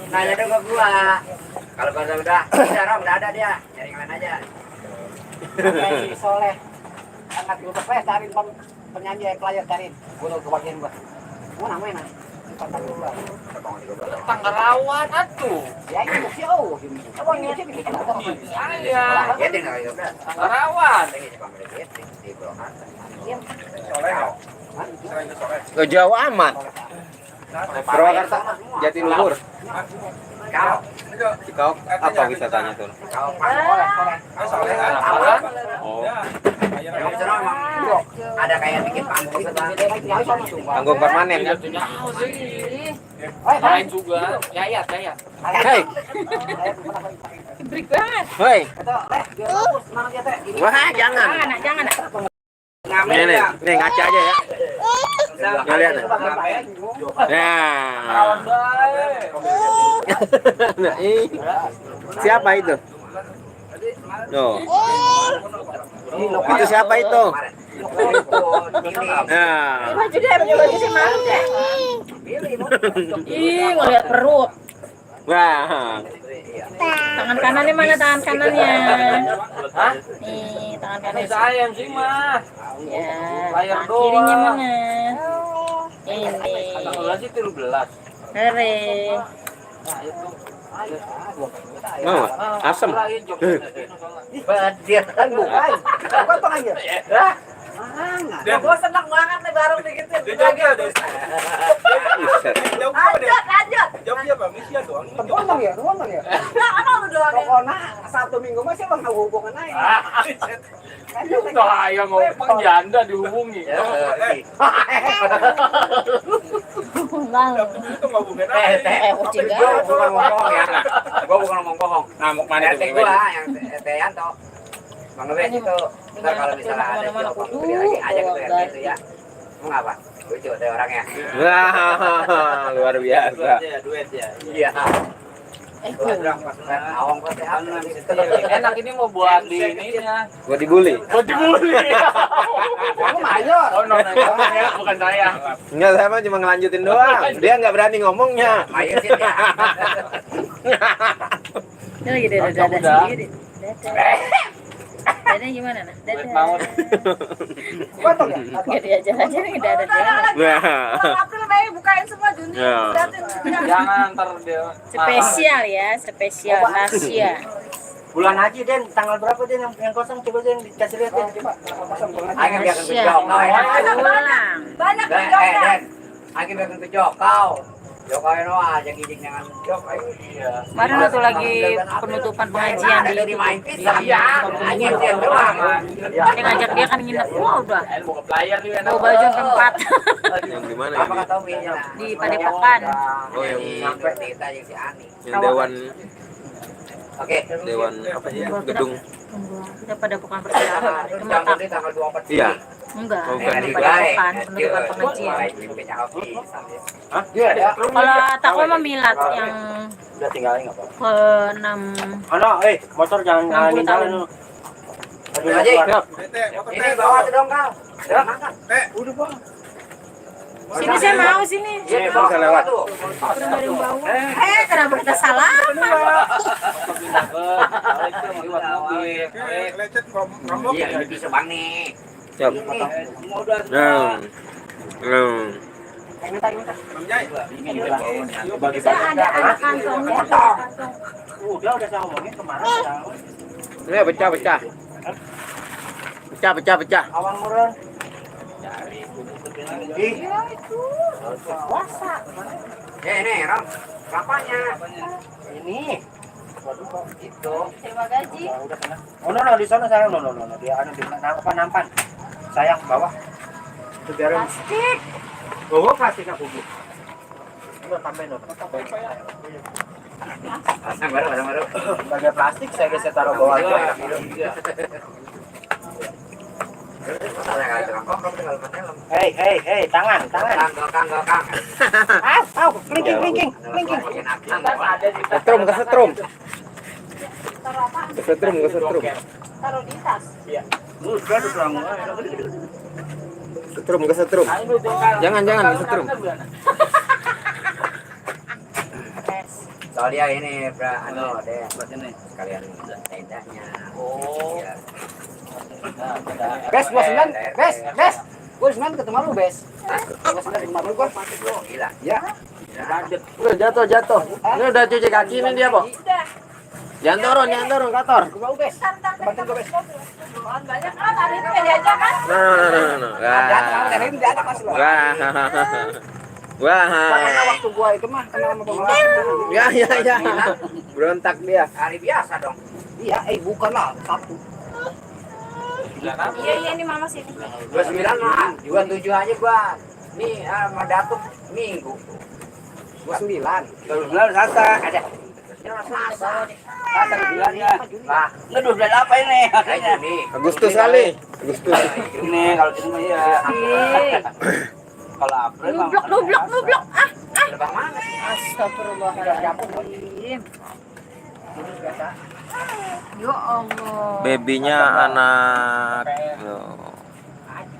Nanya dulu ke gua. Kalau gua udah ada dia. Cari yang lain aja. Si Soleh. Angkat dulu ke cari penyanyi player cariin. Gua udah kebagian gua. Gua namanya nanti. Tanggerawan atuh. Ya ini sih oh. Abang ini sih bikin apa? Iya. Ya tinggal itu udah. Tanggerawan. Gak jauh amat. Purwakarta, Jatiluhur. Kau, Kau apa wisatanya tuh? kau Oh, Yang sana emang ada kayak bikin panggung panggung permanen kan? Lain juga. Yayat. Hei, Break banget. hei. Wah, jangan. Jangan. Nih ngaca aja ya. Nggak lihat. Nah, siapa itu? No. Itu siapa itu? Nah. Baju deh, baju si malu deh. Ih, ngeliat perut. Wah. Tangan kanannya mana tangan kanannya? Hah? Nih, tangan kanan. Sayang sih mah. Ya. Layar Tangan kirinya doang. mana? Ini. 13 sih 13. Kere. Mau asam. Dia kan bukan. Bukan pengajar. Dia gua senang banget nih bareng begitu. Lanjut. Doang ya. Pokoknya satu minggu masih bang hubungan aja. Kayak ngomong janda dihubungi. Gua bukan ngomong bohong. Nah, mau mana Teh gua yang Teh Yanto. Bang Nubes itu. Ntar kalau misalnya ada siapa lagi aja gitu ya gitu ya. Mau ngapa? Lucu deh orangnya. Wah, luar biasa. Duet ya. Iya. Awang kote Enak ini mau buat di ininya. Gua dibully. Buat dibully. Aku mayor. Oh, bukan saya. Enggak, saya mah cuma ngelanjutin doang. Dia nggak berani ngomongnya. Mayor sih ya. Ini lagi dada sendiri. Dada gimana nah? Dada. Potong ya? Gak diajar aja nih dada dia. Bulan April Mei bukain semua Juni. Ya. Jangan ntar dia. Spesial ya, spesial rahasia. Bulan haji Den, tanggal berapa Den yang kosong coba Den dikasih lihat Den coba. Ayo biar ke Rahasia. jok. Pulang. Banyak Dan yang joknya. Dan. Ayo biar ke jok kau. Jok kau no aja gijing jangan jok. Iya. Kemarin waktu lagi penutupan pengajian di Dari main pisang ya. Hanya dia doang. Dia ngajak dia kan nginep. Wah udah. Buka player nih enak. Bawa baju tempat Yang di mana Apa ini? kata Uminya? di Padepokan. Oh, yang sampai kita yang si Ani. Yang dewan Oke. apa sih? Gedung. Kita Padepokan persiapan. Itu mah tak. Tanggal 24. Iya. Enggak. Oh, bukan. Di Padepokan penutupan pengajian. Kalau takwa mah milad yang Udah tinggalin enggak apa. ke-6 Ano, motor jangan 60 tahun. lu. Haji. Ini bawa tuh dong kau. Ya, makan. Udah, Bang. Sini saya mau sini. Iya, bisa lewat tuh. Kenapa kita salah? Iya, ini bisa bang nih. Siap. Nah. Saya ada anak kantongnya. Udah saya ngomongin kemarin. Ini pecah. Pecah. Awang murah. Puasa. Ini, Ram. Berapanya? Ini. Itu. Terima gaji. Oh no, di sana sayang no. Dia anu di nampan. Sayang bawah. Itu biarin. Plastik. Oh, plastik aku bu. Udah tambahin no. Pasang baru. Bagian plastik saya taruh bawah aja. Hei, tangan. Kang. Kelingking. Kesetrum. Taruh di tas. Kesetrum. Jangan kesetrum. Soal dia ini, deh, sekalian tendanya. Oh. Bes, 29 ketemu lu, Bes. 29 ketemu lu, gua. Gila. Ya. Udah jatuh. Ini udah cuci kaki ini dia, Bok. Jangan turun, kotor. Gua, Bes. Bantu gua, Bes. Banyak kan hari itu ya diajak kan. Wah. Karena waktu gua itu mah kenal sama gua. Ya. Berontak dia. Hari biasa dong. Iya, bukan lah, satu. Iya ini mama sini. 29 mah, 27 aja gua. Nih, mau datuk minggu. 29. 29 Selasa ada. Selasa 9 ya. Lah, Nggak 12 apa ini? kayaknya nih. Agustus kali. Ini kalau gitu mah ya. Kalau April mah. Nublok. Lebang mana sih? Astagfirullahaladzim. Ya Allah. Babynya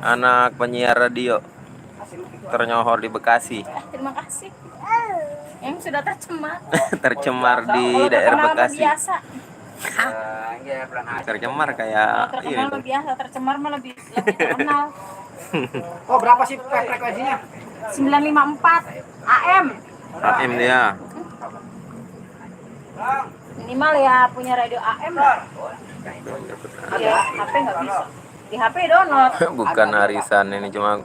anak penyiar radio ternyohor di Bekasi. Terima kasih. Yang sudah tercemar. Tercemar di Kalau daerah terkenal mah Bekasi. biasa. Tercemar kayak Kalau terkenal mah biasa, tercemar mah lebih terkenal. Oh, berapa sih frekuensinya? 954 AM. AM dia. Minimal ya punya radio AM lah. Iya, HP nggak bisa. Di HP download. Bukan arisan ini cuma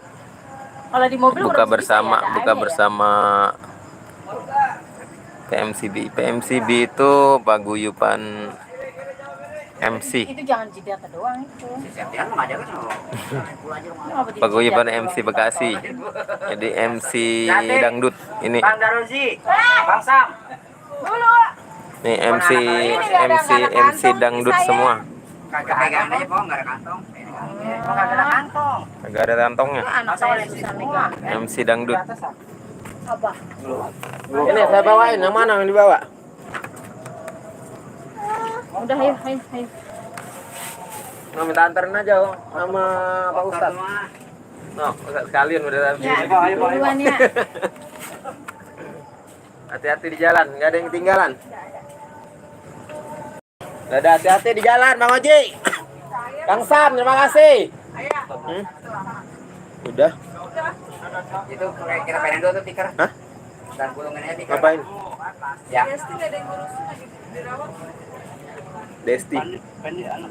Kalau di mobil buka udah bisa bersama ya, ada buka aja bersama PMCB itu paguyuban MC. Itu jangan jidat doang itu. Septian mau ngajak kan? Paguyuban MC Bekasi. Jadi MC dangdut ini. Bang Darozi. Bang Sam. Dulu. Nih MC dangdut semua. Kagak pegang aja, Po, enggak ada kantong. Enggak ada kantong. Kagak ada kantongnya. Anak saya susah megang. MC dangdut. Apa? Ini saya bawain, yang mana yang dibawa? Udah ayo, ayo, ayo. Nah, minta anterin aja sama Pak Ustadz. No, sekalian udah Ya, duluan ya. Hati-hati di jalan, nggak ada yang ketinggalan. Dadah, hati-hati di jalan, Bang Oji. Kang Sam, terima kasih. Udah. Itu kita pengen dulu tuh tikar. Hah? Dan gulungannya tikar. Ngapain? Ya. Pasti nggak ada yang ngurusin lagi dirawat. Desti.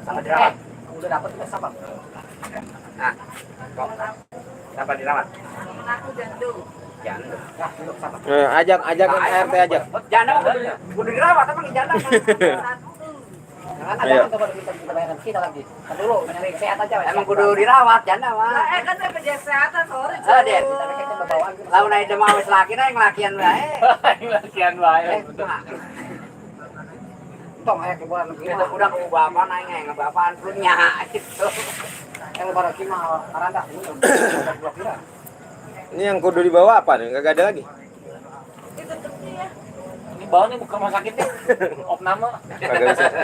Sama dirawat. Udah dapat kita sama. Nah, kok dapat dirawat? Aku jandul. Janda. Ya, duduk sama. Ajak RT ajak. Janda udah dirawat apa janda? Jangan ada coba kita bayarkan kita lagi. Kan dulu nyari sehat aja. Emang kudu dirawat janda mah. Kan saya kerja kesehatan sore. Den. Lalu naik demam wis laki na yang lakian wae. Lakian wae. Tong ayak ke bulan Kita udah ke bapak naik ngebapaan punya gitu. yang lebaran kima karanda. Ini yang kudu dibawa apa nih? Gak ada lagi. Itu truknya. Ini bawa nih bukan rumah sakitnya. Opname.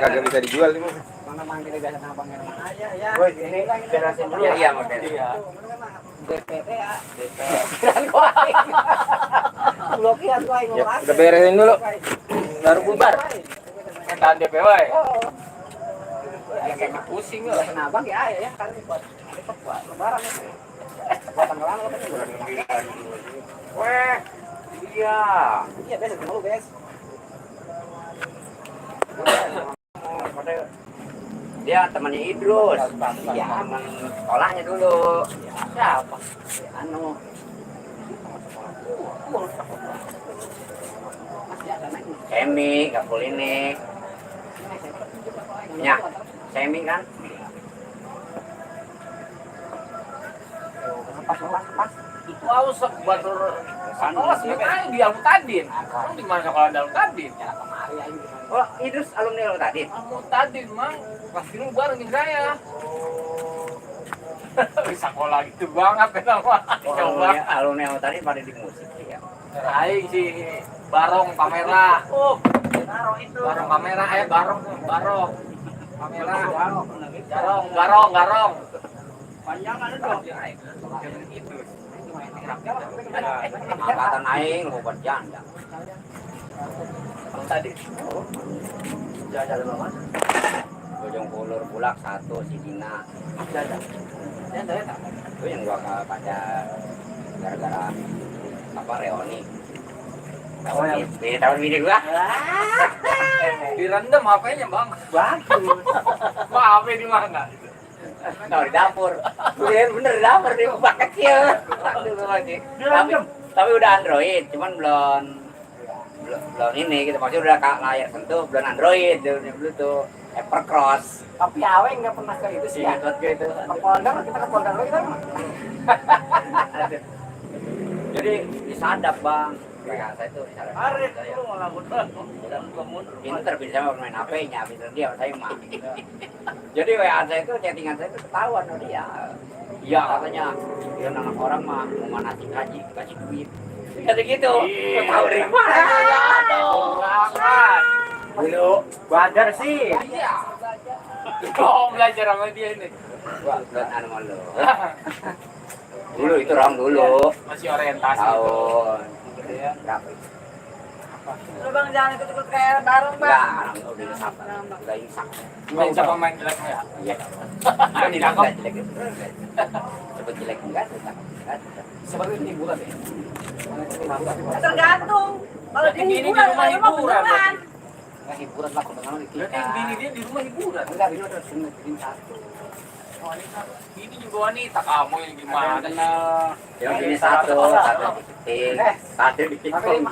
Kagak bisa dijual nih. Mana manggil biasa nama panggil aja ya. Woi, ini beresin dulu. Iya, model. Iya. DPT ya. Blokiran gua yang Ya, udah beresin dulu. Baru bubar. Tahan DPW. Ya kayak pusing loh. Abang ya ya kan buat lebaran itu. Buat tanggal lama kan. Weh. Iya. Iya biasa dulu guys. Dia temannya Idrus. Iya, teman sekolahnya dulu. Siapa? Anu. Semi, Gapul ini. Ya, Semi kan? Pas. Itu aus batur sekolah sih kan di Almutadin. Kan di mana sekolah Almutadin? Oh, Idrus alumni lo tadi. Almutadin mang pas dulu bareng saya. Bisa sekolah gitu banget kenapa? Coba. Alumni lo tadi pada di musik ya. Aing si Barong kamera. Barong kamera barong kamera. Garong. Panjang ada dong. Angkatan aing lu buat janda. Tadi. Jajan berapa? Bojong Pulur Bulak 1 si Dina. Jajan. Itu yang gua pada gara-gara apa reoni. Tahun ini gua. Direndam HP-nya, Bang. Bagus. Wah, HP di mana? Nah, di dapur. Bener di dapur di bak kecil. Tapi udah Android, cuman belum ini gitu. Maksudnya udah layar sentuh, belum Android, dulu tuh Evercross. Tapi awe nggak pernah ke itu sih. Iya, gitu. Ke Polda kita ke Polda lagi kan. Jadi disadap bang. Kayak saya tuh disadap. Pinter bisa main HP-nya, pinter dia saya mah. Jadi WA saya itu chattingan saya itu ketahuan sama dia. Iya katanya, dia anak orang mah mau manasin haji kasih duit. Kata gitu, tahu dari mana? Dulu belajar sih. Iya. Kau belajar sama dia ini. Gua anu sama lu. Dulu itu ram dulu. Masih orientasi. Tahun berapa? Lu bang jangan ikut-ikut kayak bareng bang. Enggak, udah sabar. Udah imsak. Main siapa main jeleknya ya? Iya. Kan tidak enggak jelek itu. Sebut jelek enggak. Sebagai hiburan ya. Tergantung. Kalau di Ini di hiburan, rumah kalau mah hiburan. beneran. Nggak hiburan lah kalau Berarti yang bini dia di rumah hiburan. enggak ini udah bikin satu. Ini juga wanita kamu yang gimana? Yang ini satu dikiting, satu dikiting.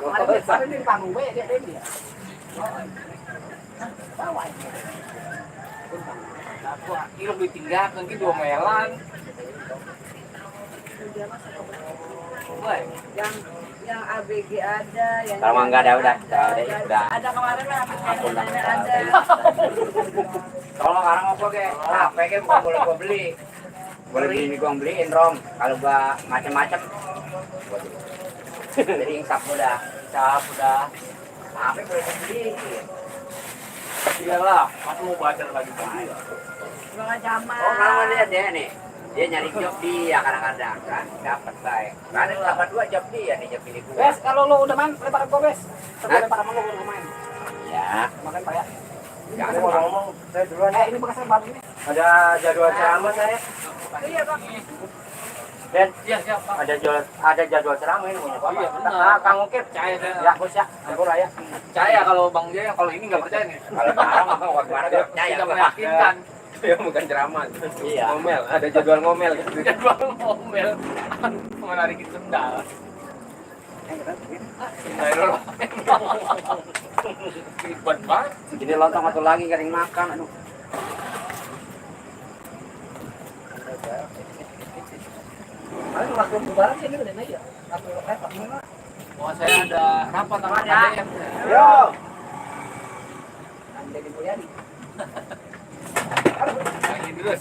Tapi di panggung gue dia dia. Ini lebih tinggalkan gitu melan. Woi, Yang ABG ada, yang Kalau enggak ada udah. ada kemarin lah, Aku enggak ada. Kalau sekarang apa ke HP ke bukan boleh gua beli. Boleh beli gua beliin rom. Kalau gua macam-macam. Jadi insap udah. HP boleh beli. Iyalah, aku mau baca lagi tadi. Bang Jamal. Oh, kalau lihat dia nih. Dia nyari job dia kadang-kadang kan dapat baik. Kadang dapat 2 job dia nih job pilih gua. Bes, kalau lo udah main, lempar gue, Bes. Sebelum lempar sama lo, gue main. Ya, Makan Pak ya. jangan Ngomong-ngomong, saya duluan. Ini bekas baru ini. Ada jadwal ceramah saya. Iya, Bang. Dan Iya, siap, Pak. ada jadwal ceramah ini punya Bapak. Iya, benar. Ah, Kang Ukip. Percaya saya. Ya, bos ya. Ampun lah ya. Percaya kalau Bang Jaya, kalau ini nggak percaya nih. kalau sekarang mah gimana gak percaya Tidak gua. meyakinkan. Ya bukan ceramah. Iya. Ngomel, ada jadwal ngomel gitu. Jadwal ngomel. Menarikin sendal. Sendal. Ribet banget. Ini lontong satu lagi kering makan aduh. Paling waktu lebaran sih ini udah naik ya. Atau apa gimana? Oh, saya ada rapat sama ADM. Yo. Jadi Mulyani. Lagi terus.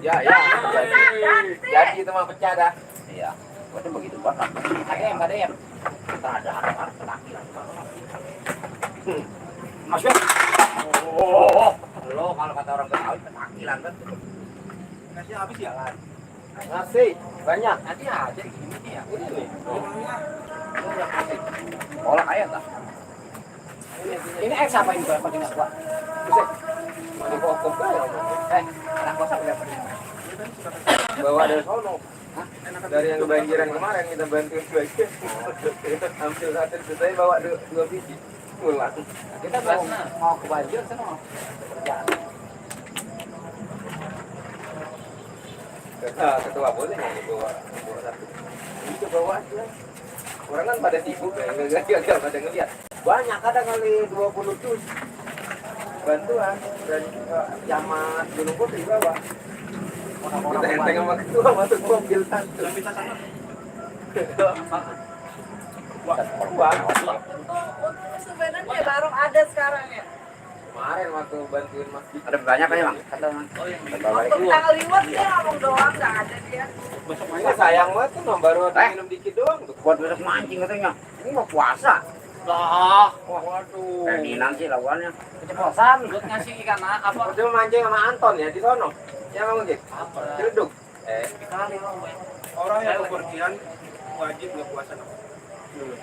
Ya, ya. Jadi itu mah pecah dah. Iya. Gua tuh begitu banget. ADM, ADM. Kita ada penampilan. Masuk. Oh, lo kalau kata orang Betawi penampilan kan. Nasinya habis ya? Nasi banyak. Nanti aja gini ya. Ini nih. Kolak ayam tak? Ini X apa ini Pak Dinas Pak? Buset. Mana kok Anak kosak udah pergi. bawa dari sono. Dari yang kebanjiran kemarin kita bantuin sebagian. Kita ambil satu selesai bawa dua biji. Pulang. Kita mau ke banjir sana. Ya. Ketua boleh nggak bawa satu? Itu bawa aja. Orang kan pada sibuk ya, nggak pada ngeliat. Banyak kadang kali 20 dus bantuan dari Camat Gunung Putri bawa. Kita enteng sama ketua masuk mobil satu. Uang. Sebenarnya baru ada sekarang ya. Kemarin waktu bantuin masjid. Ada banyak kan ya bang? Ada bang. Untuk tanggal 5 dia ngomong doang nggak ada dia. Ini sayang banget tuh, Mam. Baru minum dikit doang tuh. Buat besok mancing katanya. Ini mau puasa. Lah, Waduh. Peminan sih lawannya. Keceplosan. buat ngasih ikan apa? Udah mancing sama Anton ya di sono. Ya Bang Ujit. Apa? Celeduk. Kali Bang. Orang yang bepergian wajib nggak puasa.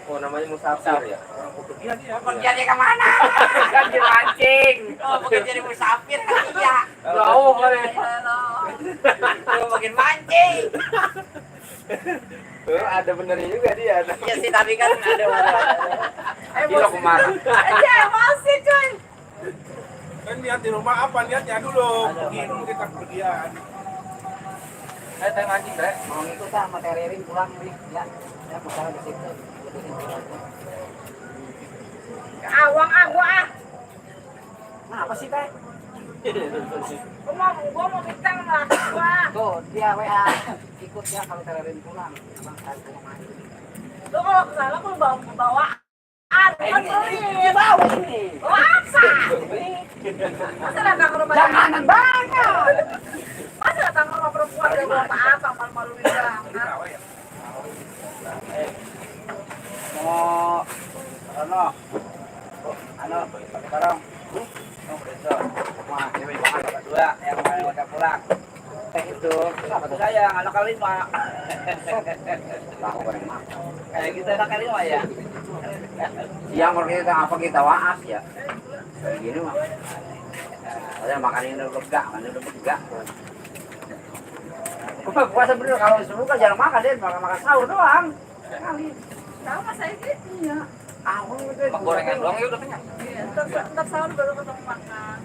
Oh namanya musafir ya. Orang bepergian dia. Kerjanya kemana? Kan di mancing. Oh, bekerja di musafir kan iya. Jauh kali. Lu makin mancing. Ada benernya juga dia. Iya sih tapi kan ada Kilo kemarin. Aja emosi cuy. Kan lihat di rumah apa lihatnya dulu. Pergi dulu kita pergian. Saya mancing, Bre. Mau ngikut sama Tererin pulang nih. Ya. Ya pulang di situ. Awang gua ah. Nah, apa sih Teh? Gua mau bintang lah gua. Tuh, dia WA ikut ya kalau Tererin pulang. Abang saya ke rumah. Lu kalau kesana lu bawa kan pelit. Bawa ini. Laksa. Masa datang ke rumah Janganan banget. Masa datang ke rumah perempuan dia bawa apa malu-maluin banget. mau ano sekarang wah ini banget dua yang udah pulang itu apa tuh sayang anak kali lima kayak gitu anak kali lima ya siang kalau kita waas ya kayak gini mah saya makan ini udah lega puasa bener kalau disuruh kan jarang makan deh makan sahur doang sekali. Sama saya gitu. Iya. Awal itu. Gorengan doang ya udah kenyang. Iya, ntar sahur baru ketemu makan.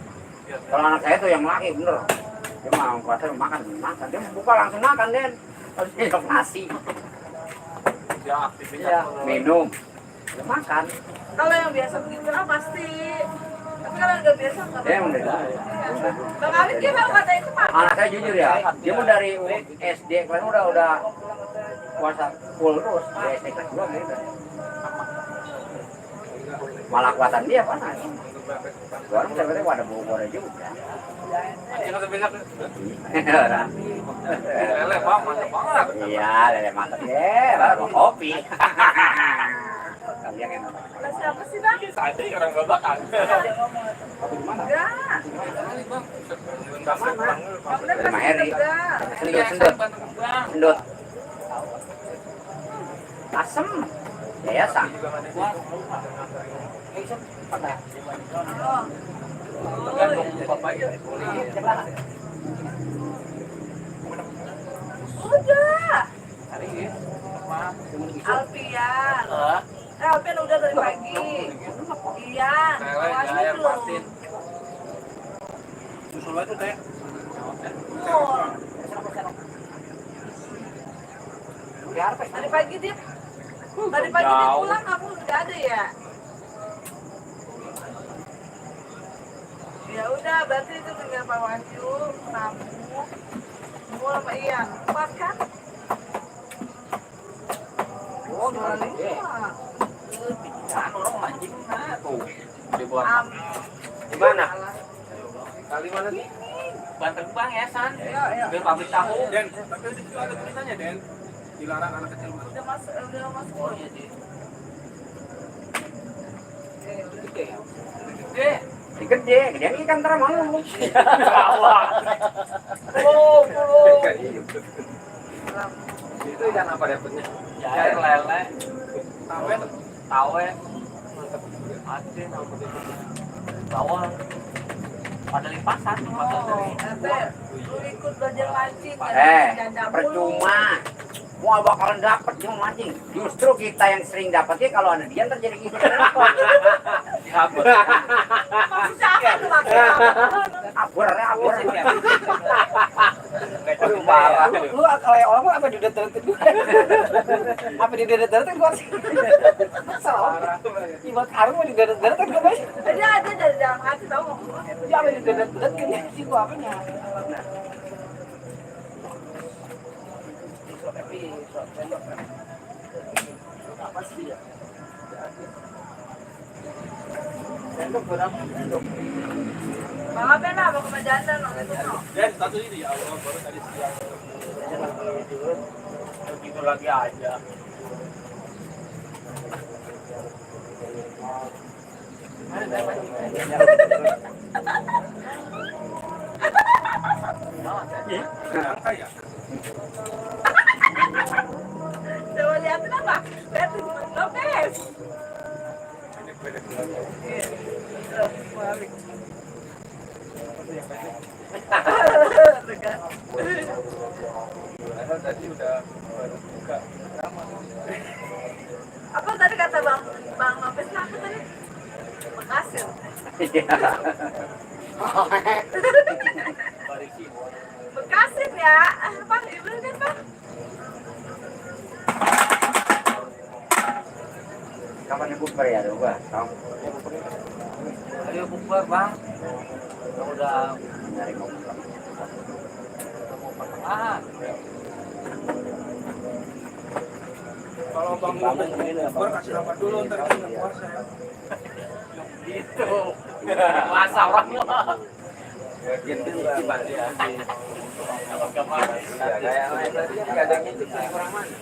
Kalau anak saya tuh yang laki bener. Dia mau puasa makan. Dia buka langsung makan Den. Harus minum nasi. Ya, aktivitas. Iya. Minum. Dia makan. Kalau yang biasa begitu lah pasti. Tapi kalau yang nggak biasa nggak. Dia udah. Bang Alif gimana kata itu Pak? Anak saya jujur ya. Dia mau dari SD kemarin udah puasa full terus. Dari SD kelas 2 gitu. Malah kuatan dia panas. Orang sebenarnya ada bau juga. Anjing atau benak? Lele Lele, Bang, mantap banget. Iya, lele mantap ya. Baru kopi. Kalian enak. Siapa sih Bang? tadi orang gak bakal. Enggak. Dari Maheri. Sendut. Asem. Yayasan. Udah. Alfian. Alfian udah dari pagi. Ian. Awasnya belum. Tadi pagi dia pulang kamu nggak ada ya? Ya udah, berarti itu tinggal Pak Wahyu, kamu, sama Ian. 4 kan? Oh, 25. Orang mancing tuh. Di mana? Kali mana nih? Banten Bang ya San. Iya. Udah pabrik tahu. Den, tapi di situ ada tulisannya, Den. Dilarang anak kecil masuk. Udah masuk. Oh iya sih. Gede. Gede ikan terang malu. Itu ikan apa dapetnya? Jair lele, Tawe. tawe, asin, bawang. Pada limpasan tuh bakal dari. Lu ikut belajar mancing. Percuma. Mau bakalan dapet dia mancing. Justru kita yang sering dapetnya kalau ada dia ntar jadi ikut. Dihabur. Abur. Aduh, parah. Lu kalau orang mah apa di dedet-dedet gua? Apa di dedet-dedet gua sih? Salah. Ibat karung mah di dedet-dedet gua, Mas. Ada dari dalam hati tau nggak? Ya apa di dedet-dedet kan sih gua apanya? Apa sih ya? Sendok berapa sendok? Bang apa lah, mau ke janda no itu no. Den, satu ini ya Allah, baru tadi siang. Begitu lagi aja. Coba liatin apa? Liatin, Lopez. Tadi udah buka. Apa tadi kata Bang Lopez apa tadi? Makasih. Bekasi ya, Bang, ibu kan Bang? Kapan bukber ya, Bang? Ayo bukber Bang. Udah Dari ngomong. pertengahan. Kalau Bang mau bukber kasih nama dulu ntar kita puasa ya. Gitu. Puasa orang. Bagian itu Pak ya. Kayak tadi nggak ada ngintip kurang mana.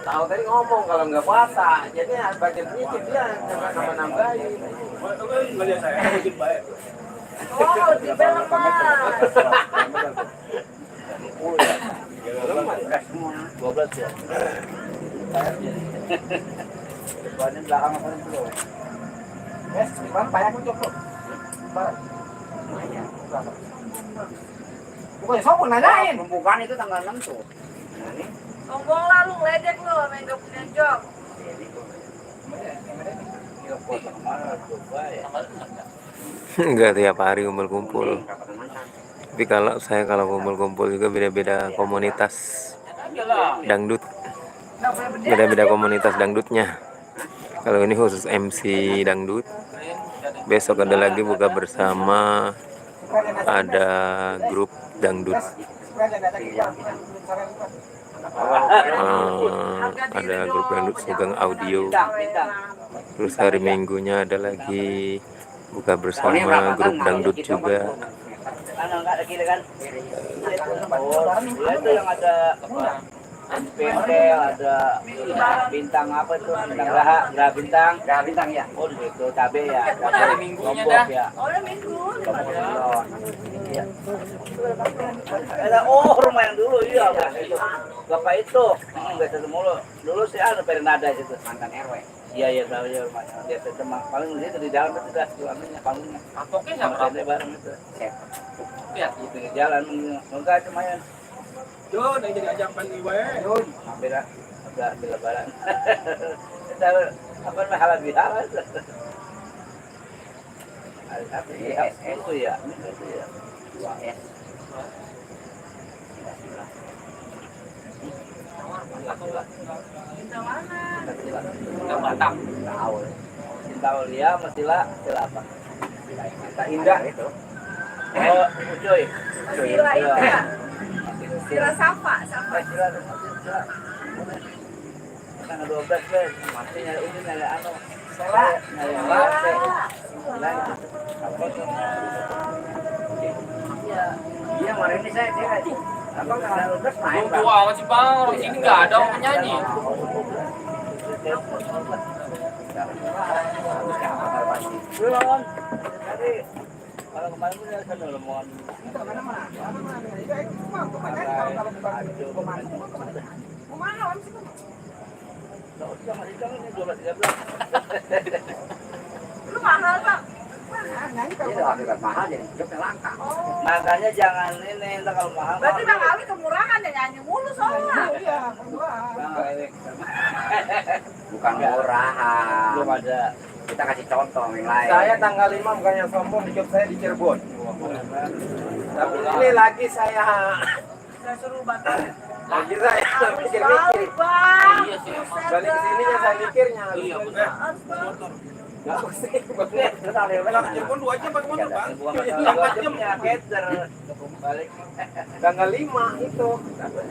Tahu tadi ngomong kalau nggak puasa, jadi bagian ngintip dia sama nambahin. Nggak lihat saya, sedikit baik. Oh, di film Mas. ya. Badan belakang apa dulu? Yes, di mana payahku cukup. Bukan sombong nanyain. Pembukaan itu tanggal 6 tuh. Nah, ini Sombong lah lu, ledek lu, main gak punya job. Enggak tiap hari kumpul-kumpul. Tapi kalau kumpul-kumpul juga beda-beda komunitas dangdut. Beda-beda komunitas dangdutnya. Kalau ini khusus MC dangdut. Besok ada lagi buka bersama, ada grup dangdut. Ada grup dangdut Sugeng Audio. Terus hari Minggunya ada lagi buka bersama grup dangdut juga. kan enggak ada kiri kan. Oh, itu yang ada apa? Pendel, ada bintang apa itu? Bintang gerah bintang. Gak bintang ya. Oh, itu cabe ya. Hari Minggunya Lombok dah. ya. Oh, udah minggu. Oh, rumah yang dulu iya, Bapak itu. Enggak satu mulu. Dulu sih ada Pernada situ. Mantan RW. Iya iya tahu ya rumahnya. Dia cuma paling itu di dalam itu dah suaminya palingnya. Kapoknya sama Ada bareng itu. Lihat. Di pinggir jalan enggak cuma ya. Yo, udah jadi ajang panti wae. Hampir udah di lebaran. Kita apa namanya halal bihalal. Apa ya? Itu ya. Itu ya. 2S. Bintang mana? Enggak Batak. Tahu. Cinta Aulia Masila sila apa? Kita indah itu. Oh, Ucuy. Sila itu ya. Sila Safa. Sila. Tanggal 12 kan, masih nyari ini nyari anu. Nyari latte. Iya, kemarin ini saya Abang tanggal 12 main, Bang. Tua amat sih bang, orang sini nggak ada orang penyanyi. Belum. Tadi kalau kemarin pun ya kan udah mau. Kemana Om sih? Lu mahal Bang. Ini akibat mahal jadi hidupnya langka. Makanya jangan ini entar kalau mahal. Berarti Bang Ali kemurahan ya nyanyi mulu soalnya. Bukan murahan. Belum ada. Kita kasih contoh yang lain. Saya tanggal 5 bukan yang sombong di job saya di Cirebon. Tapi ini lagi saya Saya suruh batal. lagi saya mikir-mikir. Bang. Iya sih. Balik ke sininya saya mikirnya. Iya benar. Nggak pusing, bener. Cirebon 2 jam pakai motor bang. Balik. Tanggal 5 itu.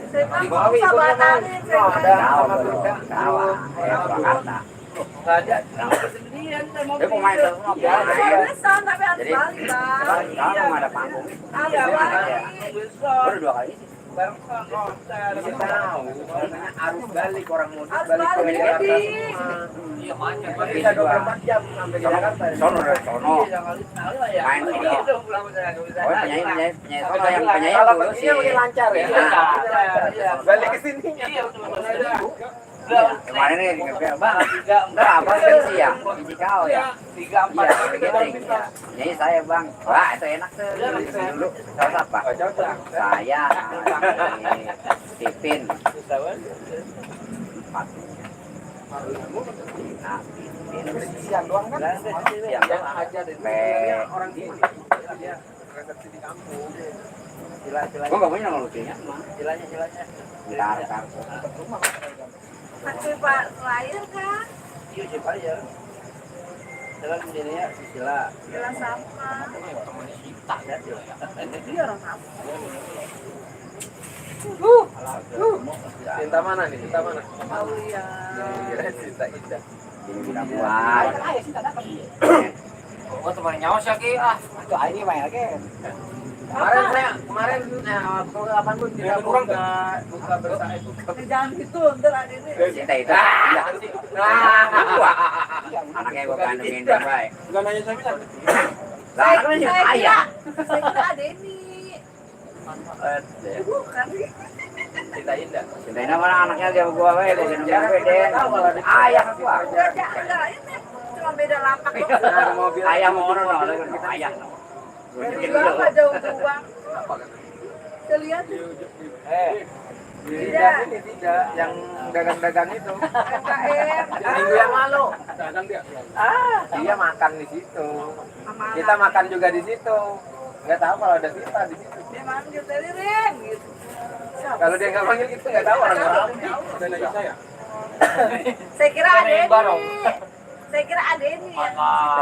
Saya bilang Di nggak Bawi usah itu batalin. memang ada sama Turka. Orang Jakarta. Enggak ada. Sendirian Dia mau main terus Iya, Saya pesan tapi harus Jadi, balik Bang. sekarang ada panggung. Harus balik. Baru 2 kali sih. Bareng Iya tahu. Namanya arus balik orang mudik Harus balik ke balik, Jakarta. Dedi. Iya macet. Bisa 24 jam sampai di Jakarta. Sono dari sono. Main sini. Oh, penyanyi sono yang penyanyi Kalau dulu begini makin sih. lancar ya. Iya. Balik ke sininya. Kemarin ini Bang, enggak apa sih ya? Biji kau ya. 3 4 Iya, begitu ya. Jadi saya Bang, wah itu enak tuh. Dulu tahu apa? Saya Tipin 4. Nah, Siang doang kan? Yang aja deh. Orang di resepsi di kampung. Sila-sila. gua nggak punya nomor lucunya. Silanya. Bentar. Pakai Pak lahir kan? Iya siapa aja. Jalan sendiri ya, sila. Sila Safa. Ya, sila. Iya orang Safa. Cinta mana nih? Cinta mana? Aulia. Cinta indah. Ini kita buat. Oh teman nyawa sih Ki. Ah, Itu ini main lagi. Kemarin waktu kapan pun kita buka bersama Jangan gitu, ntar ada ini. Cinta itu. Iya. Gua. Anaknya gua kandungin dia baik. Enggak nanya saya bilang. Lah, anaknya juga kaya. Saya kira ada ini. Bukan. Cinta indah. Cinta ini mana anaknya dia gua baik. Gua gendong dia beda. Ayah gua. Enggak, ini cuma beda lapak doang. Ayah mau orang ayah. Juga nggak jauh-jauh bang. Saya lihat Tidak, ini tidak. Yang dagang-dagang itu. MKM. Minggu yang lalu. Dagang dia. Dia makan di situ. Kita makan juga di situ. Nggak tahu kalau ada kita di situ. Dia manggil Teririn gitu. Kalau dia nggak manggil kita nggak tahu orang orang. Udah nanya saya. Saya kira ada ini. Saya kira ada ini ya.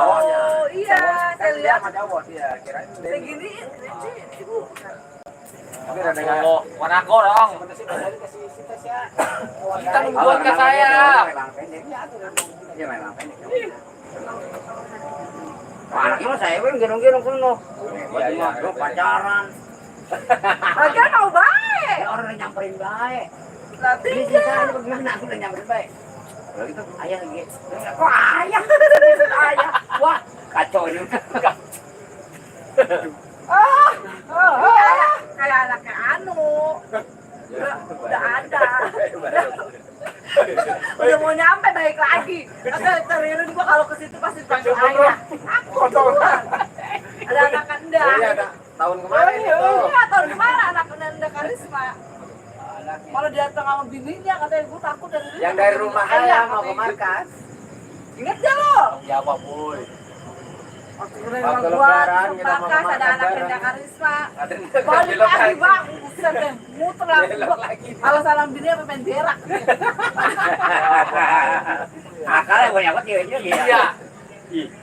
Oh iya, saya lihat. Sama cowok dia kirain Segini, ibu. tapi ada yang oh, Wanako dong. Kita membuat ke saya. Dia main pendek. Anaknya mah saya pun gendong-gendong penuh. Gua pacaran. Bagian mau baik. Orang yang nyamperin baik. Ini cerita ini bagaimana aku udah nyamperin baik. Kalau gitu ayah lagi. Kok ayah? Ayah. Wah, kacau ini. Kayak anaknya Anu. Udah ada. Udah mau nyampe baik lagi. Teririn gua kalau ke situ pasti panggil ayah. Aku duluan. Ada anak Anda. Tahun kemarin itu. Iya, tahun kemarin anak Anda Karisma. Malah datang sama bininya katanya gue takut dari dulu. Yang dari rumah ayah mau ke markas. Ingat gak lo? Jawab, boy. Waktu lebaran kita mau ke markas ada anak Anda Karisma. Balik lagi bang, buset deh, muter lagi. Kalau salam bininya apa main berak. Akalnya banyak banget ceweknya gitu. Iya.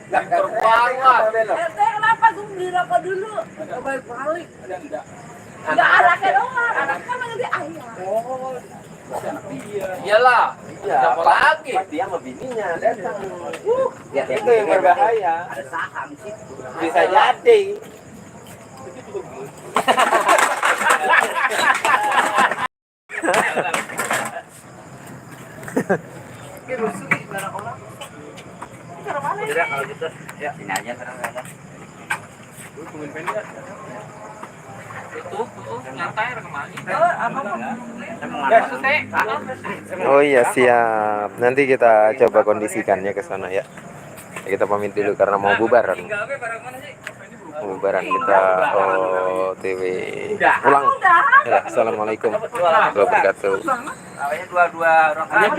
Gak terbangun. Kenapa gue beli rokok dulu? Gak balik. Enggak anaknya doang, anaknya kan manggil dia ayah. Oh. Iyalah. Iya. Siapa lagi? Dia sama bininya datang. Ya, Itu yang berbahaya. Ada saham sih. Bisa jadi. Kayak rusuh nih, barang orang. Ini cara mana Udah kalau gitu, ya sini aja terus aja. Itu nyantai kemana? Oh iya siap. Nanti kita coba kondisikannya ke sana ya. Kita pamit dulu karena mau bubaran. Bubaran kita OTW pulang. Ya, assalamualaikum warahmatullahi wabarakatuh. Awalnya dua rokaat.